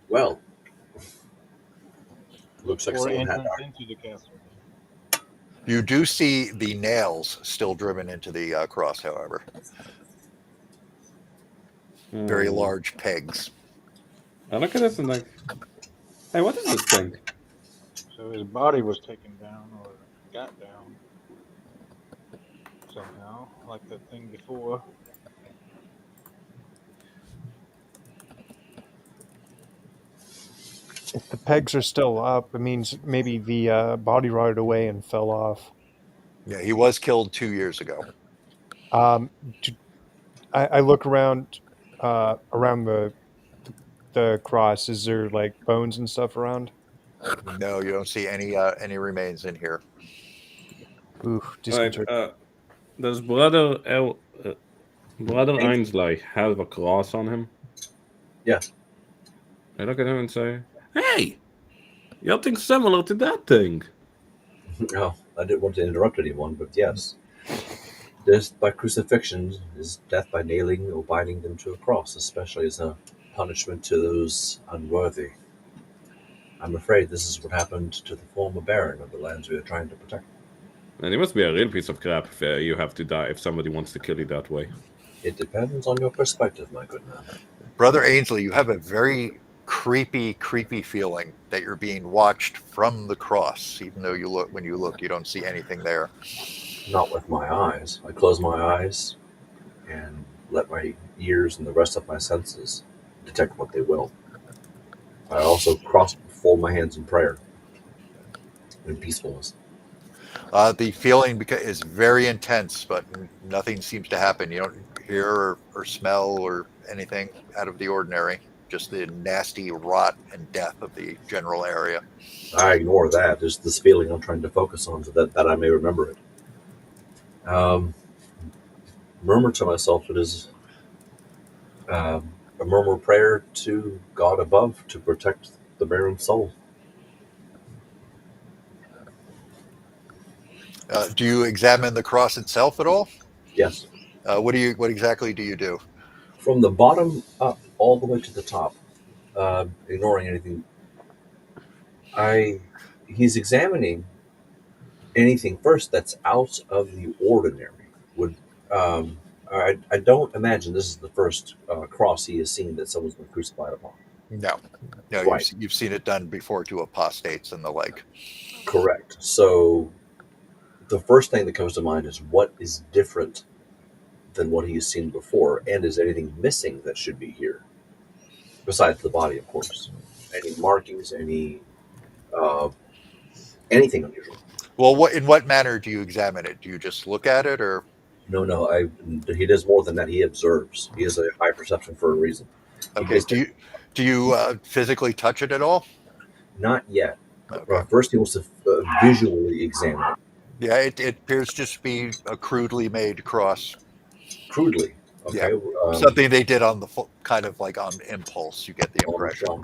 [SPEAKER 4] Well, looks like
[SPEAKER 6] Or
[SPEAKER 4] someone had
[SPEAKER 6] entrance into the castle.
[SPEAKER 2] You do see the nails still driven into the cross, however. Very
[SPEAKER 3] Mm.
[SPEAKER 2] large pegs.
[SPEAKER 3] I look at this and like, hey, what is this thing?
[SPEAKER 6] So his body was taken down or got down somehow, like the thing before.
[SPEAKER 5] If the pegs are still up, it means maybe the body rotted away and fell off.
[SPEAKER 2] Yeah, he was killed 2 years ago.
[SPEAKER 5] Do- I look around around the cross. Is there like bones and stuff around?
[SPEAKER 2] No, you don't see any remains in here.
[SPEAKER 5] Ooh,
[SPEAKER 3] Right,
[SPEAKER 5] disconcerting.
[SPEAKER 3] does Brother Ainsley have a cross on him?
[SPEAKER 4] Yeah.
[SPEAKER 3] I look at him and say, hey, you have things similar to that thing.
[SPEAKER 4] No, I didn't want to interrupt anyone, but yes. Death by crucifixion is death by nailing or binding them to a cross, especially as a punishment to those unworthy. I'm afraid this is what happened to the former baron of the lands we are trying to protect.
[SPEAKER 3] And he must be a real piece of crap if you have to die if somebody wants to kill you that way.
[SPEAKER 4] It depends on your perspective, my good man.
[SPEAKER 2] Brother Ainsley, you have a very creepy feeling that you're being watched from the cross, even though when you look, you don't see anything there.
[SPEAKER 4] Not with my eyes. I close my eyes and let my ears and the rest of my senses detect what they will. I also fold my hands in prayer and peacefulness.
[SPEAKER 2] The feeling is very intense, but nothing seems to happen. You don't hear or smell or anything out of the ordinary. Just the nasty rot and death of the general area.
[SPEAKER 4] I ignore that. There's this feeling I'm trying to focus on so that I may remember it. Murmur to myself, it is a murmur prayer to God above to protect the baron's soul.
[SPEAKER 2] Do you examine the cross itself at all?
[SPEAKER 4] Yes.
[SPEAKER 2] What exactly do you do?
[SPEAKER 4] From the bottom up all the way to the top, ignoring anything, he's examining anything first that's out of the ordinary. I don't imagine this is the first cross he has seen that someone's been crucified upon.
[SPEAKER 2] No. No,
[SPEAKER 4] Right.
[SPEAKER 2] you've seen it done before to apostates and the like.
[SPEAKER 4] Correct. So the first thing that comes to mind is what is different than what he has seen before, and is anything missing that should be here besides the body, of course? Any markings? Uh, anything unusual?
[SPEAKER 2] Well, in what manner do you examine it? Do you just look at it, or
[SPEAKER 4] No. He does more than that. He observes. He has a high perception for a reason. He
[SPEAKER 2] okay?
[SPEAKER 4] pays
[SPEAKER 2] Do you physically touch it at all?
[SPEAKER 4] Not yet.
[SPEAKER 2] Okay.
[SPEAKER 4] First, he wants to visually examine it
[SPEAKER 2] Yeah, it appears to just be a crudely made cross.
[SPEAKER 4] crudely.
[SPEAKER 2] Yeah.
[SPEAKER 4] Okay.
[SPEAKER 2] Something they did on the kind of like on impulse. You get the
[SPEAKER 4] On the
[SPEAKER 2] impression.
[SPEAKER 4] fly.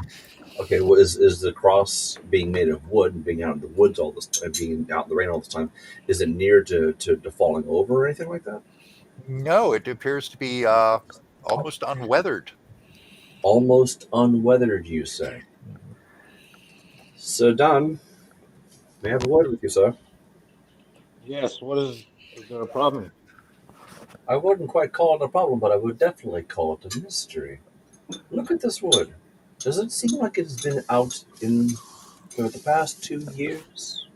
[SPEAKER 4] Okay. Well, is the cross being made of wood and being out in the woods all this time, being out in the rain all this time? Is it near to falling over or anything like that?
[SPEAKER 2] No, it appears to be almost unweathered.
[SPEAKER 4] Almost unweathered, you say. Sir Dunn, may I have a word with you, sir?
[SPEAKER 6] Yes. Is there a problem?
[SPEAKER 4] I wouldn't quite call it a problem, but I would definitely call it a mystery. Look at this wood. Does it seem like it has been out in for the past 2 years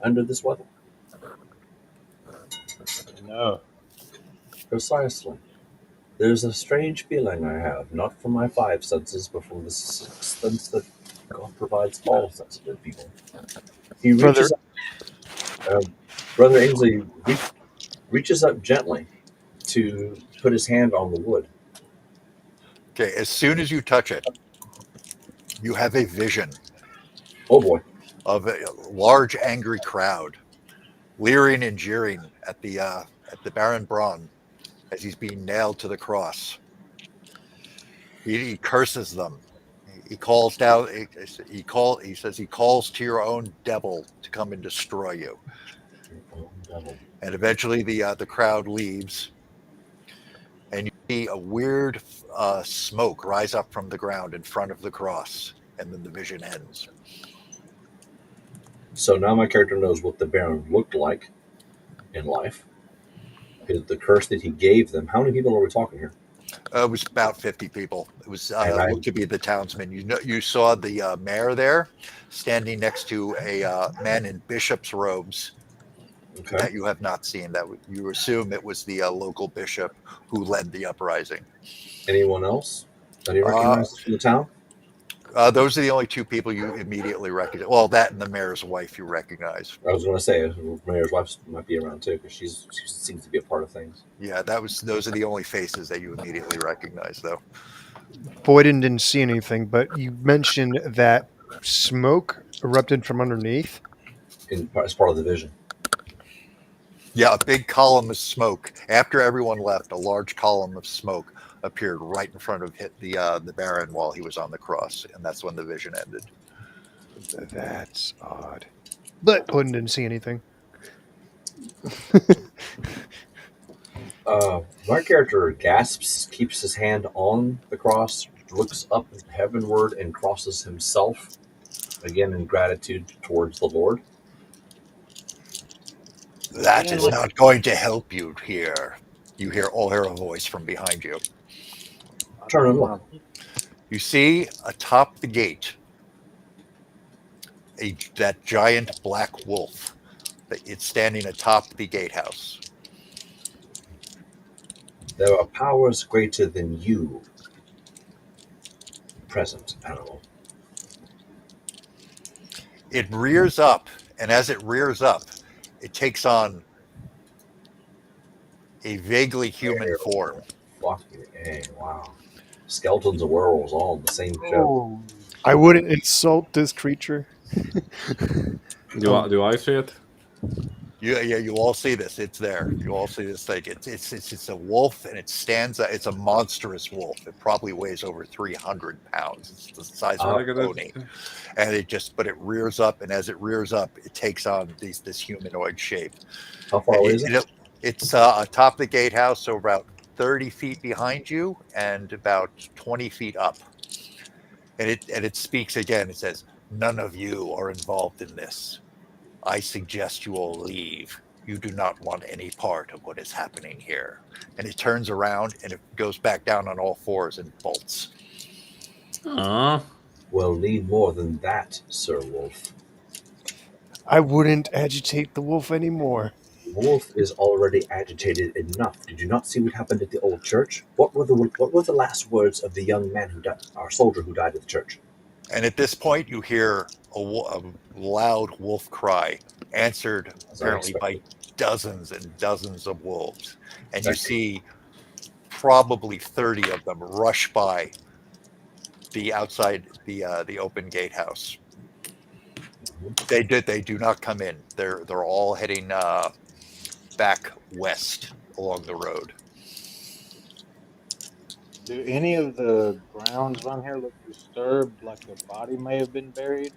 [SPEAKER 4] under this weather?
[SPEAKER 6] No.
[SPEAKER 4] Precisely. There's a strange feeling I have, not from my 5 senses, but from the 6th sense that God provides all sensitive people. He
[SPEAKER 5] Brother-
[SPEAKER 4] reaches up, Brother Ainsley reaches up gently to put his hand on the wood.
[SPEAKER 2] Okay, as soon as you touch it, you have a vision
[SPEAKER 4] Oh boy.
[SPEAKER 2] of a large angry crowd leering and jeering at the Baron Braun as he's being nailed to the cross. He curses them. He calls down. He says he calls to your own devil to come and destroy you.
[SPEAKER 4] Oh, devil.
[SPEAKER 2] And eventually the crowd leaves, and you see a weird smoke rise up from the ground in front of the cross, and then the vision ends.
[SPEAKER 4] So now my character knows what the Baron looked like in life. The curse that he gave them. How many people are we talking here?
[SPEAKER 2] It was about 50 people. It was
[SPEAKER 4] And I-
[SPEAKER 2] looked to be the townsmen. You saw the mayor there, standing next to a man in bishop's robes
[SPEAKER 4] Okay.
[SPEAKER 2] that you have not seen. That you assume it was the local bishop who led the uprising.
[SPEAKER 4] Anyone else that he recognizes from the town?
[SPEAKER 2] Those are the only 2 people you immediately recognize. Well, that and the mayor's wife you recognize.
[SPEAKER 4] I was going to say the mayor's wife might be around too, because she seems to be a part of things.
[SPEAKER 2] Yeah, those are the only faces that you immediately recognize, though.
[SPEAKER 5] Boyden didn't see anything, but you mentioned that smoke erupted from underneath.
[SPEAKER 4] As part of the vision.
[SPEAKER 2] Yeah, a big column of smoke. After everyone left, a large column of smoke appeared right in front of the Baron while he was on the cross, and that's when the vision ended.
[SPEAKER 5] That's odd. But Boyden didn't see anything.
[SPEAKER 4] My character gasps, keeps his hand on the cross, looks up heavenward, and crosses himself, again in gratitude towards the Lord.
[SPEAKER 2] That is not going to help you here. You hear a voice from behind you.
[SPEAKER 4] Turn and look.
[SPEAKER 2] You see atop the gate that giant black wolf. It's standing atop the gatehouse.
[SPEAKER 4] There are powers greater than you present, animal.
[SPEAKER 2] It rears up, and as it rears up, it takes on a vaguely human form.
[SPEAKER 4] Fucking A, wow. Skeletons and werewolves all in the same show.
[SPEAKER 5] I wouldn't insult this creature.
[SPEAKER 3] Do I see it?
[SPEAKER 2] You all see this. It's there. You all see this thing. It's a wolf, and it stands. It's a monstrous wolf. It probably weighs over 300 pounds. It's the size of
[SPEAKER 3] Look
[SPEAKER 2] a
[SPEAKER 3] at
[SPEAKER 2] pony.
[SPEAKER 3] it.
[SPEAKER 2] And but it rears up, and as it rears up, it takes on this humanoid shape.
[SPEAKER 4] How far away is it?
[SPEAKER 2] It's atop the gatehouse, so about 30 feet behind you, and about 20 feet up. And it speaks again. It says, "None of you are involved in this. I suggest you all leave. You do not want any part of what is happening here." And it turns around and it goes back down on all fours and bolts.
[SPEAKER 3] Aw.
[SPEAKER 4] Well, no need more than that, Sir Wolf.
[SPEAKER 5] I wouldn't agitate the wolf anymore.
[SPEAKER 4] Wolf is already agitated enough. Did you not see what happened at the old church? What were the last words of the young man who died, our soldier who died at the church?
[SPEAKER 2] And at this point, you hear a loud wolf cry, answered
[SPEAKER 4] As I
[SPEAKER 2] apparently by
[SPEAKER 4] expected.
[SPEAKER 2] dozens and dozens of wolves. And you see probably 30 of them rush by the outside the open gatehouse. They do not come in. They're all heading back west along the road.
[SPEAKER 6] Do any of the grounds around here look disturbed, like a body may have been buried?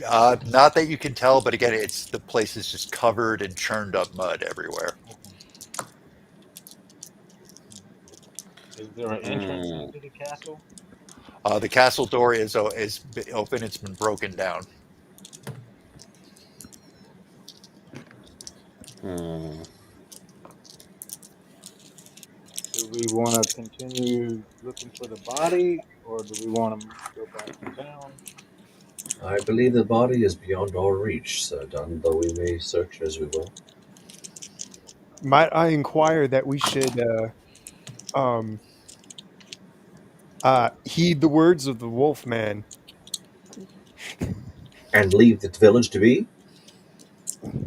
[SPEAKER 2] Not that you can tell, but again, it's the place is just covered in churned up mud everywhere.
[SPEAKER 6] Is there an entrance into the castle?
[SPEAKER 2] The castle door is open. It's been broken down.
[SPEAKER 3] Hmm.
[SPEAKER 6] Do we want to continue looking for the body, or do we want to go back to town?
[SPEAKER 4] I believe the body is beyond our reach, Sir Dunn, though we may search as we will.
[SPEAKER 5] Might I inquire that we should heed the words of the wolf man?
[SPEAKER 4] And leave the village to be?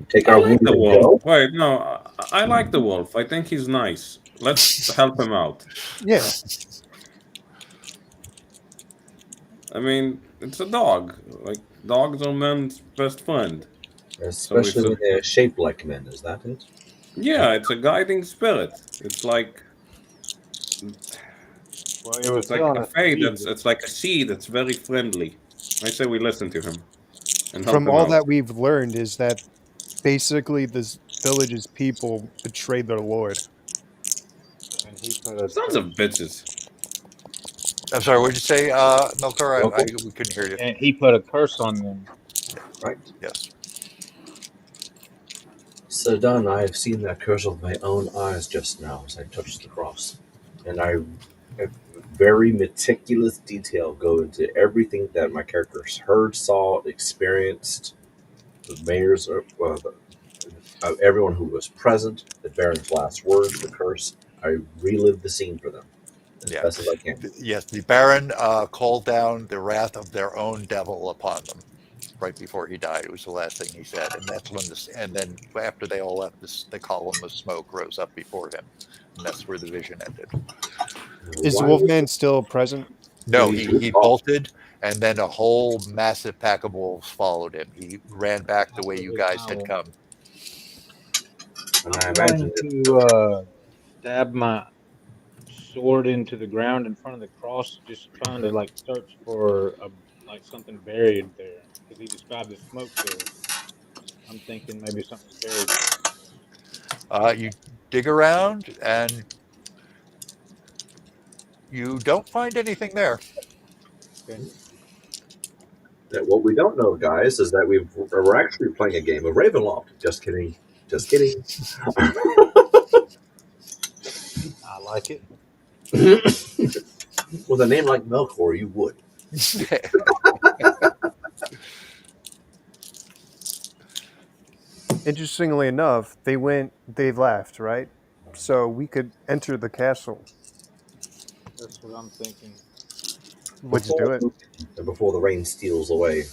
[SPEAKER 4] Take
[SPEAKER 3] I
[SPEAKER 4] our
[SPEAKER 3] like
[SPEAKER 4] wounded
[SPEAKER 3] the
[SPEAKER 4] and
[SPEAKER 3] wolf.
[SPEAKER 4] go?
[SPEAKER 3] Wait, no, I like the wolf. I think he's nice. Let's help him out.
[SPEAKER 5] Yeah.
[SPEAKER 3] I mean, it's a dog. Like, dogs are men's best friend.
[SPEAKER 4] Especially
[SPEAKER 3] So-
[SPEAKER 4] when they're shaped like men, is that it?
[SPEAKER 3] Yeah, it's a guiding spirit. It's like
[SPEAKER 6] Well, it was
[SPEAKER 3] it's like
[SPEAKER 6] telling
[SPEAKER 3] a
[SPEAKER 6] us to
[SPEAKER 3] fade.
[SPEAKER 6] leave
[SPEAKER 3] It's like a seed that's very friendly. I say we listen to him and help
[SPEAKER 5] From
[SPEAKER 3] him
[SPEAKER 5] all
[SPEAKER 3] out.
[SPEAKER 5] that we've learned is that basically this village's people betrayed their lord.
[SPEAKER 6] and he put a
[SPEAKER 3] Sons of bitches.
[SPEAKER 2] I'm sorry. What did you say, Melkor?
[SPEAKER 4] Welcome.
[SPEAKER 2] We couldn't hear you.
[SPEAKER 6] and he put a curse on them.
[SPEAKER 4] Right?
[SPEAKER 2] Yes.
[SPEAKER 4] Sir Dunn, I have seen that curse with my own eyes just now as I touched the cross. And I have very meticulous detail go into everything that my characters heard, saw, experienced, the mayor's, everyone who was present, the Baron's last words, the curse. I relived the scene for them as
[SPEAKER 2] Yeah.
[SPEAKER 4] best as I can.
[SPEAKER 2] Yes, the Baron called down the wrath of their own devil upon them right before he died. It was the last thing he said, and that's when and then after they all left, the column of smoke rose up before him, and that's where the vision ended.
[SPEAKER 5] Is the
[SPEAKER 4] Why
[SPEAKER 5] wolf
[SPEAKER 4] was
[SPEAKER 5] man still present?
[SPEAKER 2] No,
[SPEAKER 4] He-
[SPEAKER 2] he bolted, and then a whole massive pack of wolves followed him. He ran back the way you guys had come.
[SPEAKER 4] And I
[SPEAKER 6] I'm
[SPEAKER 4] imagine
[SPEAKER 6] going
[SPEAKER 4] that
[SPEAKER 6] to stab my sword into the ground in front of the cross, just trying to like search for like something buried there, because he described the smoke there. I'm thinking maybe something's buried there.
[SPEAKER 2] You dig around, and you don't find anything there.
[SPEAKER 6] Okay.
[SPEAKER 4] that what we don't know, guys, is that we're actually playing a game of Ravenloft. Just kidding. Just kidding.
[SPEAKER 6] I like it.
[SPEAKER 4] With a name like Melkor, you would.
[SPEAKER 5] Interestingly enough, they left, right? So we could enter the castle.
[SPEAKER 6] That's what I'm thinking.
[SPEAKER 5] Let's do it.
[SPEAKER 4] And before the rain steals away.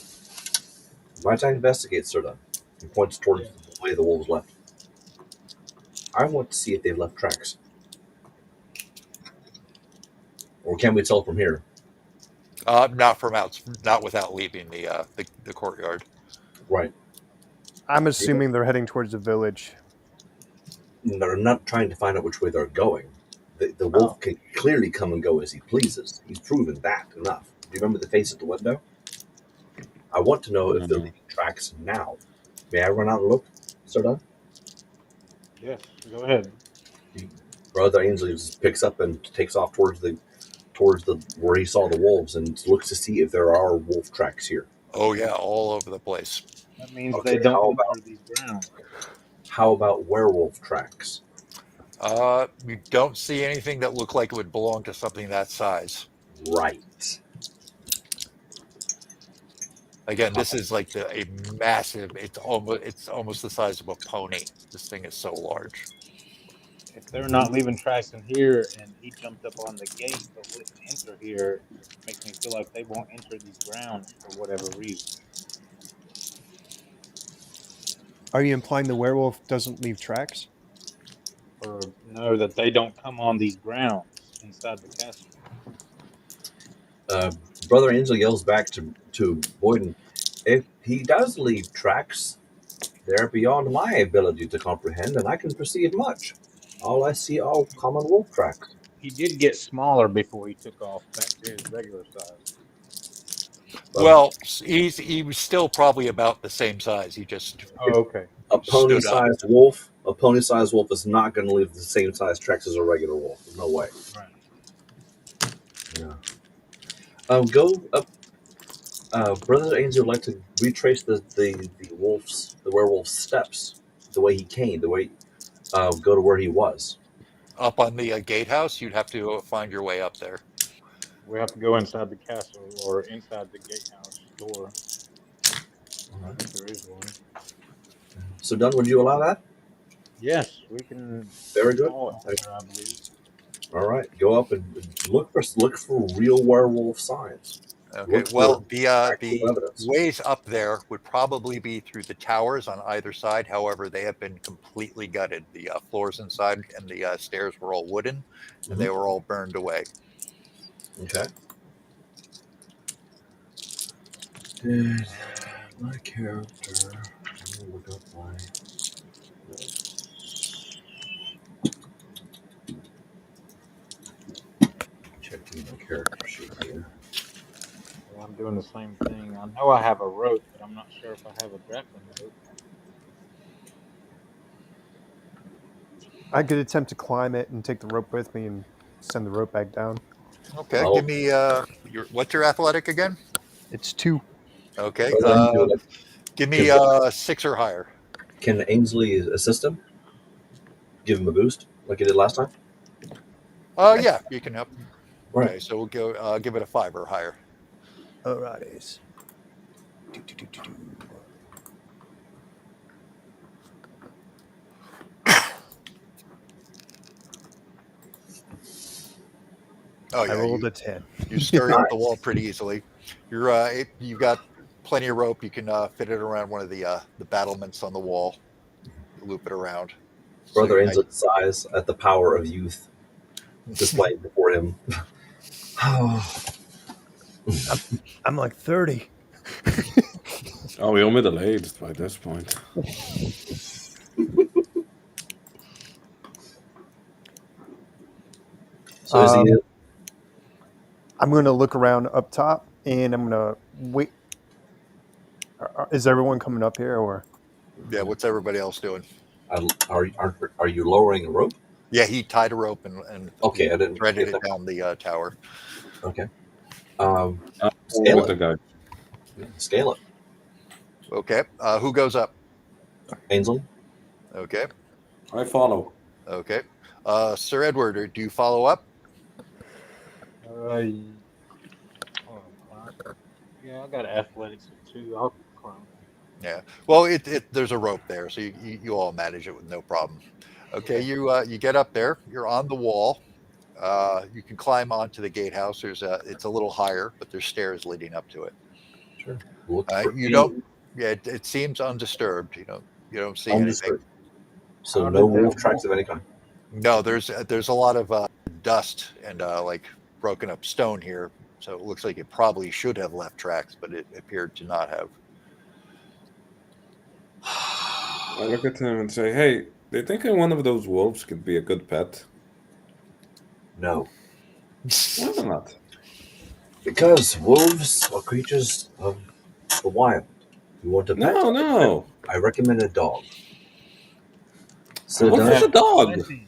[SPEAKER 4] Might I investigate, Sir Dunn? He points towards the way the wolves left. I want to see if they've left tracks. Or can we tell from here?
[SPEAKER 2] Not without leaving the courtyard.
[SPEAKER 4] Right.
[SPEAKER 5] I'm assuming they're heading towards the village.
[SPEAKER 4] They're not trying to find out which way they're going. The wolf can clearly come and go as he pleases. He's proven that enough. Do you remember the face at the window? I want to know if they're leaving tracks now. May I run out and look, Sir Dunn?
[SPEAKER 6] Yes, go ahead.
[SPEAKER 4] Brother Ainsley just picks up and takes off towards the where he saw the wolves and looks to see if there are wolf tracks here.
[SPEAKER 2] Oh yeah, all over the place.
[SPEAKER 6] That means
[SPEAKER 4] Okay,
[SPEAKER 6] they don't
[SPEAKER 4] how
[SPEAKER 6] enter
[SPEAKER 4] about-
[SPEAKER 6] these grounds.
[SPEAKER 4] How about werewolf tracks?
[SPEAKER 2] You don't see anything that looked like it would belong to something that size.
[SPEAKER 4] Right.
[SPEAKER 2] Again, this is like a massive. It's almost the size of a pony. This thing is so large.
[SPEAKER 6] If they're not leaving tracks in here and he jumped up on the gate but wouldn't enter here, it makes me feel like they won't enter these grounds for whatever reason.
[SPEAKER 5] Are you implying the werewolf doesn't leave tracks?
[SPEAKER 6] Or know that they don't come on these grounds inside the castle.
[SPEAKER 4] Brother Angel yells back to Boyden, if he does leave tracks, they're beyond my ability to comprehend, and I can perceive much. All I see are common wolf tracks.
[SPEAKER 6] He did get smaller before he took off back to his regular size.
[SPEAKER 2] Well, he was still probably about the same size. He just
[SPEAKER 6] Oh, okay.
[SPEAKER 4] A
[SPEAKER 2] stood
[SPEAKER 4] pony-sized wolf. A pony-sized wolf is not going to leave the same size tracks as a regular wolf. There's no way.
[SPEAKER 6] Right.
[SPEAKER 4] Yeah. Go up. Brother Angel would like to retrace the werewolf's steps, the way he came, the way go to where he was.
[SPEAKER 2] up on the gatehouse. You'd have to find your way up there.
[SPEAKER 6] We have to go inside the castle or inside the gatehouse door. If there is one.
[SPEAKER 4] So, Dunn, would you allow that?
[SPEAKER 6] Yes, we can.
[SPEAKER 4] Very good.
[SPEAKER 6] Call it there, I believe.
[SPEAKER 4] All right, go up and look for real werewolf signs.
[SPEAKER 2] Okay.
[SPEAKER 4] Look for
[SPEAKER 2] Well, the
[SPEAKER 4] actual evidence.
[SPEAKER 2] ways up there would probably be through the towers on either side. However, they have been completely gutted. The floors inside and the stairs were all wooden, and they were all burned away.
[SPEAKER 4] Okay. Did my character? Let me look up my. Checking my character sheet here.
[SPEAKER 6] Well, I'm doing the same thing. I know I have a rope, but I'm not sure if I have a grappling rope.
[SPEAKER 5] I could attempt to climb it and take the rope with me and send the rope back down.
[SPEAKER 2] Okay.
[SPEAKER 4] Oh.
[SPEAKER 2] Give me what's your athletic again?
[SPEAKER 5] It's 2.
[SPEAKER 2] Okay. Give me 6 or higher.
[SPEAKER 4] Can Ainsley assist him? Give him a boost like he did last time?
[SPEAKER 2] Yeah, you can help.
[SPEAKER 4] Right.
[SPEAKER 2] Okay, so we'll go give it a 5 or higher.
[SPEAKER 5] Alrighties.
[SPEAKER 2] Oh
[SPEAKER 5] I
[SPEAKER 2] yeah,
[SPEAKER 5] rolled a 10.
[SPEAKER 2] you scurry up the wall pretty easily. You've got plenty of rope. You can fit it around one of the battlements on the wall. Loop it around.
[SPEAKER 4] Brother
[SPEAKER 2] So,
[SPEAKER 4] Ainsley's size at the power of youth displayed before him.
[SPEAKER 5] I'm like 30.
[SPEAKER 3] Oh, we're middle-aged by this point.
[SPEAKER 4] So is he?
[SPEAKER 5] I'm going to look around up top, and I'm going to wait. Is everyone coming up here, or?
[SPEAKER 2] Yeah, what's everybody else doing?
[SPEAKER 4] Are you lowering a rope?
[SPEAKER 2] Yeah, he tied a rope and
[SPEAKER 4] Okay, I didn't
[SPEAKER 2] threaded
[SPEAKER 4] get
[SPEAKER 2] it
[SPEAKER 4] that.
[SPEAKER 2] down the tower.
[SPEAKER 4] Okay.
[SPEAKER 3] Scale with the guy.
[SPEAKER 4] Scale it.
[SPEAKER 2] Okay, who goes up?
[SPEAKER 4] Ainsley?
[SPEAKER 2] Okay,
[SPEAKER 3] I follow.
[SPEAKER 2] okay. Sir Edward, do you follow up?
[SPEAKER 6] Yeah, I got athletics at 2. I'll climb.
[SPEAKER 2] Yeah. Well, there's a rope there, so you all manage it with no problem. Okay, you get up there. You're on the wall. You can climb onto the gatehouse. It's a little higher, but there's stairs leading up to it.
[SPEAKER 4] Sure. Look for
[SPEAKER 2] You
[SPEAKER 4] any-
[SPEAKER 2] don't. Yeah, it seems undisturbed. You don't see anything.
[SPEAKER 4] undisturbed. So
[SPEAKER 6] How
[SPEAKER 4] no
[SPEAKER 6] did that
[SPEAKER 4] wolf tracks of any kind.
[SPEAKER 2] No, there's a lot of dust and like broken up stone here. So it looks like it probably should have left tracks, but it appeared to not have.
[SPEAKER 3] I look at him and say, "Hey, do you think one of those wolves could be a good pet?"
[SPEAKER 4] No.
[SPEAKER 3] Why not?
[SPEAKER 4] Because wolves are creatures of the wild. You want to pet?
[SPEAKER 3] No.
[SPEAKER 4] I recommend a dog. So
[SPEAKER 3] Wolf is a dog.
[SPEAKER 6] Plenty.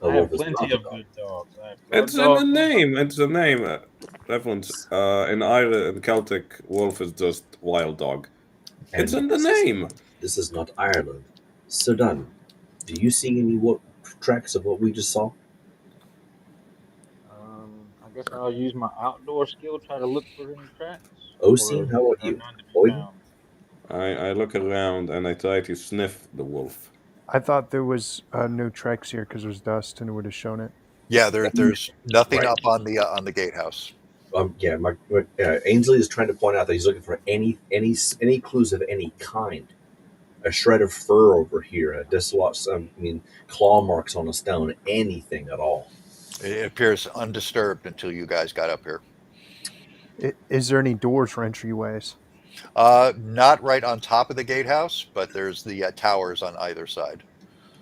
[SPEAKER 4] a
[SPEAKER 6] I have
[SPEAKER 4] wolf is
[SPEAKER 6] plenty
[SPEAKER 4] not a
[SPEAKER 6] of
[SPEAKER 4] dog.
[SPEAKER 6] good dogs. I have
[SPEAKER 3] It's
[SPEAKER 6] guard
[SPEAKER 3] in the
[SPEAKER 6] dogs.
[SPEAKER 3] name. It's the name. Reference. In Ireland, in Celtic, wolf is just wild dog.
[SPEAKER 4] And
[SPEAKER 3] It's in the
[SPEAKER 4] this is-
[SPEAKER 3] name.
[SPEAKER 4] This is not Ireland. So Dunn, do you see any wolf tracks of what we just saw?
[SPEAKER 6] I guess I'll use my outdoor skill, try to look for any tracks.
[SPEAKER 4] Oseen, how about
[SPEAKER 6] Or
[SPEAKER 4] you?
[SPEAKER 6] none to be
[SPEAKER 4] Boyden?
[SPEAKER 6] found.
[SPEAKER 3] I look around and I try to sniff the wolf.
[SPEAKER 5] I thought there was no tracks here because there's dust and it would have shown it.
[SPEAKER 2] Yeah, there's nothing
[SPEAKER 4] Right.
[SPEAKER 2] up on the gatehouse.
[SPEAKER 4] Yeah, Ainsley is trying to point out that he's looking for any clues of any kind. A shred of fur over here, claw marks on a stone, anything at all.
[SPEAKER 2] It appears undisturbed until you guys got up here.
[SPEAKER 5] Is there any doors or entryways?
[SPEAKER 2] Not right on top of the gatehouse, but there's the towers on either side.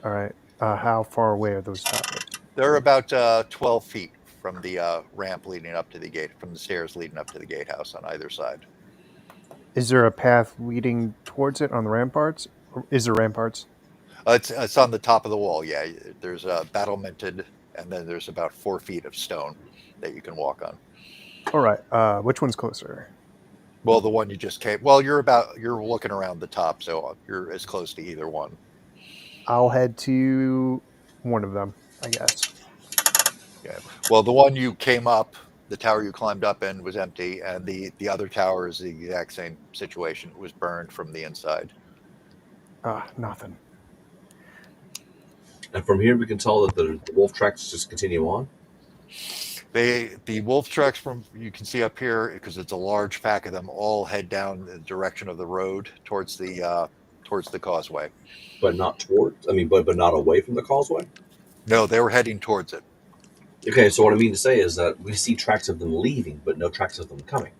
[SPEAKER 5] All right. How far away are those towers?
[SPEAKER 2] They're about 12 feet from the ramp leading up to the gate, from the stairs leading up to the gatehouse on either side.
[SPEAKER 5] Is there a path leading towards it on the ramparts? Or is there ramparts?
[SPEAKER 2] It's on the top of the wall. Yeah, there's battlemented, and then there's about 4 feet of stone that you can walk on.
[SPEAKER 5] All right. Which one's closer?
[SPEAKER 2] Well, the one you just came. Well, you're looking around the top, so you're as close to either one.
[SPEAKER 5] I'll head to one of them, I guess.
[SPEAKER 2] Yeah. Well, the one you came up, the tower you climbed up in, was empty, and the other tower is the exact same situation. It was burned from the inside.
[SPEAKER 5] Nothing.
[SPEAKER 4] And from here, we can tell that the wolf tracks just continue on.
[SPEAKER 2] The wolf tracks from you can see up here, because it's a large pack of them, all head down the direction of the road towards the causeway.
[SPEAKER 4] But not towards. But not away from the causeway.
[SPEAKER 2] No, they were heading towards it.
[SPEAKER 4] Okay, so what I mean to say is that we see tracks of them leaving, but no tracks of them coming.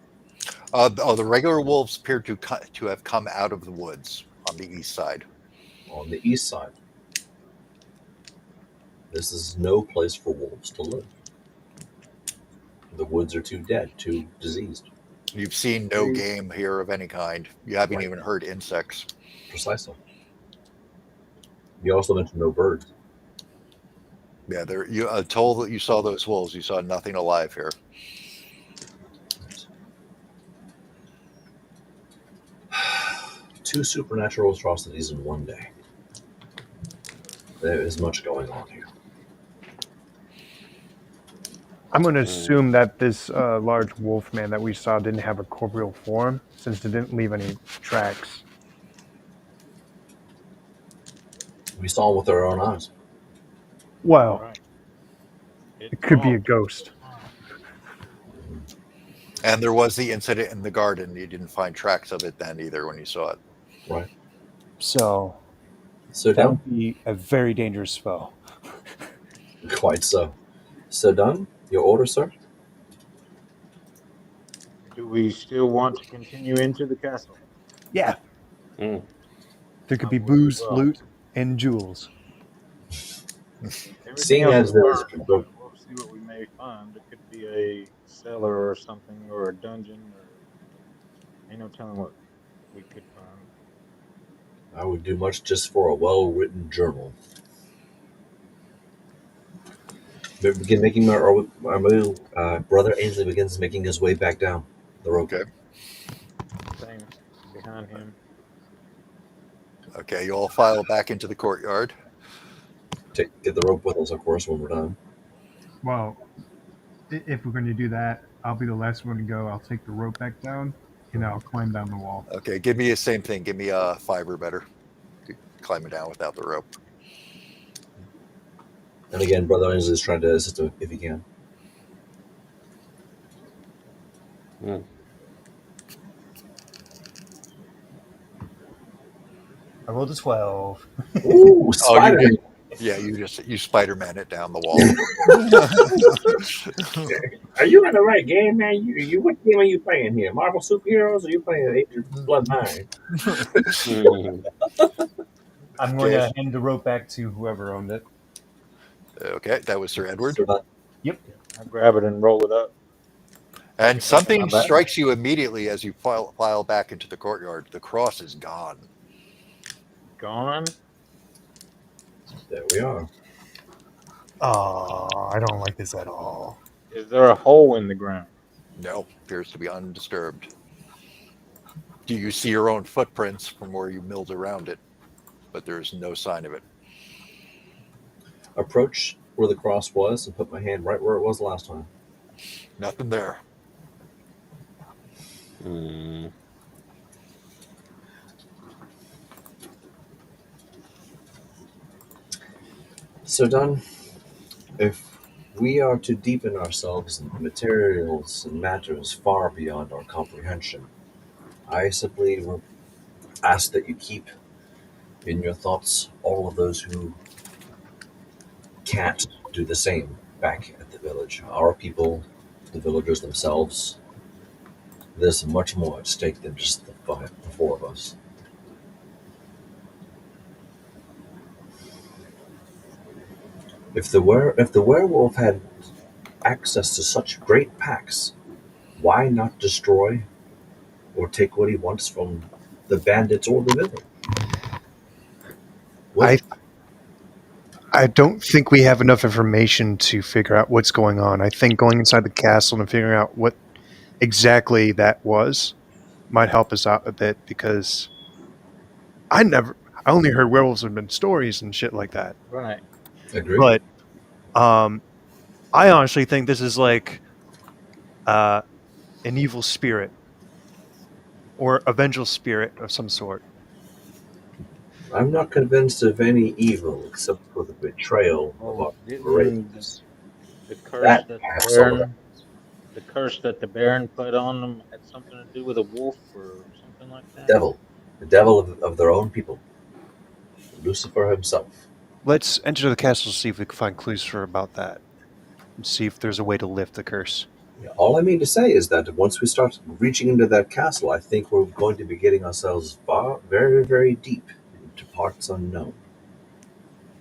[SPEAKER 2] The regular wolves appear to have come out of the woods on the east side.
[SPEAKER 4] On the east side, this is no place for wolves to live. The woods are too dead, too diseased.
[SPEAKER 2] You've seen no game here of any kind. You haven't
[SPEAKER 4] Right.
[SPEAKER 2] even heard insects.
[SPEAKER 4] Precisely. You also mentioned no birds.
[SPEAKER 2] Yeah, you told that you saw those wolves. You saw nothing alive here.
[SPEAKER 4] Two supernatural atrocities in one day. There is much going on here.
[SPEAKER 5] I'm going to assume that this large wolf man that we saw didn't have a corporeal form, since it didn't leave any tracks.
[SPEAKER 4] We saw him with our own eyes.
[SPEAKER 5] Well,
[SPEAKER 6] Right.
[SPEAKER 5] it could be a ghost.
[SPEAKER 2] And there was the incident in the garden. You didn't find tracks of it then either when you saw it.
[SPEAKER 4] Right.
[SPEAKER 7] So
[SPEAKER 4] So
[SPEAKER 7] that
[SPEAKER 4] done?
[SPEAKER 7] would be a very dangerous foe.
[SPEAKER 4] Quite so. So done? Your order, sir?
[SPEAKER 6] Do we still want to continue into the castle?
[SPEAKER 7] Yeah.
[SPEAKER 3] Mm.
[SPEAKER 5] There could be
[SPEAKER 6] Well,
[SPEAKER 5] booze, loot, and jewels.
[SPEAKER 6] Everything
[SPEAKER 4] Seeing
[SPEAKER 6] else
[SPEAKER 4] as
[SPEAKER 6] is
[SPEAKER 4] there's-
[SPEAKER 6] burned, but we'll see what we may find. It could be a cellar or something, or a dungeon, or ain't no telling what we could find.
[SPEAKER 4] I would do much just for a well-written journal. But begin making our move. Brother Ainsley begins making his way back down the road.
[SPEAKER 2] Okay.
[SPEAKER 6] Same behind him.
[SPEAKER 2] Okay, you all file back into the courtyard.
[SPEAKER 4] Get the rope with us, of course, when we're done.
[SPEAKER 5] Well, if we're going to do that, I'll be the last one to go. I'll take the rope back down, and I'll climb down the wall.
[SPEAKER 2] Okay, give me the same thing. Give me a fiber better. Climbing down without the rope.
[SPEAKER 4] And again, Brother Ainsley is trying to assist him if he can.
[SPEAKER 3] Mm.
[SPEAKER 7] I rolled a 12.
[SPEAKER 4] Ooh, spider!
[SPEAKER 2] Yeah, you Spider-Man it down the wall.
[SPEAKER 4] Are you in the right game, man? You what game are you playing here? Marvel superheroes, or are you playing Age of Blood 9?
[SPEAKER 3] Mm.
[SPEAKER 7] I'm going to hand the rope back to whoever owned it.
[SPEAKER 2] Okay, that was Sir Edward.
[SPEAKER 4] So that-
[SPEAKER 6] I grab it and roll it up.
[SPEAKER 2] And something
[SPEAKER 4] Not bad.
[SPEAKER 2] strikes you immediately as you file back into the courtyard. The cross is gone.
[SPEAKER 6] Gone.
[SPEAKER 4] there we are.
[SPEAKER 5] Oh, I don't like this at all.
[SPEAKER 6] Is there a hole in the ground?
[SPEAKER 2] No, appears to be undisturbed. Do you see your own footprints from where you milled around it? But there's no sign of it.
[SPEAKER 4] Approach where the cross was and put my hand right where it was last time.
[SPEAKER 2] Nothing there.
[SPEAKER 3] Hmm.
[SPEAKER 4] So, Don, if we are to deepen ourselves in materials and matters far beyond our comprehension, I simply ask that you keep in your thoughts all of those who can't do the same back at the village. Our people, the villagers themselves. There's much more at stake than just the four of us. If the werewolf had access to such great packs, why not destroy or take what he wants from the bandits or the village? What?
[SPEAKER 5] I don't think we have enough information to figure out what's going on. I think going inside the castle and figuring out what exactly that was might help us out a bit because I only heard werewolves have been stories and shit like that.
[SPEAKER 6] Right.
[SPEAKER 4] Agree.
[SPEAKER 5] But I honestly think this is like an evil spirit or a vengeful spirit of some sort.
[SPEAKER 4] I'm not convinced of any evil except for the betrayal of our
[SPEAKER 6] Didn't
[SPEAKER 4] race.
[SPEAKER 6] the curse
[SPEAKER 4] That
[SPEAKER 6] that
[SPEAKER 4] castle.
[SPEAKER 6] the curse that the Baron put on them had something to do with a wolf or something like that?
[SPEAKER 4] The devil of their own people, Lucifer himself.
[SPEAKER 5] Let's enter the castle to see if we can find clues for about that. And see if there's a way to lift the curse.
[SPEAKER 4] Yeah, all I mean to say is that once we start reaching into that castle, I think we're going to be getting ourselves very, very deep into parts unknown.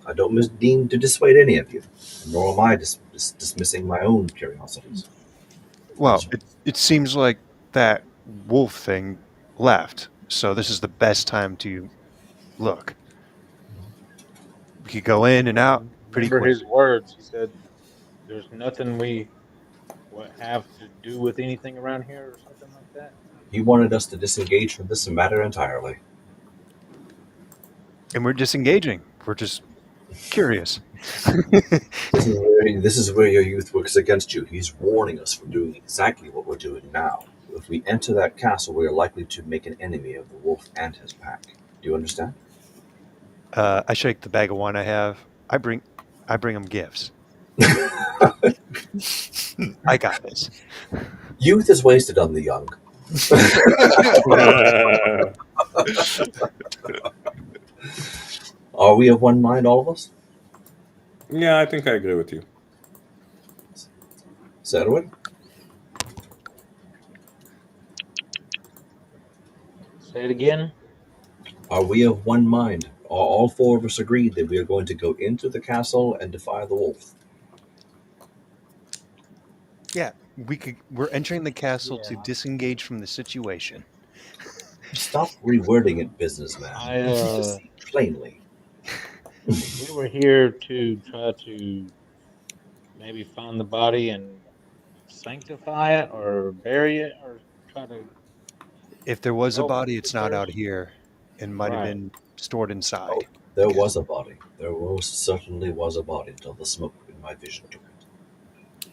[SPEAKER 4] I don't mean to dissuade any of you, nor am I dismissing my own curiosities.
[SPEAKER 5] Well, it seems like that wolf thing left, so this is the best time to look. We could go in and out pretty
[SPEAKER 6] Remember
[SPEAKER 5] quick.
[SPEAKER 6] his words. He said, "There's nothing we have to do with anything around here," or something like that.
[SPEAKER 4] He wanted us to disengage from this matter entirely.
[SPEAKER 5] And we're disengaging. We're just curious.
[SPEAKER 4] This is where your youth works against you. He's warning us from doing exactly what we're doing now. If we enter that castle, we are likely to make an enemy of the wolf and his pack. Do you understand?
[SPEAKER 5] I shake the bag of wine I have. I bring them gifts. I got this.
[SPEAKER 4] Youth is wasted on the young. Are we of one mind, all of us?
[SPEAKER 3] Yeah, I think I agree with you.
[SPEAKER 4] Sedwin?
[SPEAKER 6] Say it again.
[SPEAKER 4] Are we of one mind? Are all four of us agreed that we are going to go into the castle and defy the wolf?
[SPEAKER 5] Yeah, we're entering the castle to
[SPEAKER 6] Yeah.
[SPEAKER 5] disengage from the situation.
[SPEAKER 4] Stop rewording it, businessman.
[SPEAKER 6] I
[SPEAKER 4] Plainly.
[SPEAKER 6] we were here to try to maybe find the body and sanctify it or bury it or try to.
[SPEAKER 5] If there was a
[SPEAKER 6] Help
[SPEAKER 5] body, it's
[SPEAKER 6] the
[SPEAKER 5] not out
[SPEAKER 6] curse?
[SPEAKER 5] here and might have
[SPEAKER 6] Right.
[SPEAKER 5] been stored inside.
[SPEAKER 4] There was a body. There certainly was a body until the smoke in my vision took it.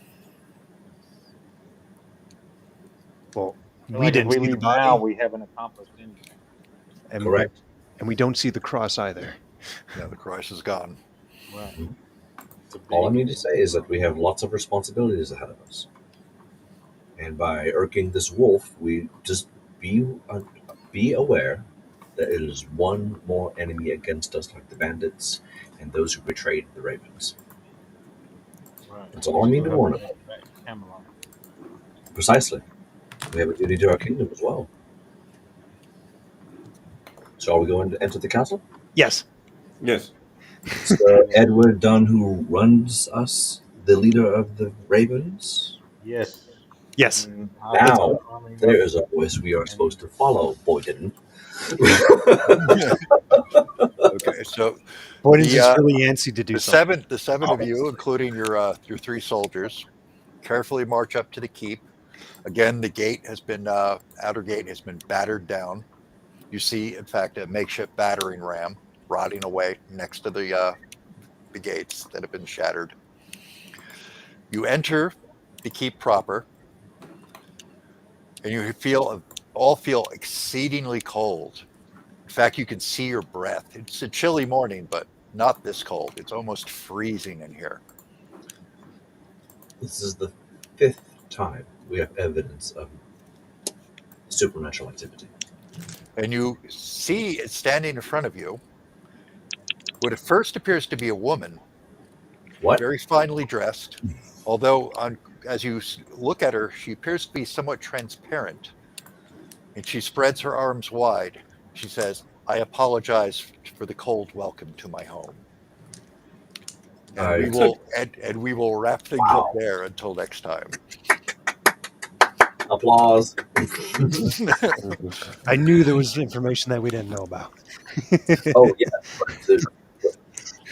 [SPEAKER 5] Well,
[SPEAKER 6] Feel
[SPEAKER 5] we
[SPEAKER 6] like if
[SPEAKER 5] didn't
[SPEAKER 6] we
[SPEAKER 5] see the
[SPEAKER 6] leave now,
[SPEAKER 5] body,
[SPEAKER 6] we haven't accomplished anything.
[SPEAKER 5] and
[SPEAKER 4] Correct.
[SPEAKER 5] and we don't see the cross either.
[SPEAKER 2] Yeah, the cross is gone.
[SPEAKER 6] Right.
[SPEAKER 4] Mhm.
[SPEAKER 6] It's a
[SPEAKER 4] All I
[SPEAKER 6] big-
[SPEAKER 4] mean to say is that we have lots of responsibilities ahead of us. And by irking this wolf, we just be aware that it is one more enemy against us, like the bandits and those who betrayed the ravens.
[SPEAKER 6] Right.
[SPEAKER 4] That's all I mean to warn them.
[SPEAKER 6] Back to Camelot.
[SPEAKER 4] Precisely. We have a duty to our kingdom as well. So are we going to enter the castle?
[SPEAKER 5] Yes.
[SPEAKER 3] Yes.
[SPEAKER 4] It's Edward Dunn who runs us, the leader of the ravens.
[SPEAKER 6] Yes.
[SPEAKER 5] Yes.
[SPEAKER 6] And
[SPEAKER 4] Now, there is a voice we are supposed to follow, Boyden.
[SPEAKER 2] Okay, so
[SPEAKER 5] Boyden's
[SPEAKER 2] The,
[SPEAKER 5] just really antsy to do
[SPEAKER 2] the
[SPEAKER 5] something.
[SPEAKER 2] seven of you, including your three soldiers, carefully march up to the keep. Again, the gate has been outer gate has been battered down. You see, in fact, a makeshift battering ram rotting away next to the gates that have been shattered. You enter the keep proper, and you all feel exceedingly cold. In fact, you can see your breath. It's a chilly morning, but not this cold. It's almost freezing in here.
[SPEAKER 4] This is the 5th time we have evidence of supernatural activity.
[SPEAKER 2] And you see it standing in front of you. What at first appears to be a woman,
[SPEAKER 4] What?
[SPEAKER 2] very finely dressed, although as you look at her, she appears to be somewhat transparent. And she spreads her arms wide. She says, "I apologize for the cold welcome to my home." And we will wrap things up there until next time.
[SPEAKER 4] Applause.
[SPEAKER 7] I knew there was information that we didn't know about.
[SPEAKER 4] Oh yeah.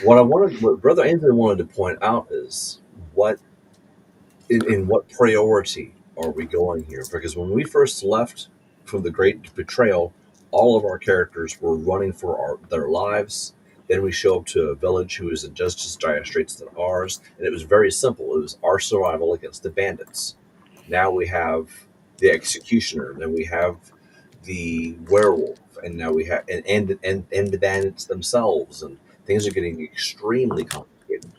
[SPEAKER 4] What Brother Anthony wanted to point out is in what priority are we going here? Because when we first left from the Great Betrayal, all of our characters were running for their lives. Then we show up to a village who is in just as dire straits than ours, and it was very simple. It was our survival against the bandits. Now we have the executioner, then we have the werewolf, and now we have and the bandits themselves, and things are getting extremely complicated.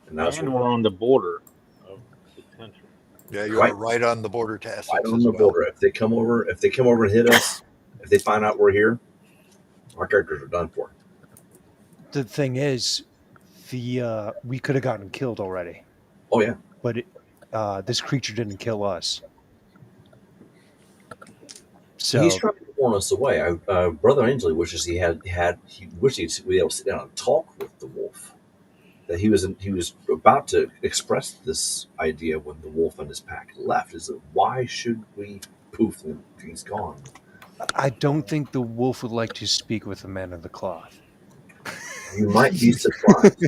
[SPEAKER 4] And that's
[SPEAKER 8] And we're on the border of the country.
[SPEAKER 2] Yeah, you're right on the border to Essex
[SPEAKER 4] right on
[SPEAKER 2] as
[SPEAKER 4] the
[SPEAKER 2] well.
[SPEAKER 4] border. If they come over and hit us, if they find out we're here, our characters are done for.
[SPEAKER 7] The thing is, we could have gotten killed already,
[SPEAKER 4] Oh yeah.
[SPEAKER 7] but this creature didn't kill us. So
[SPEAKER 4] He's trying to warn us away. Brother Ainsley wishes he wished he'd be able to sit down and talk with the wolf. That he was about to express this idea when the wolf and his pack left. Is that why should we poof him? He's gone.
[SPEAKER 7] I don't think the wolf would like to speak with the man of the cloth.
[SPEAKER 4] You might be surprised.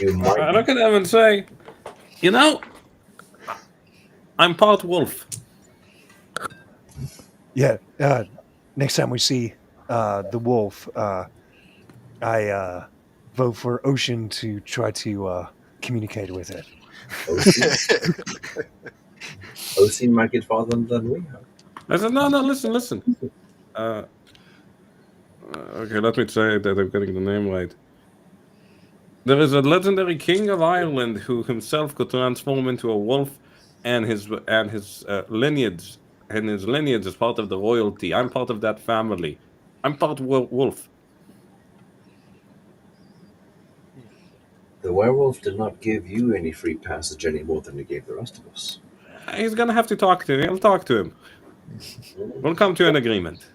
[SPEAKER 4] You might.
[SPEAKER 3] I look at him and say, you know, I'm part wolf.
[SPEAKER 7] Yeah. Next time we see the wolf, I vote for Ocean to try to communicate with it.
[SPEAKER 4] OC might get farther than we have.
[SPEAKER 3] I said, no, listen. Okay, let me say that I'm getting the name right. There is a legendary king of Ireland who himself could transform into a wolf, and his lineage, and his lineage is part of the royalty. I'm part of that family. I'm part wolf.
[SPEAKER 4] The werewolf did not give you any free passage any more than he gave the rest of us.
[SPEAKER 3] He's gonna have to talk to him. I'll talk to him. We'll come to an agreement.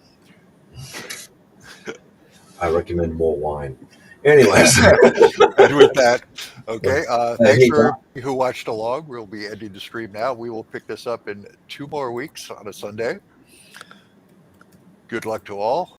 [SPEAKER 4] I recommend more wine. Anyways.
[SPEAKER 2] And with that, okay. Thanks
[SPEAKER 4] hey,
[SPEAKER 2] for
[SPEAKER 4] Tom.
[SPEAKER 2] everybody who watched along. We'll be ending the stream now. We will pick this up in 2 more weeks on a Sunday. Good luck to all.